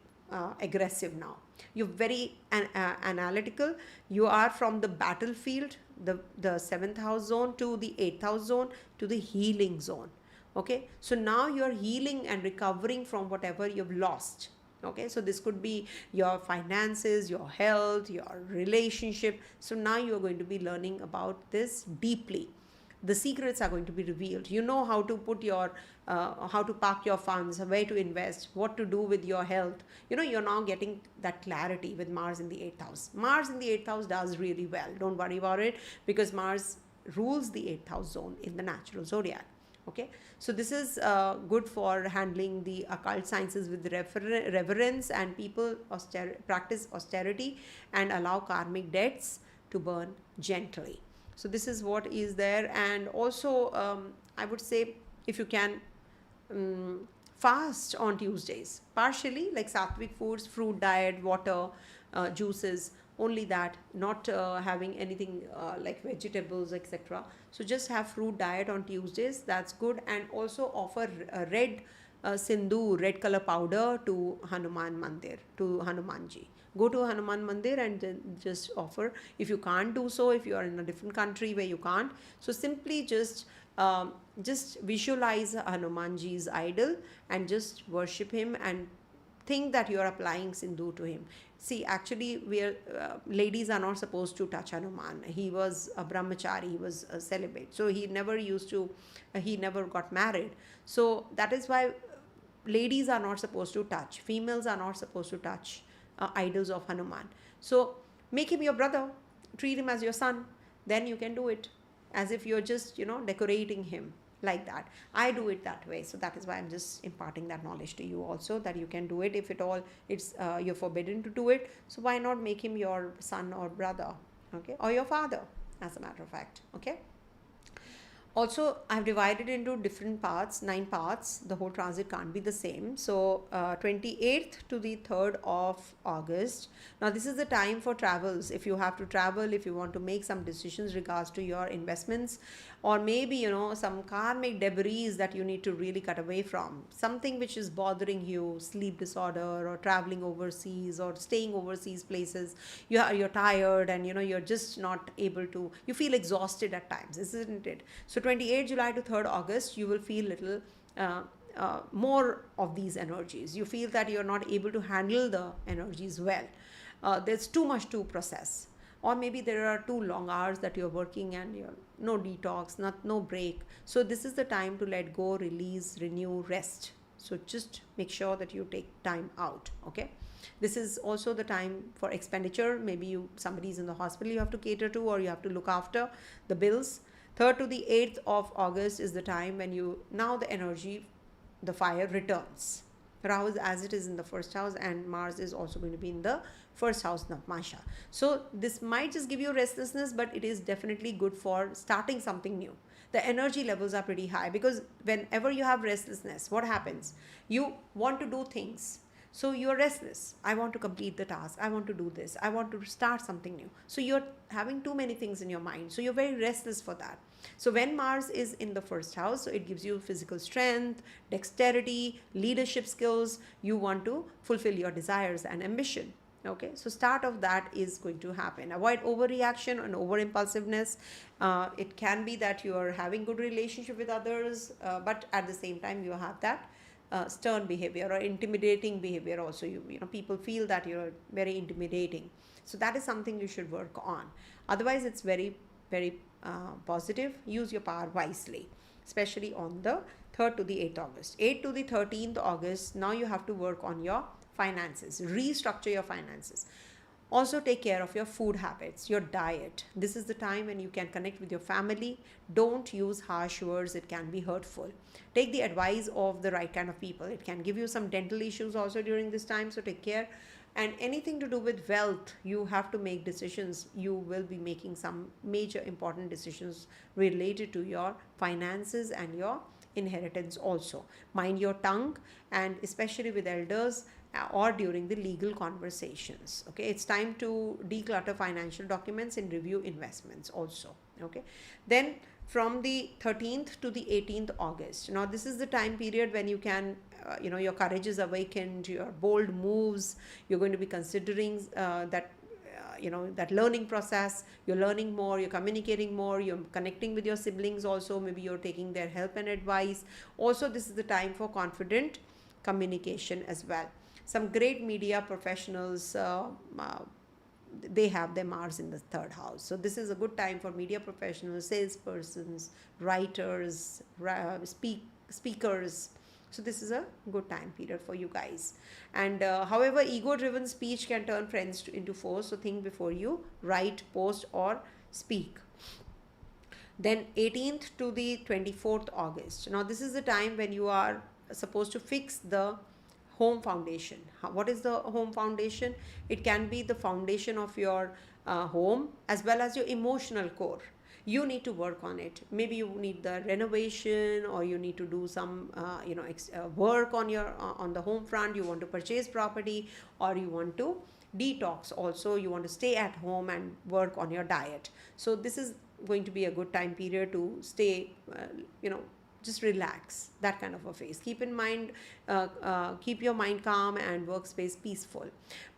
aggressive now. You're very analytical. You are from the battlefield, the 7th house zone, to the 8th house zone, to the healing zone. Okay, so now you're healing and recovering from whatever you've lost. Okay, so this could be your finances, your health, your relationship. So now you're going to be learning about this deeply. The secrets are going to be revealed. You know how to put your how to park your funds, where to invest, what to do with your health. You're now getting that clarity with Mars in the 8th house. Mars in the 8th house does really well. Don't worry about it, because Mars rules the 8th house zone in the natural zodiac. Okay, so this is good for handling the occult sciences with reverence, and people practice austerity and allow karmic debts to burn gently. So this is what is there. And also I would say, if you can fast on Tuesdays, partially, like sattvic foods, fruit diet, water, juices, only that, not having anything like vegetables, etc. So just have fruit diet on Tuesdays. That's good. And also offer red sindoor, red color powder, to Hanuman Mandir, to Hanumanji. Go to Hanuman Mandir and then just offer. If you can't do so, if you are in a different country where you can't, so simply just visualize Hanumanji's idol and just worship him, and think that you are applying sindoor to him. See, actually, ladies are not supposed to touch Hanuman. He was a brahmachari, he was a celibate, so he never got married. So that is why ladies are not supposed to touch, females are not supposed to touch idols of Hanuman. So make him your brother, treat him as your son, then you can do it as if you're just decorating him, like that. I do it that way. So that is why I'm just imparting that knowledge to you also, that you can do it. If at all it's you're forbidden to do it, so why not make him your son or brother, okay, or your father, as a matter of fact. Okay, also I've divided into different parts, 9 parts. The whole transit can't be the same. So 28th to the 3rd of August. Now this is the time for travels. If you have to travel, if you want to make some decisions regards to your investments, or maybe some karmic debris that you need to really cut away from, something which is bothering you, sleep disorder, or traveling overseas, or staying overseas places. You're tired, and you're just not able to, you feel exhausted at times, isn't it? So 28 July to 3rd August, you will feel little more of these energies. You feel that you're not able to handle the energies well. there's too much to process, or maybe there are too long hours that you're working and you're no detox, not no break. So this is the time to let go, release, renew, rest. So just make sure that you take time out. Okay, this is also the time for expenditure. Maybe somebody's in the hospital you have to cater to, or you have to look after the bills. 3rd to the 8th of August is the time when now the energy, the fire returns. Rahu is as it is in the first house, and Mars is also going to be in the first house, Navmasha. So this might just give you restlessness, but it is definitely good for starting something new. The energy levels are pretty high, because whenever you have restlessness, what happens? You want to do things. So you're restless. I want to complete the task. I want to do this. I want to start something new. So you're having too many things in your mind. So you're very restless for that. So when Mars is in the first house, so it gives you physical strength, dexterity, leadership skills. You want to fulfill your desires and ambition. Okay, so start of that is going to happen. Avoid overreaction and over impulsiveness. It can be that you are having good relationship with others, but at the same time you have that stern behavior or intimidating behavior also. You know, people feel that you're very intimidating. So that is something you should work on. Otherwise, it's very, very positive. Use your power wisely, especially on the 3rd to the 8th August. 8th to the 13th August, now you have to work on your finances, restructure your finances. Also take care of your food habits, your diet. This is the time when you can connect with your family. Don't use harsh words, it can be hurtful. Take the advice of the right kind of people. It can give you some dental issues also during this time, so take care. And anything to do with wealth, you have to make decisions. You will be making some major important decisions related to your finances and your inheritance also. Mind your tongue, and especially with elders or during the legal conversations. Okay, it's time to declutter financial documents and review investments also. Okay, then from the 13th to the 18th August, now this is the time period when you can your courage is awakened, your bold moves, you're going to be considering that learning process. You're learning more, you're communicating more, you're connecting with your siblings also. Maybe you're taking their help and advice. Also, this is the time for confident communication as well. Some great media professionals, they have their Mars in the 3rd house. So this is a good time for media professionals, salespersons, writers, speakers. So this is a good time period for you guys. And however, ego-driven speech can turn friends into foes. So think before you write, post, or speak. Then 18th to the 24th August. Now this is the time when you are supposed to fix the home foundation. What is the home foundation? It can be the foundation of your home as well as your emotional core. You need to work on it. Maybe you need the renovation, or you need to do some work on the home front. You want to purchase property, or you want to detox also. You want to stay at home and work on your diet. So this is going to be a good time period to stay just relax, that kind of a phase. Keep in mind, keep your mind calm and workspace peaceful.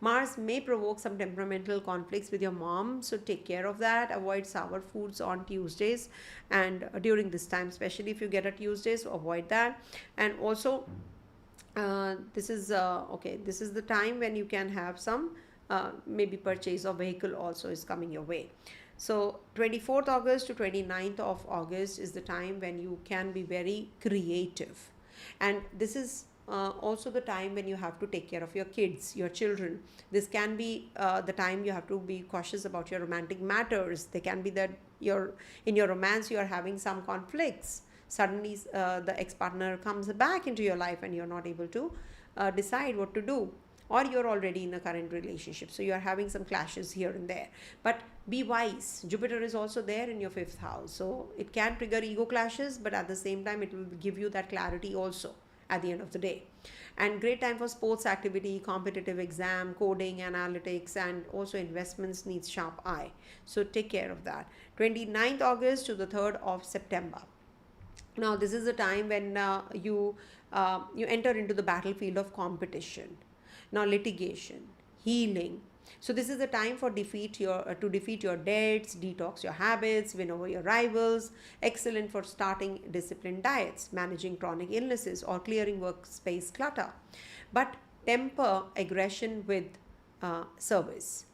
Mars may provoke some temperamental conflicts with your mom, so take care of that. Avoid sour foods on Tuesdays and during this time, especially if you get a Tuesday, so avoid that. And also this is the time when you can have some maybe purchase of vehicle also is coming your way. So 24th August to 29th of August is the time when you can be very creative. And this is also the time when you have to take care of your kids, your children. This can be the time you have to be cautious about your romantic matters. They can be that in your romance you are having some conflicts. Suddenly the ex-partner comes back into your life and you're not able to decide what to do. Or you're already in a current relationship, so you're having some clashes here and there. But be wise. Jupiter is also there in your 5th house, so it can trigger ego clashes, but at the same time it will give you that clarity also at the end of the day. And great time for sports activity, competitive exam, coding, analytics, and also investments needs sharp eye. So take care of that. 29th August to the 3rd of September. Now this is the time when you enter into the battlefield of competition. Now litigation, healing. So this is the time for to defeat your debts, detox your habits, win over your rivals. Excellent for starting disciplined diets, managing chronic illnesses, or clearing workspace clutter. But temper aggression with service.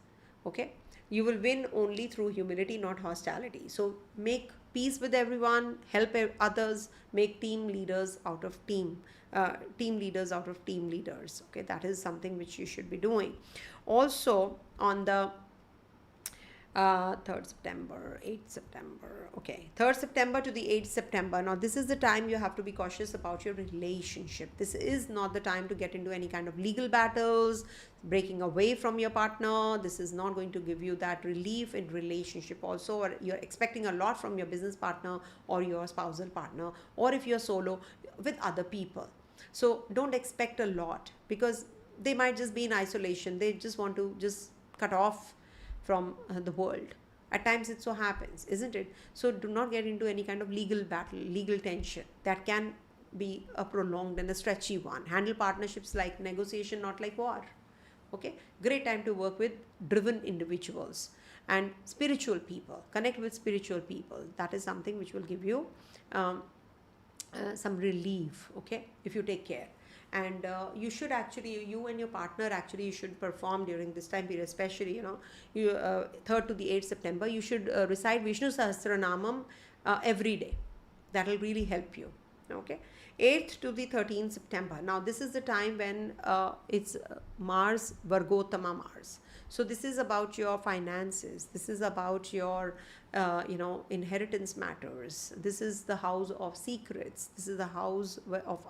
Okay, you will win only through humility, not hostility. So make peace with everyone, help others, make team leaders out of team leaders. Okay, that is something which you should be doing. Also on the 3rd September, 8th September. Okay, 3rd September to the 8th September. Now, this is the time you have to be cautious about your relationship. This is not the time to get into any kind of legal battles, breaking away from your partner. This is not going to give you that relief in relationship also, or you're expecting a lot from your business partner or your spousal partner, or if you're solo with other people. So don't expect a lot, because they might just be in isolation. They just want to just cut off from the world. At times it so happens, isn't it? So do not get into any kind of legal battle, legal tension. That can be a prolonged and a stretchy one. Handle partnerships like negotiation, not like war. Okay, great time to work with driven individuals and spiritual people. Connect with spiritual people. That is something which will give you some relief. Okay, if you take care. And you should actually, you and your partner actually, you should perform during this time period, especially, you 3rd to the 8th September, you should recite Vishnu Sahasranamam every day. That will really help you. Okay, 8th to the 13th September. Now this is the time when it's Mars, Vargotama Mars. So this is about your finances. This is about your inheritance matters. This is the house of secrets. This is the house of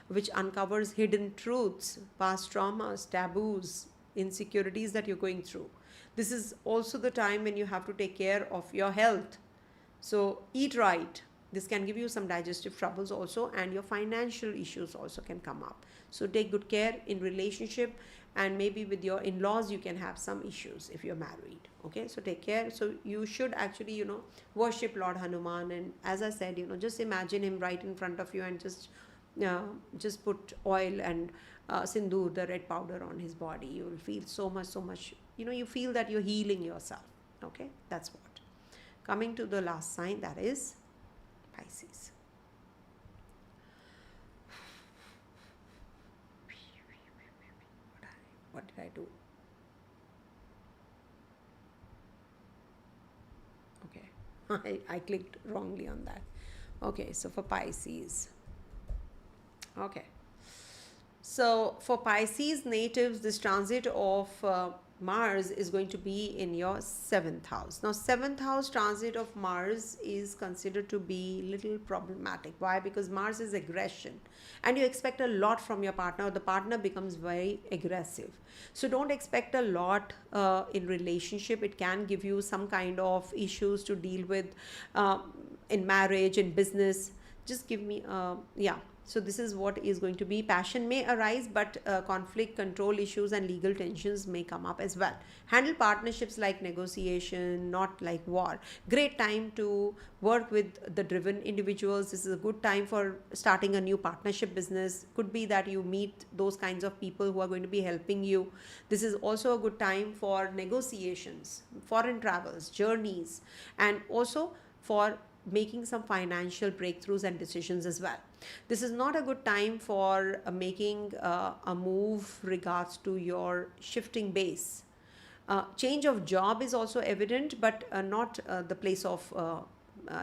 which uncovers hidden truths, past traumas, taboos, insecurities that you're going through. This is also the time when you have to take care of your health. So eat right. This can give you some digestive troubles also, and your financial issues also can come up. So take good care in relationship, and maybe with your in-laws you can have some issues if you're married. Okay, so take care. So you should actually worship Lord Hanuman, and as I said, just imagine him right in front of you, and just put oil and sindoor, the red powder, on his body. You will feel so much, you feel that you're healing yourself. Okay, that's what. Coming to the last sign, that is Pisces. What did I do? Okay, I clicked wrongly on that. Okay, so for Pisces. Okay, so for Pisces natives, this transit of Mars is going to be in your 7th house. Now 7th house transit of Mars is considered to be little problematic. Why? Because Mars is aggression, and you expect a lot from your partner, or the partner becomes very aggressive. So don't expect a lot in relationship. It can give you some kind of issues to deal with in marriage, in business. Just give me so this is what is going to be. Passion may arise, but conflict, control issues, and legal tensions may come up as well. Handle partnerships like negotiation, not like war. Great time to work with the driven individuals. This is a good time for starting a new partnership business. Could be that you meet those kinds of people who are going to be helping you. This is also a good time for negotiations, foreign travels, journeys, and also for making some financial breakthroughs and decisions as well. This is not a good time for making a move regards to your shifting base. Change of job is also evident, but not the place of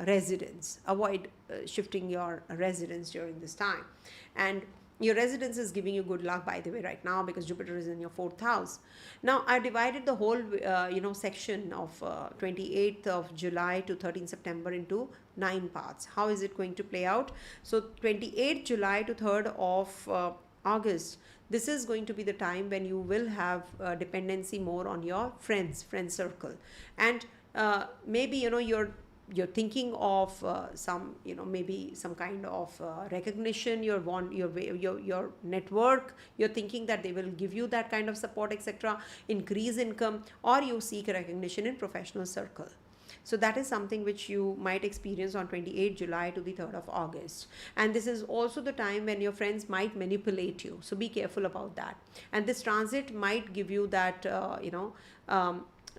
residence. Avoid shifting your residence during this time. And your residence is giving you good luck, by the way, right now, because Jupiter is in your 4th house. Now, I divided the whole, section of 28th of July to 13th September into 9 parts. How is it going to play out? So, 28th July to 3rd of August, this is going to be the time when you will have dependency more on your friend circle. And maybe, you're thinking of some maybe some kind of recognition, your network, you're thinking that they will give you that kind of support, etc., increase income, or you seek recognition in professional circle. So that is something which you might experience on 28 July to the 3rd of August. And this is also the time when your friends might manipulate you. So be careful about that. And this transit might give you that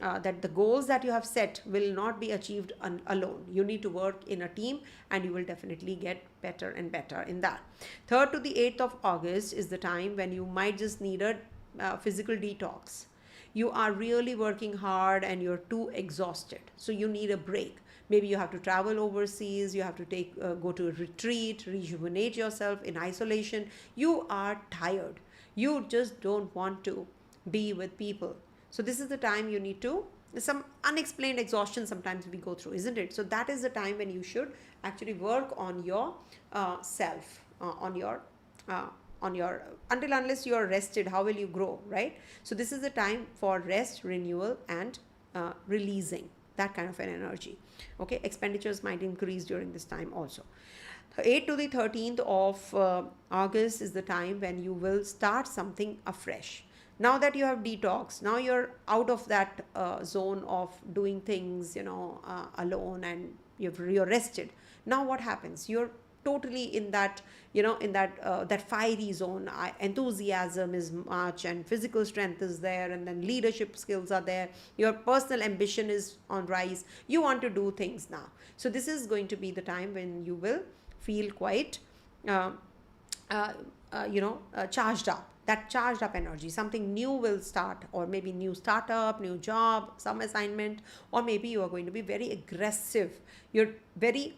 that the goals that you have set will not be achieved alone. You need to work in a team, and you will definitely get better and better in that. 3rd to the 8th of August is the time when you might just need a physical detox. You are really working hard and you're too exhausted, so you need a break. Maybe you have to travel overseas, you have to go to a retreat, rejuvenate yourself in isolation. You are tired, you just don't want to be with people. So this is the time you need to, some unexplained exhaustion sometimes we go through, isn't it? So that is the time when you should actually work on your self, uh, on your, until unless you are rested, how will you grow, right? So this is the time for rest, renewal, and releasing that kind of an energy. Okay, expenditures might increase during this time also. 8th to the 13th of August is the time when you will start something afresh. Now that you have detox, now you're out of that zone of doing things, alone, and you're rested. Now what happens? You're totally in that, that fiery zone. Enthusiasm is much, and physical strength is there, and then leadership skills are there. Your personal ambition is on rise. You want to do things now. So this is going to be the time when you will feel quite charged up. That charged up energy, something new will start, or maybe new startup, new job, some assignment, or maybe you are going to be very aggressive. You're very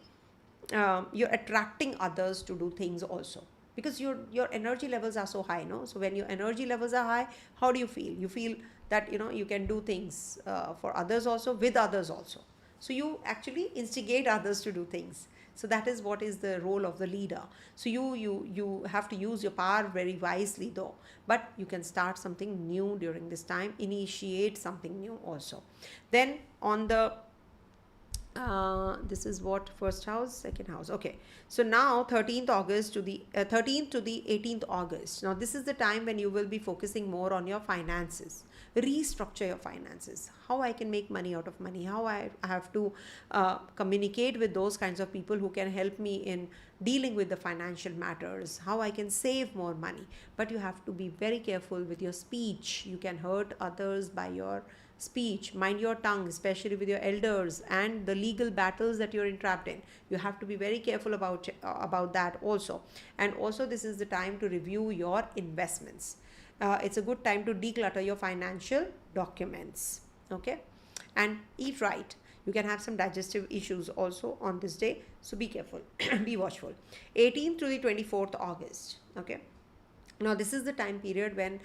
you're attracting others to do things also, because your energy levels are so high, no? So when your energy levels are high, how do you feel? You feel that you can do things for others also, with others also. So you actually instigate others to do things. So that is what is the role of the leader. So you have to use your power very wisely though, but you can start something new during this time, initiate something new also. Then on the this is what, first house, second house. Okay, so now 13th August to the 13th to the 18th August. Now this is the time when you will be focusing more on your finances. Restructure your finances. How I can make money out of money, how I have to communicate with those kinds of people who can help me in dealing with the financial matters, how I can save more money. But you have to be very careful with your speech. You can hurt others by your speech. Mind your tongue, especially with your elders and the legal battles that you're entrapped in. You have to be very careful about that also. And also this is the time to review your investments. It's a good time to declutter your financial documents. Okay, and eat right. You can have some digestive issues also on this day, so be careful. Be watchful. 18th to the 24th August. Okay, now this is the time period when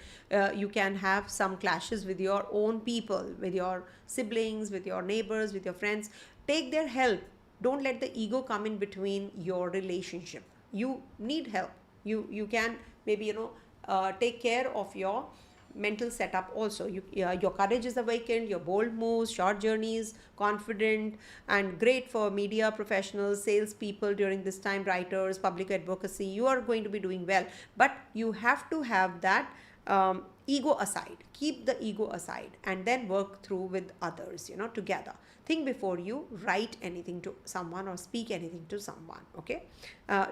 you can have some clashes with your own people, with your siblings, with your neighbors, with your friends. Take their help. Don't let the ego come in between your relationship. You need help. You can maybe take care of your mental setup also. Your courage is awakened, your bold moves, short journeys, confident, and great for media professionals, sales people during this time, writers, public advocacy. You are going to be doing well, but you have to have that ego aside. Keep the ego aside and then work through with others, together. Think before you write anything to someone or speak anything to someone. Okay,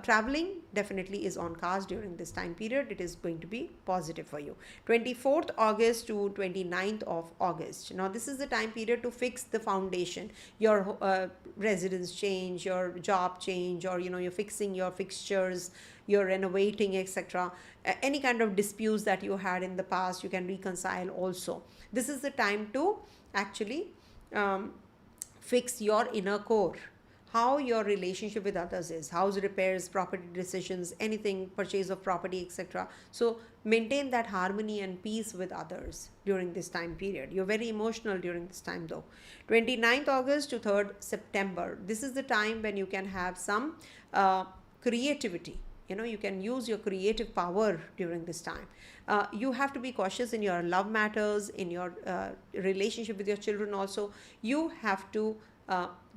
traveling definitely is on cards during this time period. It is going to be positive for you. 24th August to 29th of August. Now this is the time period to fix the foundation. Your residence change, your job change, or you're fixing your fixtures, you're renovating, etc. Any kind of disputes that you had in the past, you can reconcile also. This is the time to actually fix your inner core, how your relationship with others is, house repairs, property decisions, anything, purchase of property, etc. So maintain that harmony and peace with others during this time period. You're very emotional during this time though. 29th August to 3rd September. This is the time when you can have some creativity. You can use your creative power during this time. You have to be cautious in your love matters, in your relationship with your children also. You have to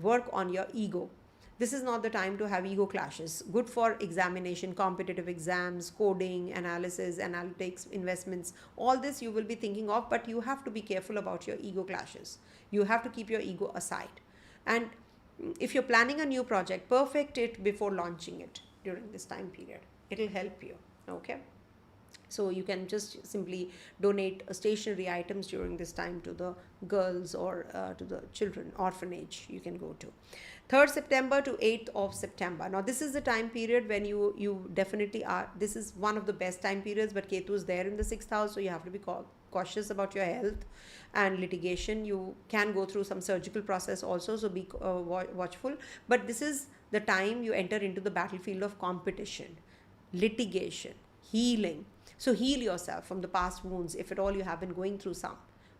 work on your ego. This is not the time to have ego clashes. Good for examination, competitive exams, coding, analysis, analytics, investments. All this you will be thinking of, but you have to be careful about your ego clashes. You have to keep your ego aside. And if you're planning a new project, perfect it before launching it during this time period. It'll help you. Okay, so you can just simply donate stationery items during this time to the girls or to the children orphanage you can go to. 3rd September to 8th of September. Now this is the time period when you definitely are, this is one of the best time periods, but Ketu is there in the 6th house, so you have to be cautious about your health and litigation. You can go through some surgical process also, so be watchful. But this is the time you enter into the battlefield of competition, litigation, healing. So heal yourself from the past wounds, if at all you have been going through some.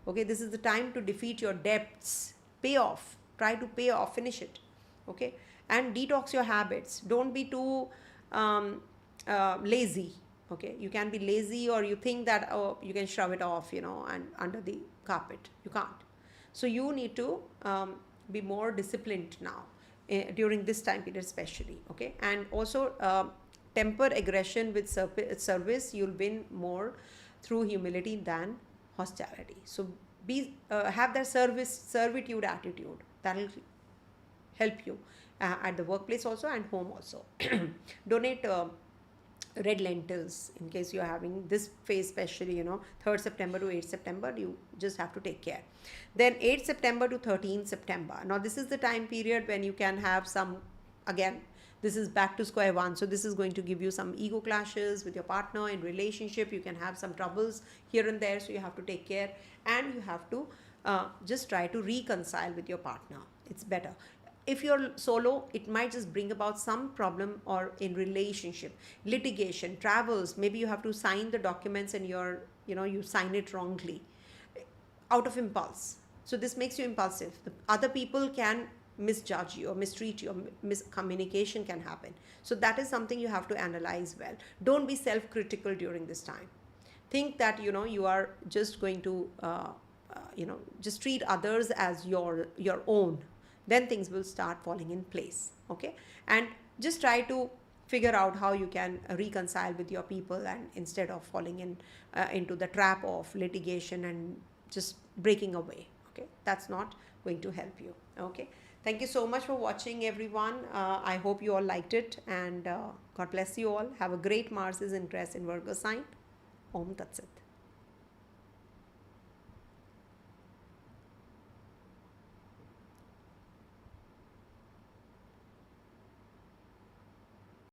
Okay, this is the time to defeat your debts, pay off, try to pay off, finish it. Okay, and detox your habits. Don't be too lazy. Okay, you can be lazy, or you think that, oh, you can shove it off, and under the carpet. You can't. So you need to be more disciplined now, during this time period especially. Okay, and also temper aggression with service. You'll win more through humility than hostility. So be have that servitude attitude. That'll help you at the workplace also and home also. Donate red lentils in case you're having this phase, especially 3rd September to 8th September. You just have to take care. Then 8th September to 13th September. Now this is the time period when you can have some, again, this is back to square one. So this is going to give you some ego clashes with your partner in relationship. You can have some troubles here and there, so you have to take care, and you have to just try to reconcile with your partner. It's better. If you're solo, it might just bring about some problem, or in relationship, litigation, travels. Maybe you have to sign the documents and you sign it wrongly out of impulse. So this makes you impulsive. The other people can misjudge you or mistreat you, or miscommunication can happen. So that is something you have to analyze well. Don't be self-critical during this time. Think that you are just going to just treat others as your own. Then things will start falling in place. Okay, and just try to figure out how you can reconcile with your people, and instead of falling into the trap of litigation and just breaking away. Okay, that's not going to help you. Okay, thank you so much for watching, everyone. I hope you all liked it, and God bless you all. Have a great Mars is ingress in Virgo sign. Om Tat Sat.